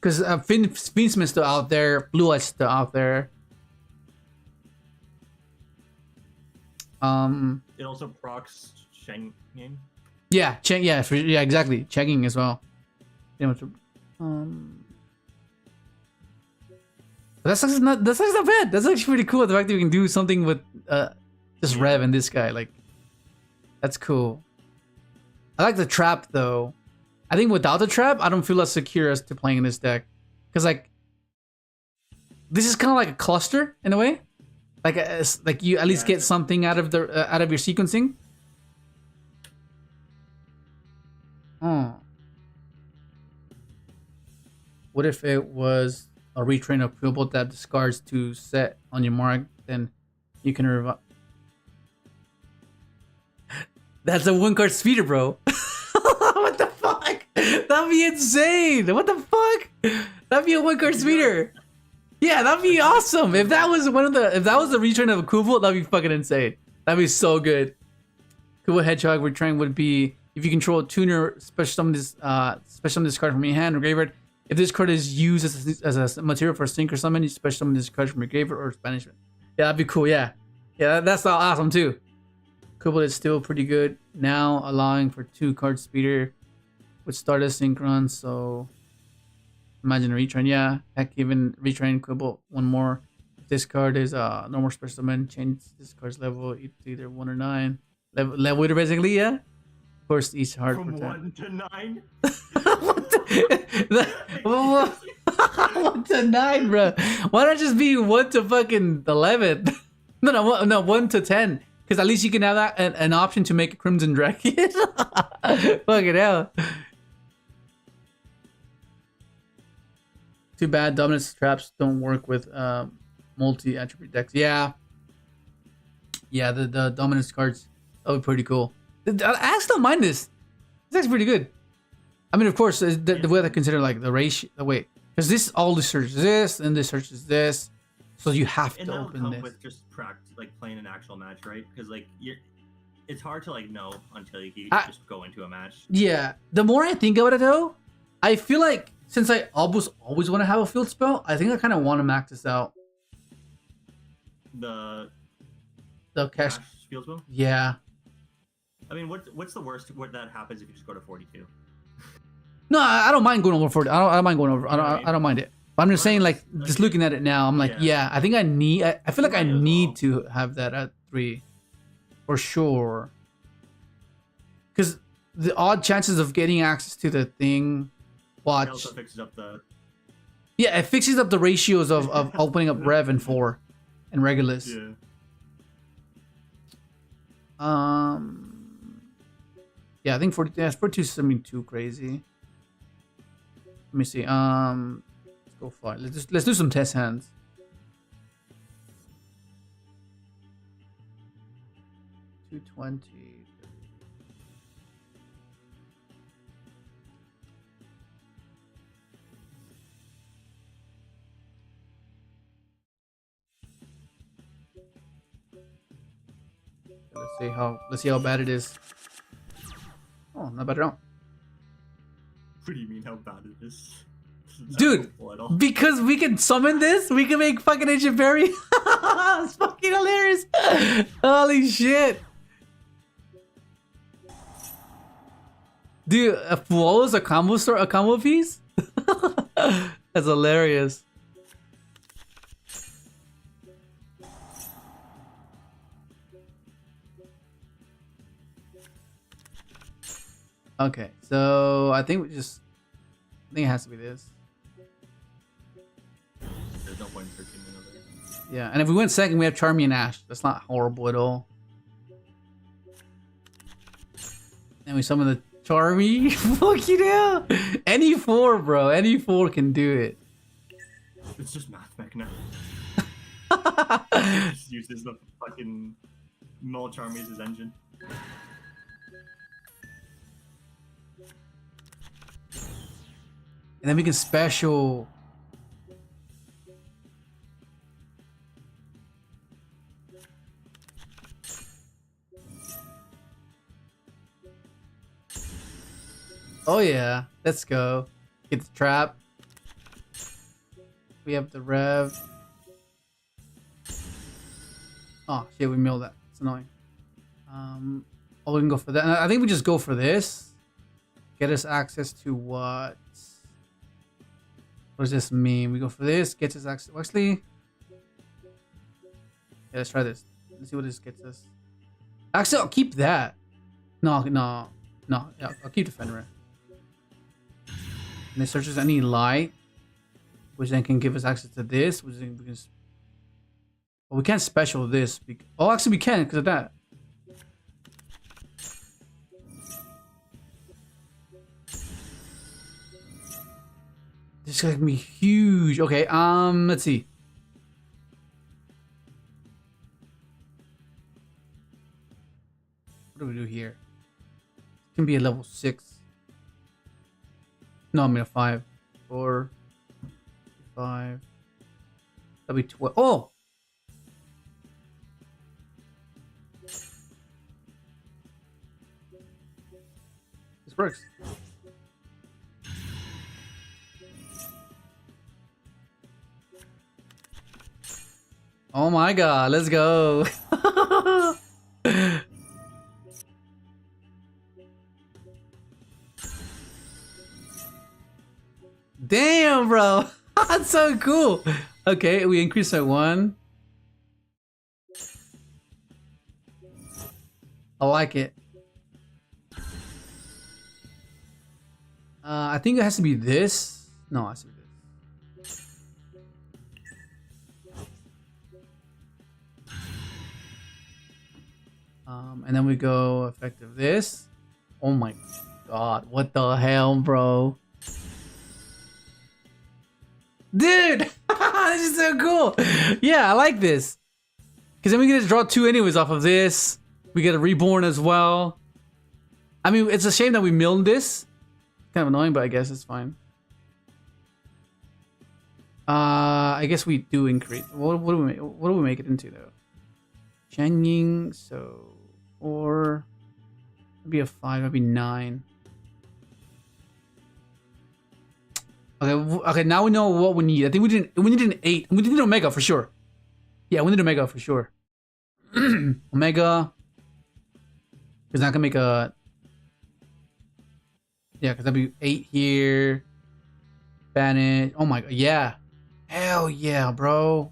Because FIENDSMITH's still out there, Blue Eye's still out there. It also procs Sheng game. Yeah, yeah, exactly. Checking as well. That's actually not bad. That's actually pretty cool. The fact that we can do something with just Rev and this guy, like, that's cool. I like the trap though. I think without the trap, I don't feel as secure as to playing in this deck, because like this is kind of like a cluster in a way. Like you at least get something out of the out of your sequencing. Oh. What if it was a retrain of Pupil that discards to set on your mark, then you can revive. That's a 1-card speeder, bro. What the fuck? That'd be insane. What the fuck? That'd be a 1-card speeder. Yeah, that'd be awesome. If that was if that was the return of a Kubel, that'd be fucking insane. That'd be so good. Kubel Hedgehog return would be if you control a tuner, special summon this card from your hand or graveyard. If this card is used as a material for a sync or summon, you special summon this card from your graveyard or banishment. Yeah, that'd be cool. Yeah, yeah, that's awesome too. Kubel is still pretty good now, allowing for 2-card speeder with Stardust Synchron. So imagine a retrain. Yeah, heck, even retrain Kubel one more. If this card is no more special summon, change this card's level to either 1 or 9. Level either basically, yeah. Of course, each hard from for 1 to 9. What 1 to 9, bro? Why not just be 1 to fucking 11? No, 1 to 10. Because at least you can have that an option to make a Crimson Dragon. Fucking hell. Too bad dominance traps don't work with multi-attribute decks. Yeah. Yeah, the dominance cards, that would be pretty cool. I actually don't mind this. This deck's pretty good. I mean, of course, the way I consider like the ratio. Wait, because this all the search is this, and this search is this, so you have and to that'll open come this. with just practice, like playing an actual match, right? Because like it's hard to like know until you just go into a match. Yeah, the more I think about it though, I feel like since I always want to have a field spell, I think I kind of want to max this out. The cash field spell. Yeah. I mean, what's the worst? What that happens if you just go to 42? No, I don't mind going over 40. I don't mind going over. I don't mind it. But I'm just saying, like, just looking at it now, I'm like, yeah, I think I need. I feel like I need to have that at 3, for sure. Because the odd chances of getting access to the thing, watch. It also fixes up the. Yeah, it fixes up the ratios of opening up Rev and 4, and Regulus. Yeah. Yeah, I think 42 is something too crazy. Let me see. Let's go far. Let's do some test hands. $220. Let's see how bad it is. Oh, not bad at all. What do you mean how bad it is? Dude, because we can summon this, we can make fucking Ancient Berry. It's fucking hilarious. Holy shit. Dude, a Fuolo is a combo piece? That's hilarious. Okay, so I think it has to be this. There's no point in searching another. Yeah, and if we went second, we have Charmy and Ash. That's not horrible at all. And we summon the Charmy. Fuck you now. Any 4, bro. Any 4 can do it. It's just math mech now. Just uses the fucking Null Charmy as his engine. And then we can special. Oh yeah, let's go. Get the trap. We have the rev. Oh shit, we milled that. It's annoying. Oh, we can go for that. I think we just go for this. Get us access to what? What does this mean? We go for this, gets us access. Actually, yeah, let's try this. Let's see what this gets us. Actually, I'll keep that. No. Yeah, I'll keep Defender. And it searches any light, which then can give us access to this. Which then we can. Well, we can't special this. Oh, actually, we can because of that. This is gonna be huge. Okay, let's see. What do we do here? It can be a level 6. No, I mean a 5. 4, 5. That'll be 12. Oh! This works. Oh my god, let's go. Damn, bro. That's so cool. Okay, we increased our 1. I like it. I think it has to be this. No, it has to be this. And then we go effective this. Oh my god, what the hell, bro? Dude, this is so cool. Yeah, I like this. Because then we get to draw 2 anyways off of this. We get a reborn as well. I mean, it's a shame that we milled this. Kind of annoying, but I guess it's fine. I guess we do increase. What do we make it into though? Changying, so 4. That'd be a 5. That'd be 9. Okay, now we know what we need. I think we need an 8. We need an Omega for sure. Yeah, we need Omega for sure. Omega. It's not gonna make a. Yeah, because that'd be 8 here. Banish. Oh my god, yeah. Hell yeah, bro.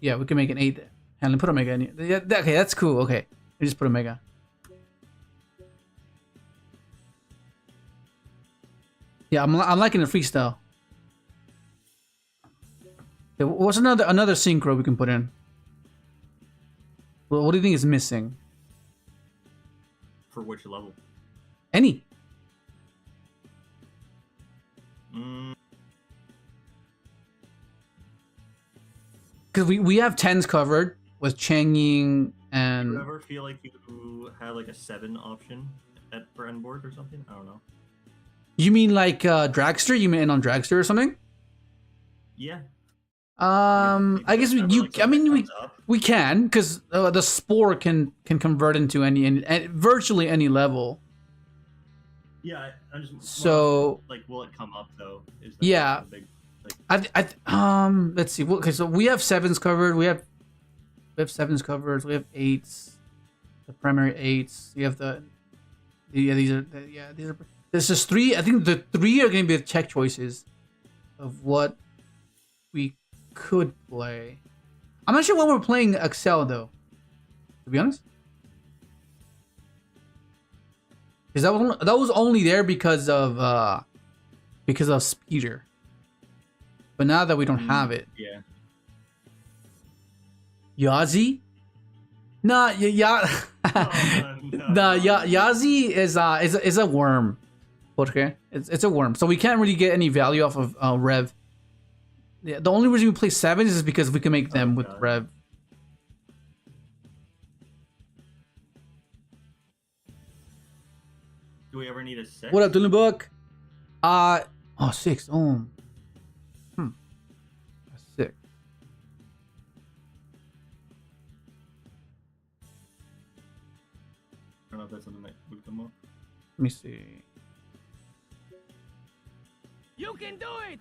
Yeah, we can make an 8. And then put Omega in here. Yeah, okay, that's cool. Okay, we just put Omega. Yeah, I'm liking the freestyle. Okay, what's another synchro we can put in? Well, what do you think is missing? For which level? Any. Because we have 10s covered with Changying and. Do you ever feel like you have like a 7 option for end board or something? I don't know. You mean like Dragster? You mean on Dragster or something? Yeah. I guess we can because the spore can convert into any virtually any level. Yeah, I'm just so like, will it come up though? Is that yeah. a big, like... Let's see. Okay, so we have 7s covered. We have 7s covered. We have 8s. The primary 8s. We have these are. There's just 3. I think the 3 are going to be the check choices of what we could play. I'm not sure when we're playing Excel though, to be honest. Because that was only there because of Speeder. But now that we don't have it. Yeah. Yazi? Nah, Yazi is a worm. Okay, it's a worm, so we can't really get any value off of Rev. Yeah, the only reason we play 7s is because we can make them with Rev. Do we ever need a 6? What up, Dylan Book? 6. Oh. A 6. I don't know if that's something that would come up. Let me see. You can do it!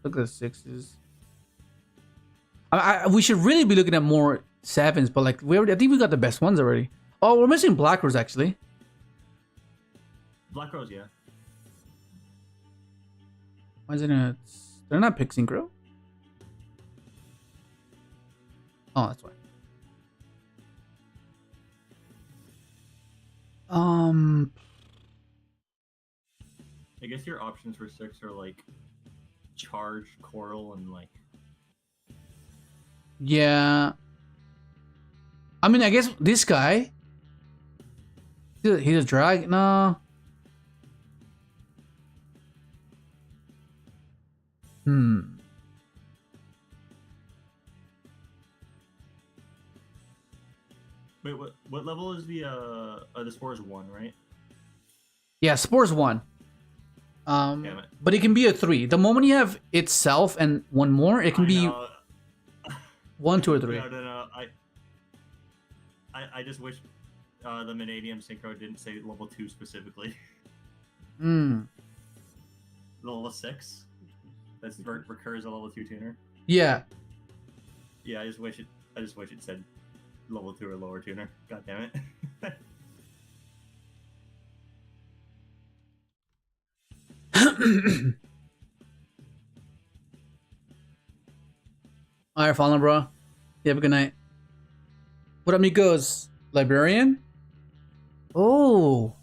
Look at the 6s. We should really be looking at more 7s, but like I think we got the best ones already. Oh, we're missing Black Rose actually. Black Rose, yeah. Why is it not? They're not pick synchro. Oh, that's why. I guess your options for 6 are like Charge, Coral, and like Yeah. I mean, I guess this guy. He's a drag. No. Wait, what level is the Spores 1, right? Yeah, Spore's 1. Damn it. But it can be a 3. The moment you have itself and one more, it can be 1, 2, or 3. No. I just wish the Vanadium Synchro didn't say level 2 specifically. Level 6? That recurs a level 2 tuner? Yeah. Yeah, I just wish it said level 2 or lower tuner. God damn it. Alright, Fallen bro. You have a good night. What up, Nikos? Librarian? Oh.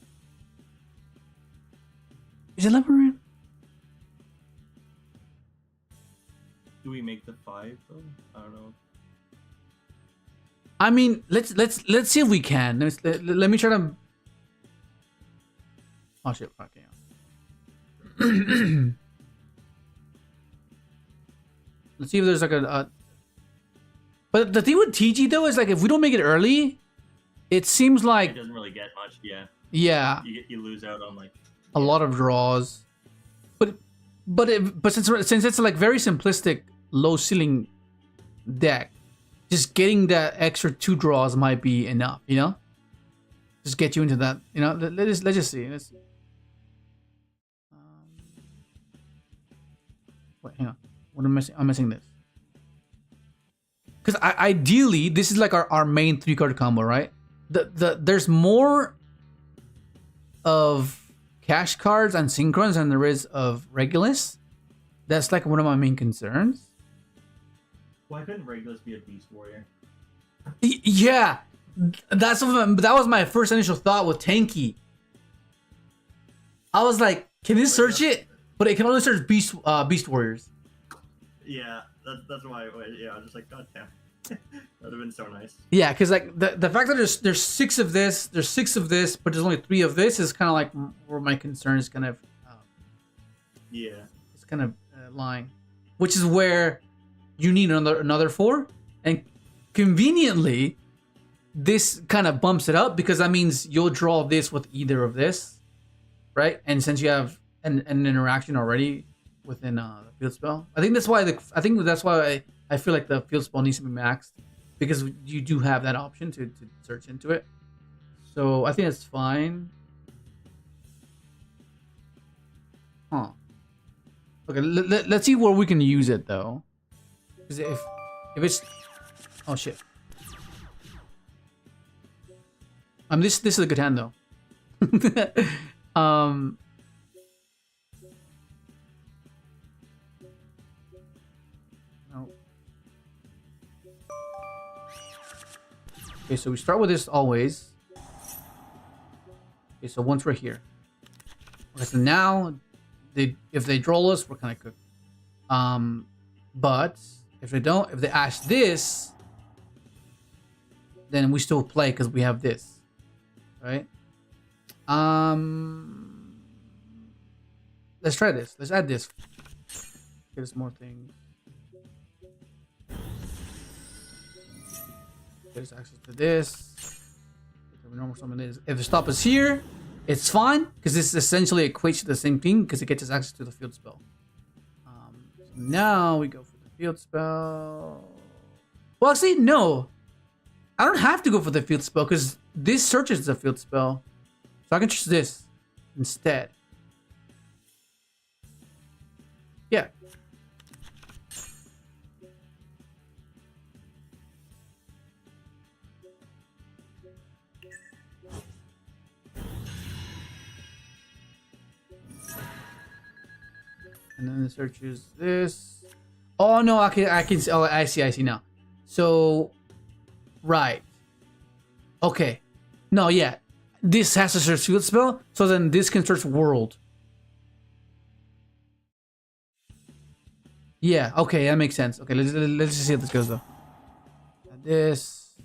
Is it librarian? Do we make the 5 though? I don't know. I mean, let's see if we can. Let me try to. Oh shit! Okay. Let's see if there's like a. But the thing with TG though is like if we don't make it early, it seems like It doesn't really get much. Yeah. Yeah. You lose out on like A lot of draws. But since it's like very simplistic low ceiling deck, just getting that extra 2 draws might be enough, you know? Just get you into that, you know? Let's just see. Wait, hang on. What am I missing? I'm missing this. Because ideally, this is like our main 3-card combo, right? There's more of cash cards and synchrons than there is of Regulus. That's like one of my main concerns. Why couldn't Regulus be a Beast Warrior? Yeah, that was my first initial thought with Tanky. I was like, can this search it? But it can only search Beast Warriors. Yeah, that's why. Yeah, I was just like, God damn, that would have been so nice. Yeah, because like the fact that there's 6 of this, there's 6 of this, but there's only 3 of this is kind of like where my concern is kind of. Yeah. It's kind of lying, which is where you need another 4, and conveniently, this kind of bumps it up because that means you'll draw this with either of this, right? And since you have an interaction already within the field spell, I think that's why I feel like the field spell needs to be maxed because you do have that option to search into it. So I think that's fine. Huh. Okay, let's see where we can use it though. Because if it's, oh shit. This is a good hand though. No. Okay, so we start with this always. Okay, so once we're here. Okay, so now if they draw us, we're kind of cooked. But if they ash this, then we still play because we have this, right? Let's try this. Let's add this. Get us more things. Get us access to this. Normal summon is. If the stop is here, it's fine because this essentially equates to the same thing because it gets us access to the field spell. So now we go for the field spell. Well, actually, no. I don't have to go for the field spell because this searches the field spell. So I can choose this instead. Yeah. And then it searches this. Oh no, I can see. Oh, I see now. So, right. Okay. No, yeah. This has to search field spell, so then this can search world. Yeah. Okay, that makes sense. Okay, let's just see how this goes though. this.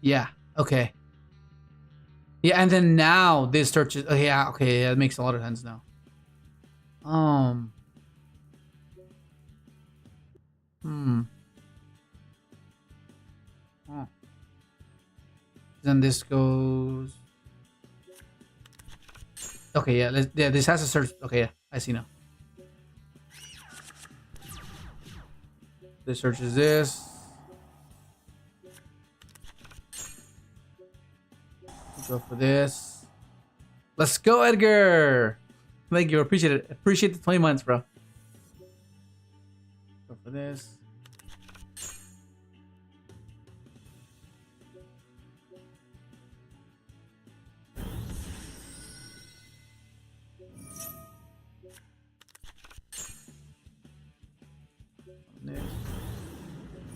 Yeah. Okay. Yeah, and then now this searches. Oh, yeah. Okay. Yeah, it makes a lot of sense now. Hmm. Oh. Then this goes. Okay. Yeah. Yeah. This has to search. Okay. Yeah. I see now. This searches this. Go for this. Let's go, Edgar. Thank you. Appreciate it. Appreciate the 20 months, bro. Go for this.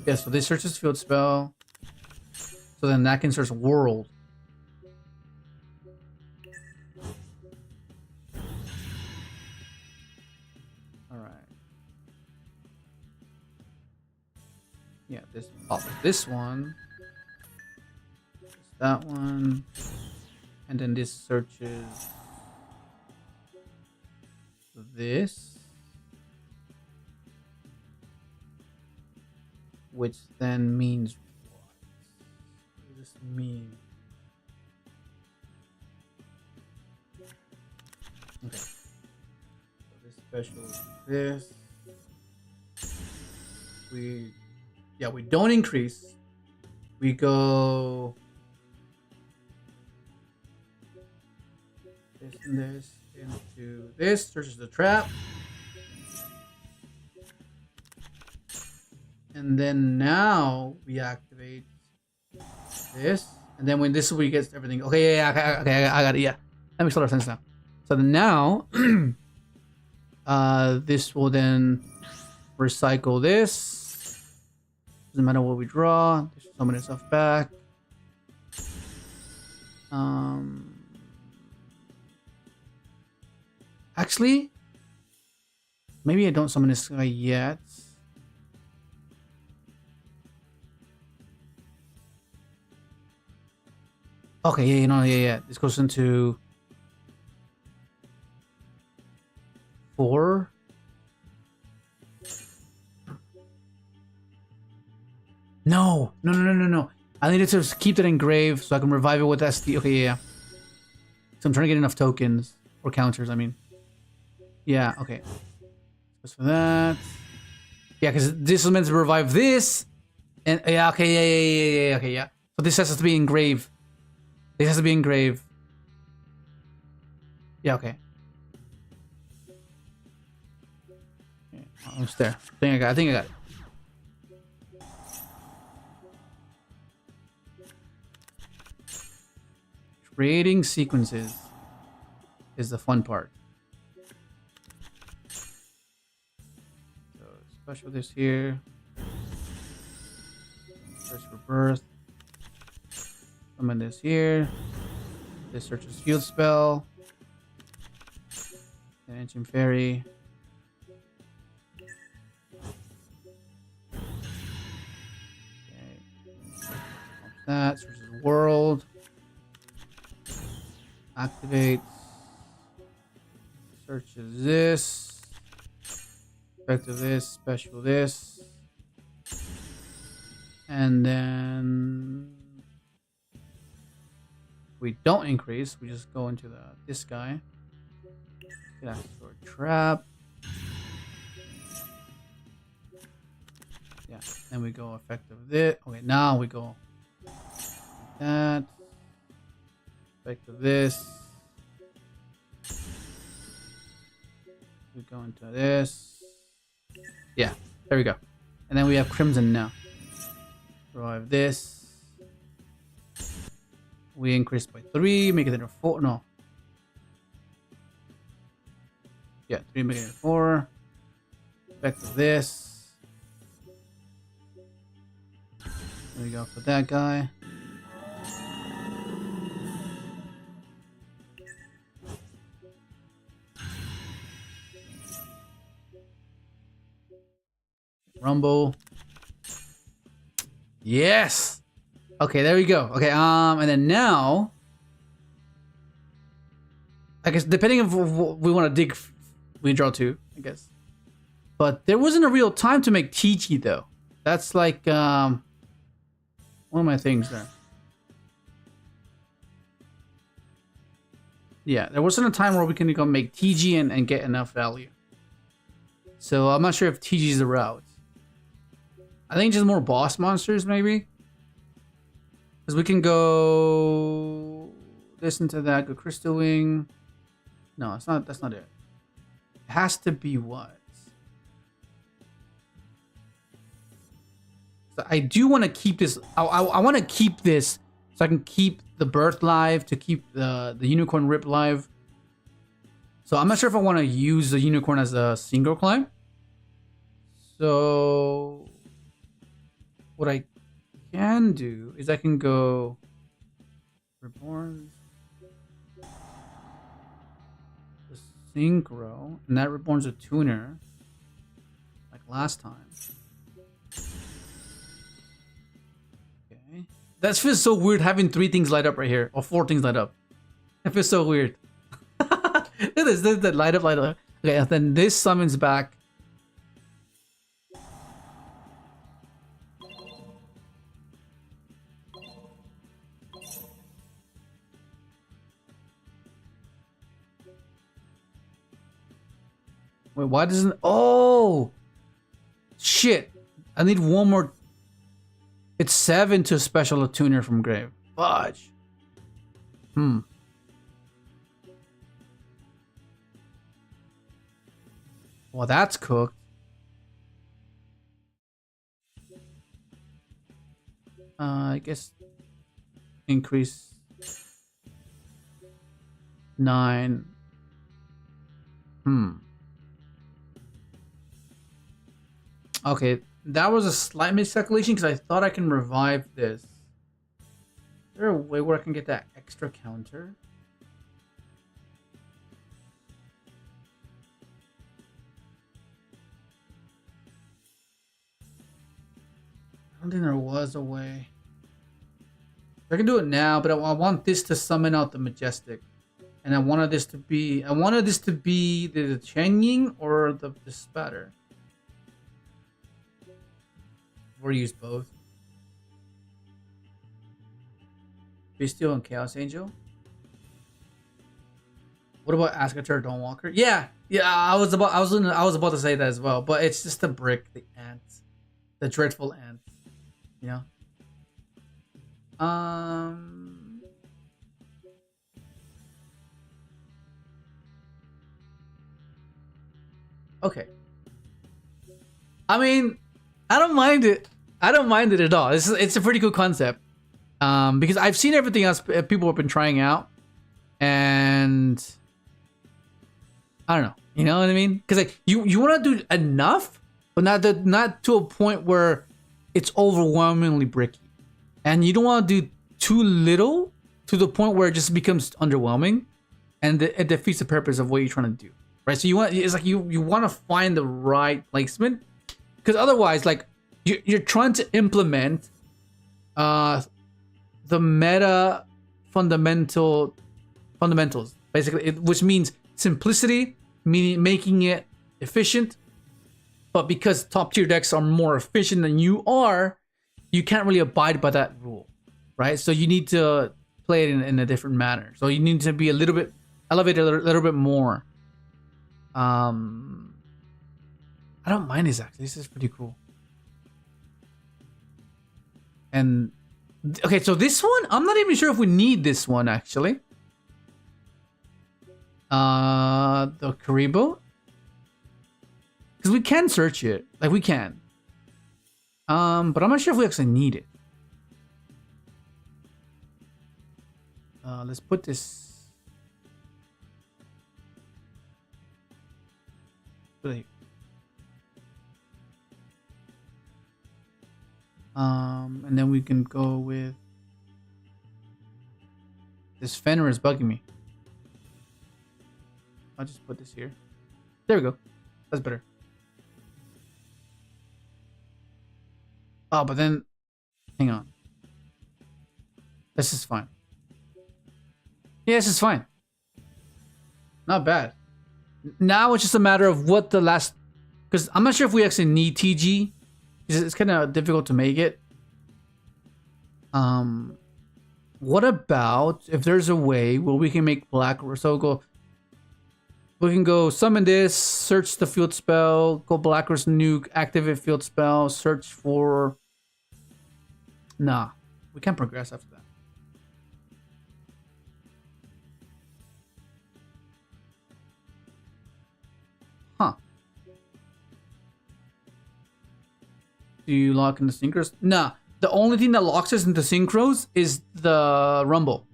Yeah, so this searches field spell. So then that can search world. Alright. Yeah, this one. That one. And then this searches this. Which then means what? What does this mean? Okay. So this special is this. We don't increase. We go this and this into this, searches the trap. And then now we activate this, and then when this is where you get everything. Okay, okay, I got it. Yeah, that makes a lot of sense now. So then now, this will then recycle this. Doesn't matter what we draw. There's some of this stuff back. Actually, maybe I don't summon this guy yet. Okay, yeah, you know, yeah. This goes into 4. No. I needed to keep that engraved so I can revive it with SD. Okay, yeah. So I'm trying to get enough tokens or counters. I mean, yeah. Okay. Just for that. Yeah, because this was meant to revive this, and yeah. Okay, yeah. Okay, yeah. So this has to be engraved. This has to be engraved. Yeah, okay. Almost there. I think I got it. Creating sequences is the fun part. So special this here. Search for birth. Summon this here. This searches field spell. An ancient fairy. Okay. That searches world. Activates. Searches this. Effect of this. Special this. And then we don't increase. We just go into this guy. Get asked for a trap. Yeah. Then we go effect of this. Okay, now we go like that. Effect of this. We go into this. Yeah, there we go. And then we have Crimson now. Revive this. We increase by 3, make it into 4. No. Yeah, 3, make it into 4. Effect of this. There we go for that guy. Rumble. Yes. Okay, there we go. Okay, and then now, I guess depending on what we want to dig, we draw 2, I guess. But there wasn't a real time to make TG though. That's like one of my things there. Yeah, there wasn't a time where we can go make TG and get enough value. So I'm not sure if TG is the route. I think just more boss monsters maybe. Because we can go this into that, go Crystal Wing. No, it's not. That's not it. It has to be what? So I do want to keep this. I want to keep this so I can keep the Birth live, to keep the Unicorn Rip live. So I'm not sure if I want to use the Unicorn as a single climb. So what I can do is I can go Reborn, the Synchro, and that Reborn's a tuner like last time. Okay, that feels so weird having 3 things light up right here, or 4 things light up. It feels so weird. Look at this, that light up, light up. Okay, and then this summons back. Wait, why doesn't... Oh! Shit. I need one more... It's 7 to special a tuner from Grave. Fudge. Well, that's cooked. I guess... Increase... 9. Okay, that was a slight miscalculation because I thought I can revive this. Is there a way where I can get that extra counter? I don't think there was a way. I can do it now, but I want this to summon out the Majestic. And I wanted this to be the Chenying or the Spatter. Or use both. Bestial and Chaos Angel. What about Ascater Dawnwalker? Yeah, I was about to say that as well, but it's just the brick, the ants, the dreadful ants. You know. Okay. I mean, I don't mind it. I don't mind it at all. It's a pretty cool concept. Because I've seen everything else people have been trying out, and I don't know. You know what I mean? Because like you want to do enough, but not to a point where it's overwhelmingly bricky, and you don't want to do too little to the point where it just becomes underwhelming, and it defeats the purpose of what you're trying to do. Right? So you want to find the right placement, because otherwise, like you're trying to implement the meta fundamentals basically, which means simplicity, meaning making it efficient. But because top tier decks are more efficient than you are, you can't really abide by that rule, right? So you need to play it in a different manner. So you need to be a little bit elevated, a little bit more. I don't mind this actually. This is pretty cool. And okay, so this one, I'm not even sure if we need this one actually. The Karibo, because we can search it, like we can. But I'm not sure if we actually need it. Let's put this. And then we can go with this. Fenrir is bugging me. I'll just put this here. There we go. That's better. Oh, but then Hang on. This is fine. Yeah, this is fine. Not bad. Now it's just a matter of what the last... Because I'm not sure if we actually need TG. It's kind of difficult to make it. What about if there's a way where we can make black... So go... We can go summon this, search the field spell, go Blackroot's nuke, activate field spell, search for... Nah, we can't progress after that. Huh. Do you lock into synchros? Nah, the only thing that locks us into synchros is the rumble.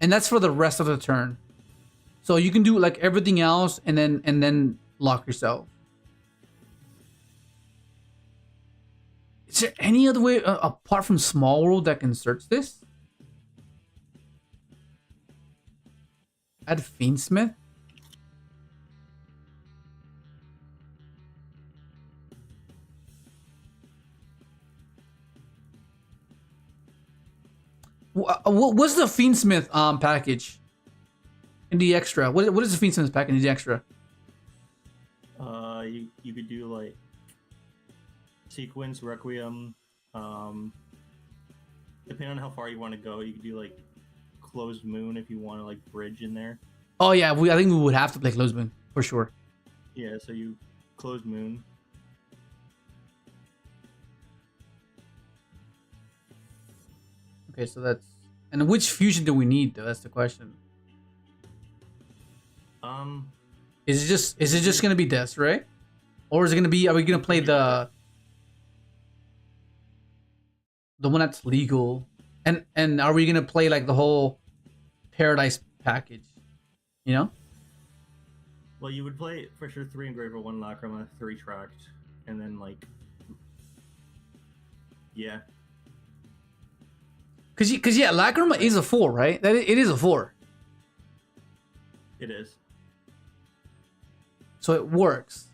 And that's for the rest of the turn. So you can do like everything else and then lock yourself. Is there any other way apart from Small World that can search this? Add FIENDSMITH? What's the FIENDSMITH package? In the extra, what is the FIENDSMITH package in the extra? You could do like sequence, requiem. Depending on how far you want to go, you could do like closed moon if you want to like bridge in there. Oh yeah, I think we would have to play closed moon for sure. Yeah, so you closed moon. Okay, so that's... And which fusion do we need though? That's the question. Is it just gonna be this, right? Or is it gonna be... Are we gonna play the one that's legal? And are we gonna play like the whole Paradise package? You know? Well, you would play for sure 3 Engraver, 1 Lacrima, 3 Tracked, and then like... Yeah. Cause yeah, Lacrima is a 4, right? It is a 4. It is. So it works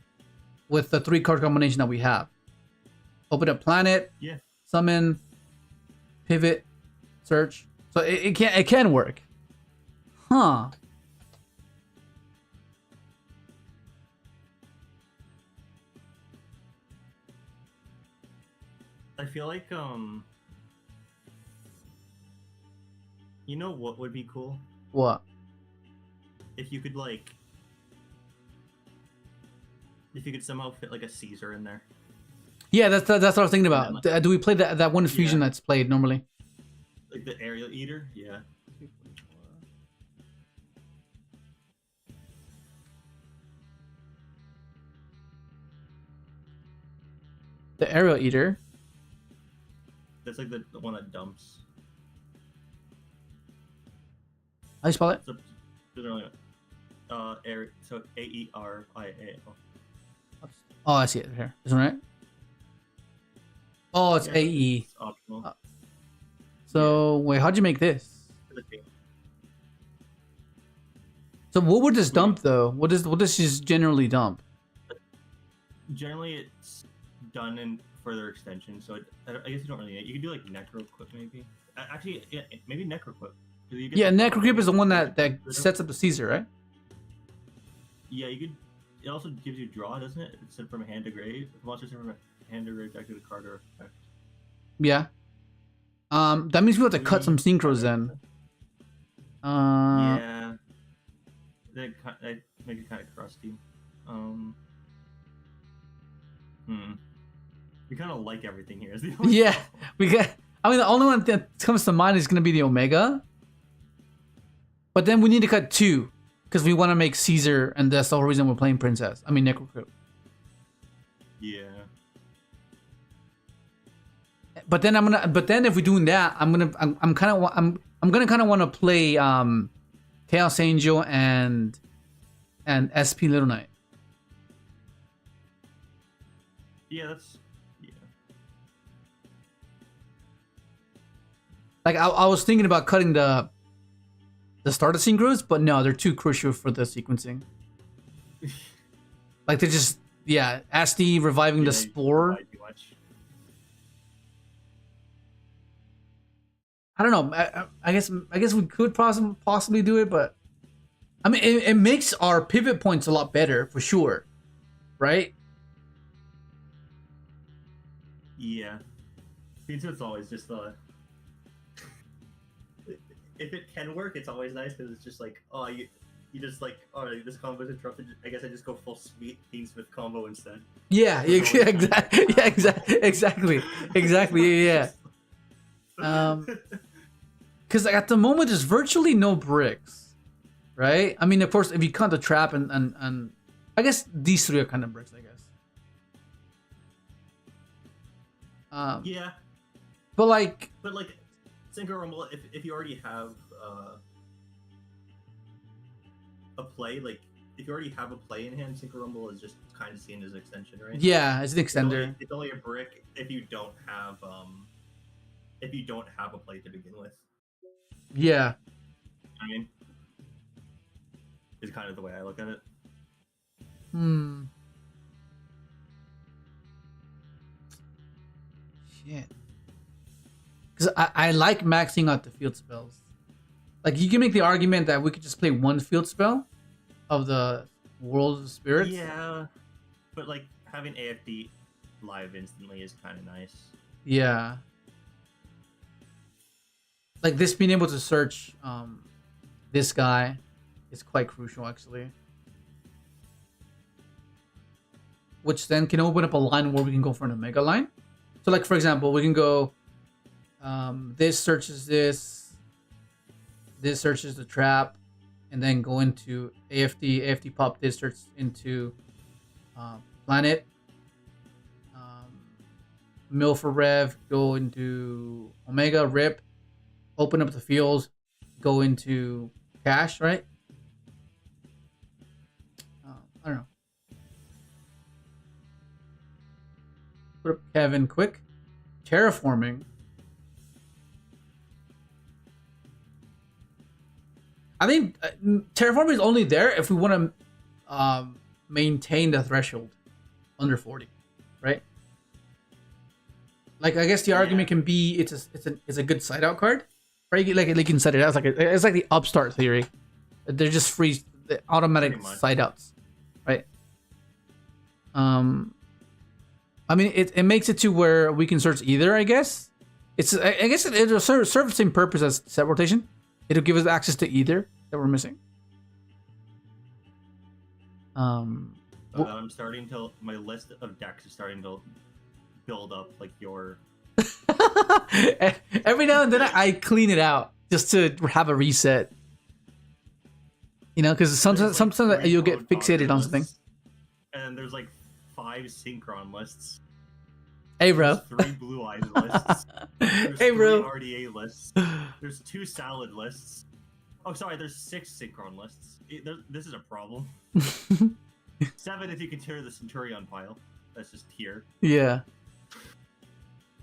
with the 3 card combination that we have. Open up planet, Yeah. summon, pivot, search. So it can work. Huh. I feel like you know what would be cool? What? If you could like somehow fit like a Caesar in there. Yeah, that's what I was thinking about. Yeah, Do we play that one fusion that's played normally? Like the aerial eater? Yeah. The aerial eater. That's like the one that dumps. How do you spell it? So, so A-E-R-I-A-L. Oh, I see it here. This one, right? Oh, it's Yeah, AE. It's optional. So wait, how'd you make this? So what would this dump though? What does this generally dump? Generally, it's done in further extension, so I guess you don't really. You could do like Necro Equip maybe. Actually, yeah, maybe Necro Equip. Yeah, Necro Equip is the one that sets up the Caesar, right? Yeah, you could. It also gives you draw, doesn't it? If it's sent from hand to grave. If monsters sent from hand to grave, activate a card or effect. Yeah. That means we have to cut some synchros then. Yeah. That make it kind of crusty. We kind of like everything here. Is the only Yeah, problem. we got. I mean, the only one that comes to mind is gonna be the Omega. But then we need to cut 2 because we want to make Caesar, and that's the whole reason we're playing Princess. I mean, Necro Equip. Yeah. But then if we're doing that, I'm gonna kind of want to play Chaos Angel and SP Little Knight. Yeah, that's yeah. Like I was thinking about cutting the starter synchros, but no, they're too crucial for the sequencing. Like they're just Asti reviving the spore. I don't know. I guess we could possibly do it, but I mean, it makes our pivot points a lot better for sure, right? Yeah. Fiendsmith's always just the. If it can work, it's always nice because it's just like, oh, you just like, oh, this combo is interrupted. I guess I just go full sweet Fiendsmith combo instead. Yeah, exactly. Yeah, exactly. Yeah. Because at the moment there's virtually no bricks, right? I mean, of course, if you count the trap and I guess these three are kind of bricks, I guess. Yeah. But like Synchro Rumble, if you already have a play, like if you already have a play in hand, Synchro Rumble is just kind of seen as an extension, right? Yeah, it's an extender. It's only a brick if you don't have a play to begin with. Yeah. I mean, is kind of the way I look at it. Shit. Because I like maxing out the field spells. Like, you can make the argument that we could just play one field spell of the World of Spirits. Yeah, but like having AFD live instantly is kind of nice. Yeah. Like this being able to search this guy is quite crucial, actually. Which then can open up a line where we can go for an Omega line. So like, for example, we can go this searches this searches the trap, and then go into AFD pop this search into planet. Mill for Rev, go into Omega, rip, open up the fields, go into KASH, right? I don't know. Put up Kevin quick. Terraforming. I think terraforming is only there if we want to maintain the threshold under 40, right? Like, I guess the argument can be it's a good side out card, right? Like they can set it out. It's like the upstart theory. They're just free, the automatic side outs, right? I mean, it makes it to where we can search either. I guess I guess it'll serve the same purpose as set rotation. It'll give us access to either that we're missing. I'm starting to, my list of decks is starting to build up like your. Every now and then I clean it out just to have a reset. You know, because sometimes you'll get fixated on something. And there's like 5 Synchron lists. Hey, bro. There's 3 Blue Eyes lists. There's hey, 3 bro. RDA lists. There's 2 Salad lists. Oh, sorry, there's 6 Synchron lists. This is a problem. 7 if you consider the Centurion pile. That's just here. Yeah.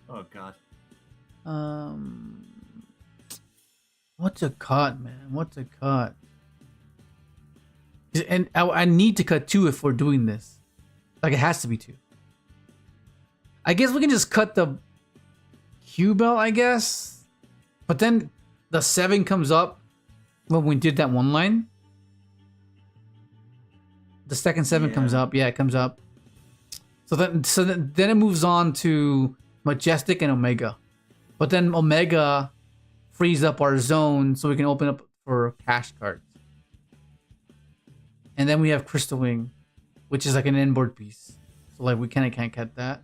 Oh, God. What's a cut, man? What's a cut? And I need to cut 2 if we're doing this. Like, it has to be 2. I guess we can just cut the Q belt, I guess. But then the 7 comes up when we did that one line. The second 7 comes up. Yeah, it comes up. So then it moves on to Majestic and Omega. But then Omega frees up our zone so we can open up for KASH cards. And then we have Crystal Wing, which is like an inboard piece. So like we kind of can't cut that.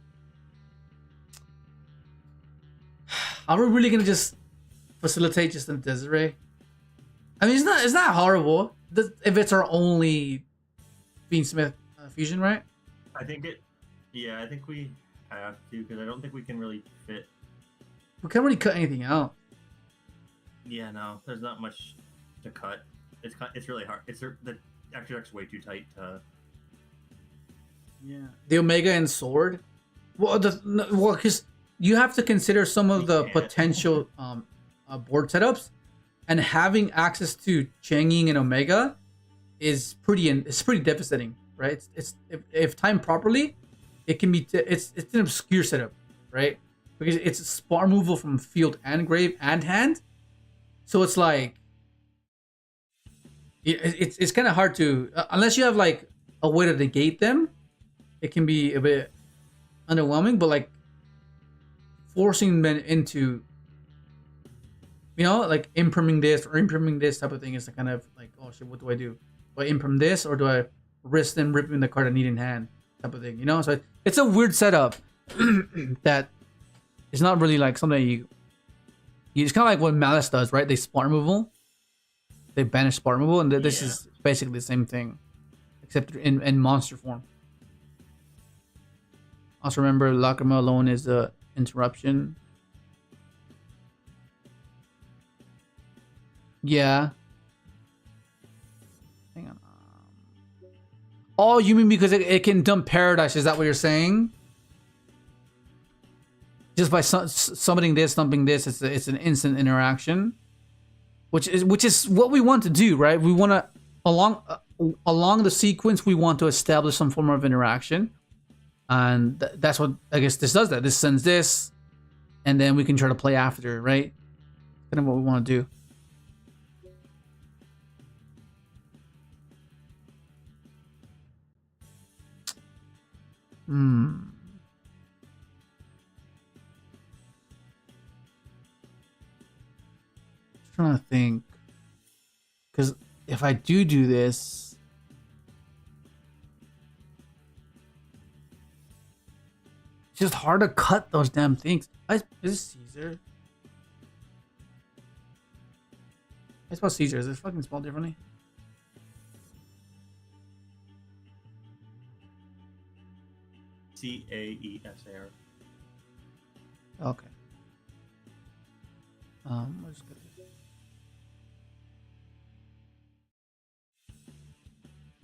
Are we really gonna just facilitate just a Desiree? I mean, it's not horrible if it's our only FIENDSMITH fusion, right? I think I think we have to, because I don't think we can really fit. We can't really cut anything out. Yeah, no, there's not much to cut. It's really hard. The extra deck's way too tight to. Yeah. The Omega and Sword. Well, because you have to consider some of the potential board setups, and having access to Changing and Omega is pretty devastating, right? It's if timed properly, it can be it's an obscure setup, right? because it's spot removal from field and grave and hand. So it's like it's kind of hard to unless you have like a way to negate them. It can be a bit underwhelming, but like forcing them into, you know, like impriming this or impriming this type of thing is kind of like, oh shit, what do I do? Do I imprim this or do I risk them ripping the card I need in hand type of thing, you know? So it's a weird setup that is not really like something you it's kind of like what Malice does, right? They spot removal, they banish spot removal, and this is basically the same thing, except in monster form. Also remember, Lacrima alone is a interruption. Yeah. Hang on. Oh, you mean because it can dump Paradise? Is that what you're saying? Just by summoning this, dumping this, it's an instant interaction, which is what we want to do, right? We want to along the sequence we want to establish some form of interaction, and that's what I guess this does. That this sends this, and then we can try to play after, right? Kind of what we want to do. Trying to think, because if I do this, it's just hard to cut those damn things. Is this Caesar? I spell Caesar. Is it fucking spelled differently? Caesar. Okay. We're just gonna.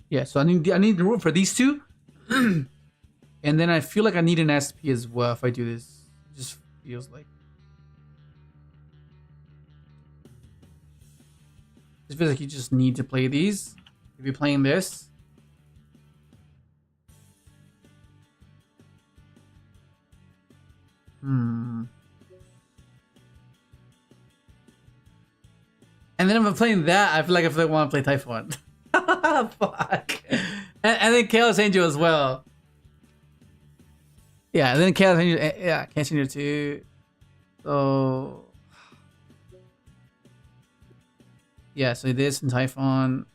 Yeah, so I need the room for these two, and then I feel like I need an SP as well if I do this. It just feels like you just need to play these. If you're playing this, and then if I'm playing that, I feel like I want to play Typhon. Fuck. And then Chaos Angel as well. Yeah, and then Chaos Angel. Yeah, Chaos Angel too. So. Yeah, so this and Typhon.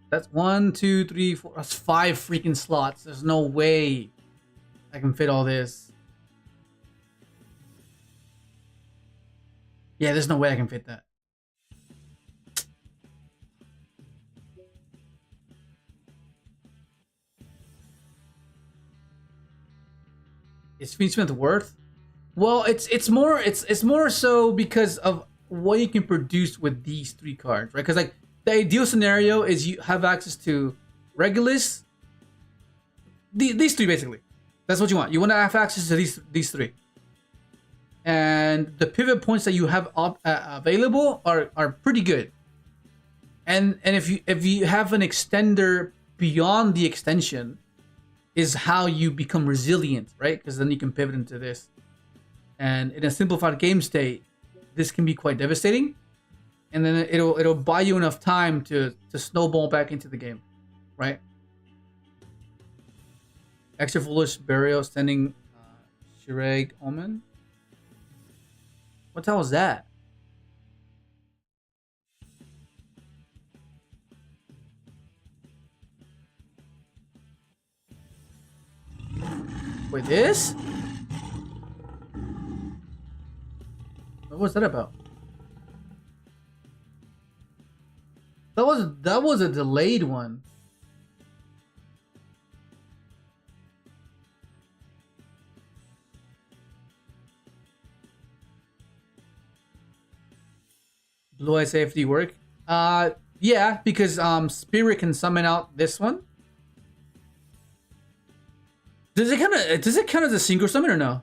That's 1, 2, 3, 4. That's 5 freaking slots. There's no way I can fit all this. Yeah, there's no way I can fit that. Is FIENDSMITH worth? Well, it's more so because of what you can produce with these 3 cards, right? Because like the ideal scenario is you have access to Regulus, these 3 basically. That's what you want. You want to have access to these 3, and the pivot points that you have available are pretty good. And if you have an extender beyond the extension, is how you become resilient, right? Because then you can pivot into this. And in a simplified game state, this can be quite devastating. And then it'll buy you enough time to snowball back into the game, right? Extra Foolish Burial, sending Shireg Omen. What the hell was that? Wait, this? What was that about? That was a delayed one. Blue Eyes AFD work? Yeah, because Spirit can summon out this one. Does it count as a synchro summon or no?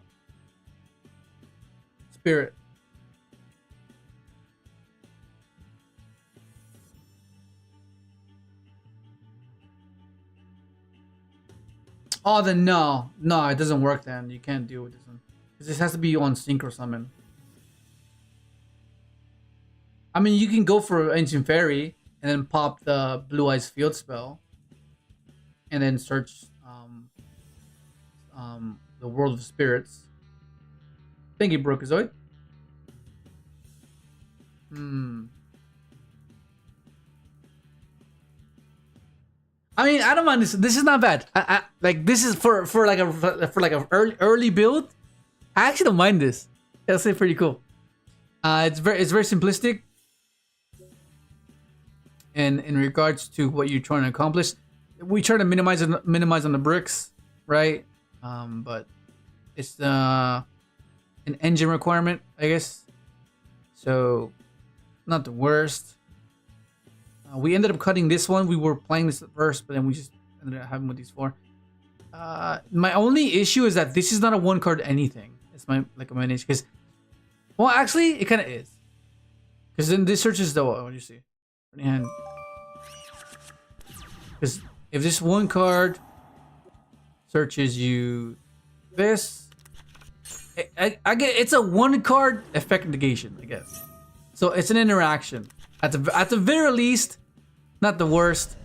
Spirit. Oh, then no, it doesn't work. Then you can't deal with this one. This has to be on synchro summon. I mean, you can go for Ancient Fairy and then pop the Blue Eyes Field spell, and then search the World of Spirits. Thank you, Brokazoid. I mean, I don't mind this. This is not bad. I like this is for like a early build. I actually don't mind this. It's pretty cool. It's very simplistic. And in regards to what you're trying to accomplish, we try to minimize on the bricks, right? But it's an engine requirement, I guess. So not the worst. We ended up cutting this one. We were playing this at first, but then we just ended up having with these 4. My only issue is that this is not a 1-card anything. It's my main issue. Because, well, actually, it kind of is. Because then this searches the what do you see? Because if this 1 card searches you this, I get it's a 1-card effect negation, I guess. So it's an interaction. At the very least, not the worst,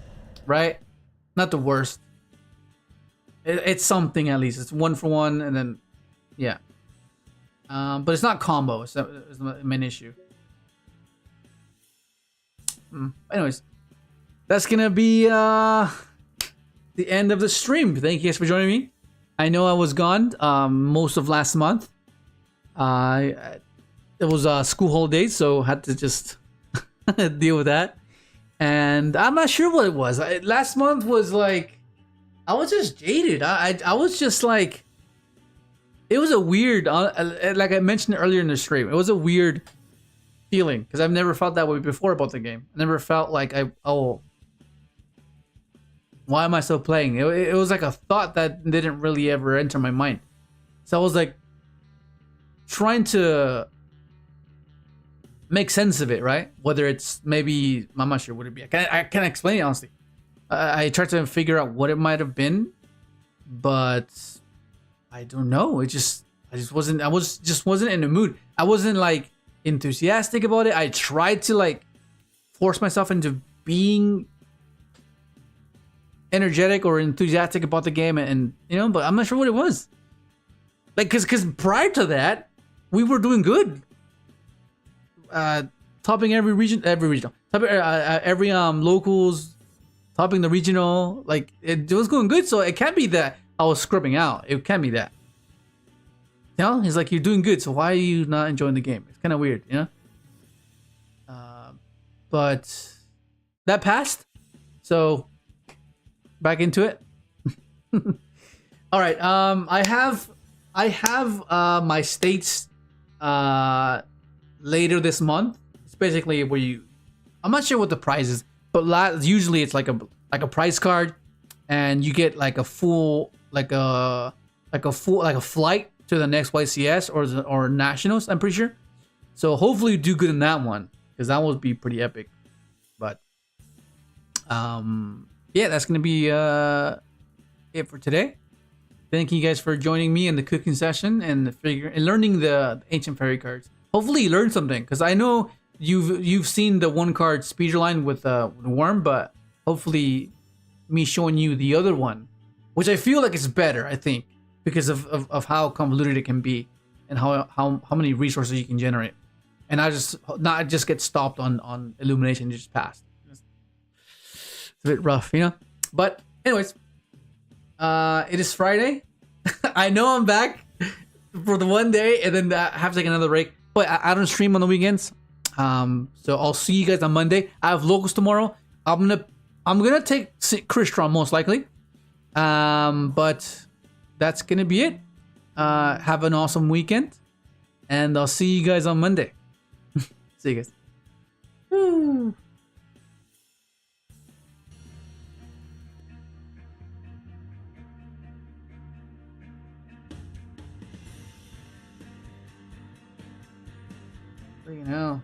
right? Not the worst. It's something at least. It's 1 for 1, and then yeah. But it's not combo. It's the main issue. Anyways, that's gonna be the end of the stream. Thank you guys for joining me. I know I was gone most of last month. It was school holidays, so had to just deal with that. And I'm not sure what it was. Last month was like, I was just jaded. I was just like, it was a weird, like I mentioned earlier in the stream, it was a weird feeling because I've never felt that way before about the game. I never felt like why am I still playing? It was like a thought that didn't really ever enter my mind. So I was like trying to make sense of it, right? Whether it's maybe, I'm not sure what it'd be. I can't explain it honestly. I tried to figure out what it might have been, but I don't know. I just wasn't in the mood. I wasn't like enthusiastic about it. I tried to like force myself into being energetic or enthusiastic about the game, and you know, but I'm not sure what it was. Like, cause prior to that, we were doing good. Topping every regional, topping every locals, topping the regional. Like it was going good, so it can't be that I was scrubbing out. It can't be that. You know, it's like you're doing good, so why are you not enjoying the game? It's kind of weird, you know. But that passed, so back into it. All right. I have my states later this month. It's basically where I'm not sure what the prize is, but usually it's like a prize card, and you get like a full like a flight to the next YCS or nationals. I'm pretty sure. So hopefully you do good in that one, because that would be pretty epic. But yeah, that's gonna be it for today. Thank you guys for joining me in the cooking session and learning the ancient fairy cards. Hopefully you learned something, because I know you've seen the 1-card speedrun with WURM, but hopefully me showing you the other one, which I feel like is better, I think, because of how convoluted it can be and how many resources you can generate, and not just get stopped on illumination just passed. It's a bit rough, you know. But anyways, it is Friday. I know I'm back for the one day, and then I have to take another break. But I don't stream on the weekends. So I'll see you guys on Monday. I have locals tomorrow. I'm gonna take Crystron most likely. But that's gonna be it. Have an awesome weekend, and I'll see you guys on Monday. See you guys. Woo. Freaking hell.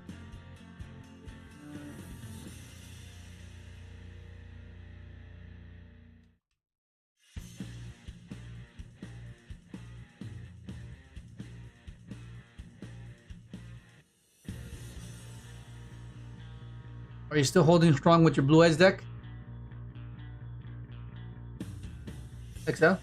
Are you still holding strong with your blue eyes deck? XL?